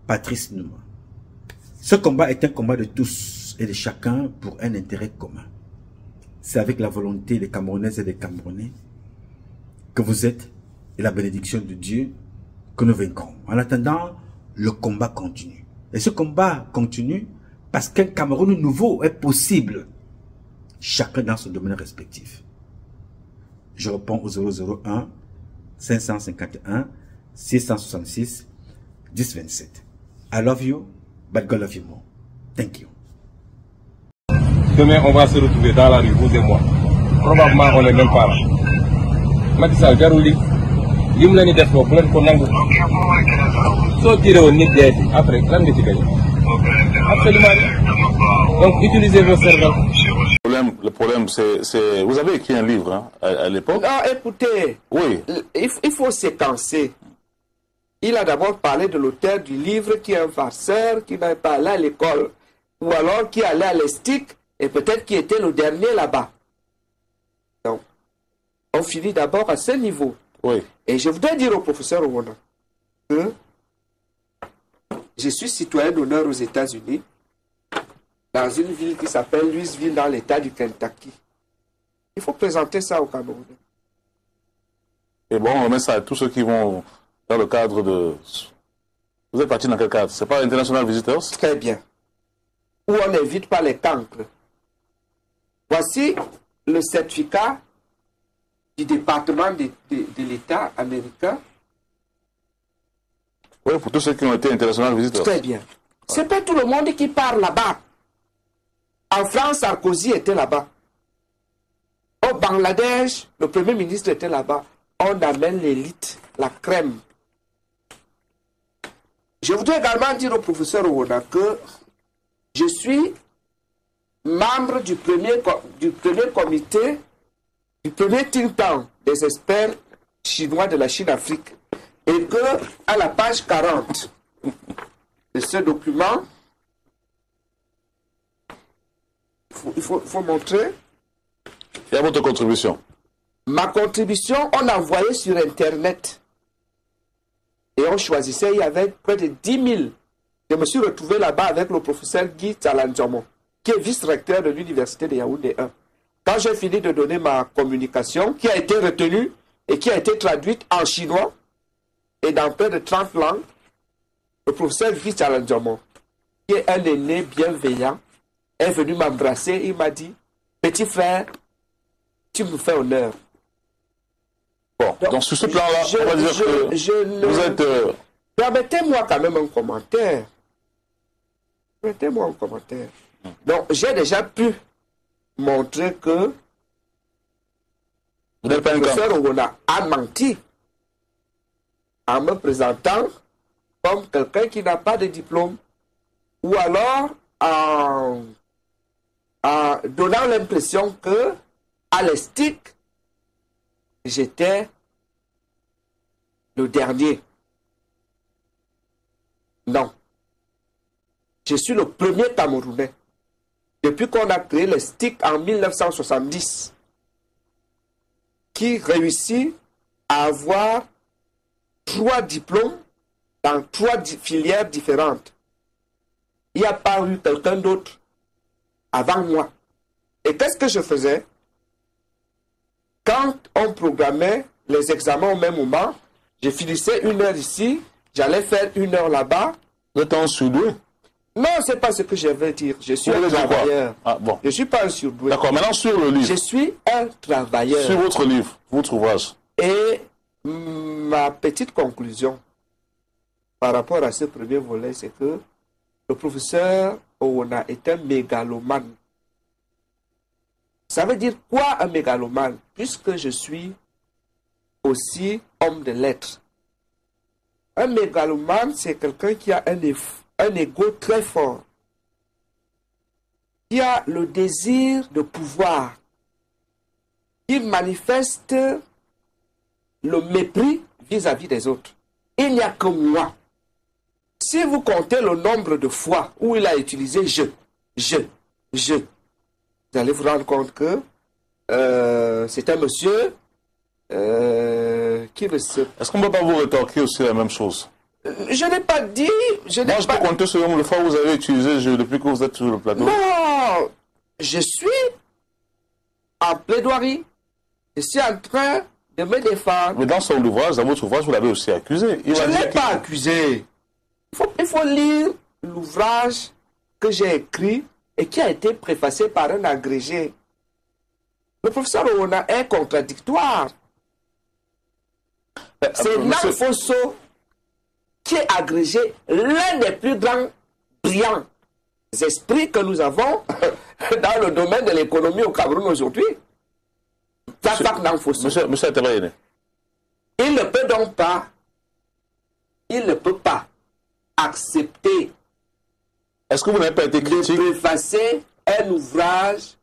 Patrice Nouma. Ce combat est un combat de tous et de chacun pour un intérêt commun. C'est avec la volonté des Camerounaises et des Camerounais que vous êtes et la bénédiction de Dieu que nous vaincrons. En attendant, le combat continue. Et ce combat continue parce qu'un Cameroun nouveau est possible, chacun dans son domaine respectif. Je réponds au 001 551 666 1027. I love you, but God love you more. Thank you. Demain, on va se retrouver dans la rue, vous et moi. Probablement, on n'est même pas là. Macky Sall, Jarouli, lim la ñu def ko bu leen ko nangu. Soo tiré woon nit dee après lan nga ci gagné. Absolument. Donc, utilisez vos cerveaux. Le problème, c'est... Vous avez écrit un livre hein, à l'époque. Non, écoutez. Oui. Il faut séquencer. Il a d'abord parlé de l'auteur du livre qui est un farceur, qui n'est pas allé à l'école. Ou alors qui allait à l'ESTIC et peut-être qui était le dernier là-bas. Donc, on finit d'abord à ce niveau. Oui. Et je voudrais dire au professeur Owona que je suis citoyen d'honneur aux États-Unis, dans une ville qui s'appelle Louisville, dans l'État du Kentucky. Il faut présenter ça au Cameroun. Et bon, on met ça à tous ceux qui vont dans le cadre de... Vous êtes parti dans quel cadre? C'est pas International Visitors? Très bien. Où on n'invite pas les cancres. Voici le certificat du département de l'État américain. Oui, pour tous ceux qui ont été International Visitors. Très bien. C'est pas tout le monde qui part là-bas. En France, Sarkozy était là-bas. Au Bangladesh, le Premier ministre était là-bas. On amène l'élite, la crème. Je voudrais également dire au professeur Owona que je suis membre du premier comité, du premier think tank des experts chinois de la Chine-Afrique. Et que, à la page 40 de ce document, il faut montrer. Il y a votre contribution. Ma contribution, on envoyait sur Internet. Et on choisissait, il y avait près de 10 000. Je me suis retrouvé là-bas avec le professeur Guy Tsalanjomo, qui est vice-recteur de l'université de Yaoundé 1. Quand j'ai fini de donner ma communication, qui a été retenue et qui a été traduite en chinois et dans près de 30 langues, le professeur Guy Tsalanjomo, qui est un aîné bienveillant, est venu m'embrasser. Il m'a dit, petit frère, tu me fais honneur. Bon, donc sur ce plan-là, on va dire que vous êtes... Permettez-moi quand même un commentaire. Permettez-moi un commentaire. Donc, j'ai déjà pu montrer que le professeur Owona a menti en me présentant comme quelqu'un qui n'a pas de diplôme, ou alors en donnant l'impression que à l'ESTIC, j'étais le dernier. Non. Je suis le premier Camerounais. Depuis qu'on a créé l'ESTIC en 1970, qui réussit à avoir 3 diplômes dans 3 filières différentes. Il n'y a pas eu quelqu'un d'autre avant moi. Et qu'est-ce que je faisais? Quand on programmait les examens au même moment, je finissais 1 heure ici, j'allais faire 1 heure là-bas. Vous êtes un surdoué? Non, c'est pas ce que je veux dire. Je suis un travailleur. Ah, bon. Je ne suis pas un surdoué. D'accord, maintenant sur le livre. Je suis un travailleur. Sur votre livre, votre ouvrage. Et ma petite conclusion par rapport à ce premier volet, c'est que le professeur Owona est un mégalomane. Ça veut dire quoi un mégalomane? Puisque je suis aussi homme de lettres. Un mégalomane, c'est quelqu'un qui a un ego très fort, qui a le désir de pouvoir, qui manifeste le mépris vis-à-vis des autres. Il n'y a que moi. Si vous comptez le nombre de fois où il a utilisé je, vous allez vous rendre compte que c'est un monsieur qui veut se... Est-ce qu'on ne peut pas vous rétorquer aussi la même chose? Je n'ai pas dit... Moi, je peux compter sur le nombre de fois où vous avez utilisé je depuis que vous êtes sur le plateau. Non, je suis en plaidoirie. Je suis en train de me défendre. Mais dans son ouvrage, dans votre ouvrage, vous l'avez aussi accusé. Je ne l'ai pas accusé. Il faut lire l'ouvrage que j'ai écrit et qui a été préfacé par un agrégé. Le professeur Owona est contradictoire. C'est Nanfosso qui est agrégé l'un des plus grands brillants esprits que nous avons dans le domaine de l'économie au Cameroun aujourd'hui. Monsieur Atabayene. Il ne peut donc pas, il ne peut pas accepter. Est-ce que vous n'avez pas été critique de préfacer un ouvrage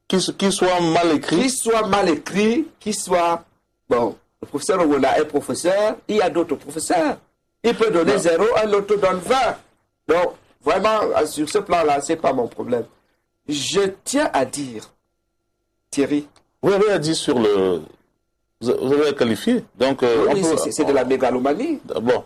qui soit mal écrit? Qui soit mal écrit, qui soit... Bon, le professeur Owona est professeur, il y a d'autres professeurs. Il peut donner 0, un autre donne 20. Donc, vraiment, sur ce plan-là, ce n'est pas mon problème. Je tiens à dire, Thierry... Vous avez dit sur le... Vous avez qualifié. Donc, oui, c'est de la mégalomanie. Bon.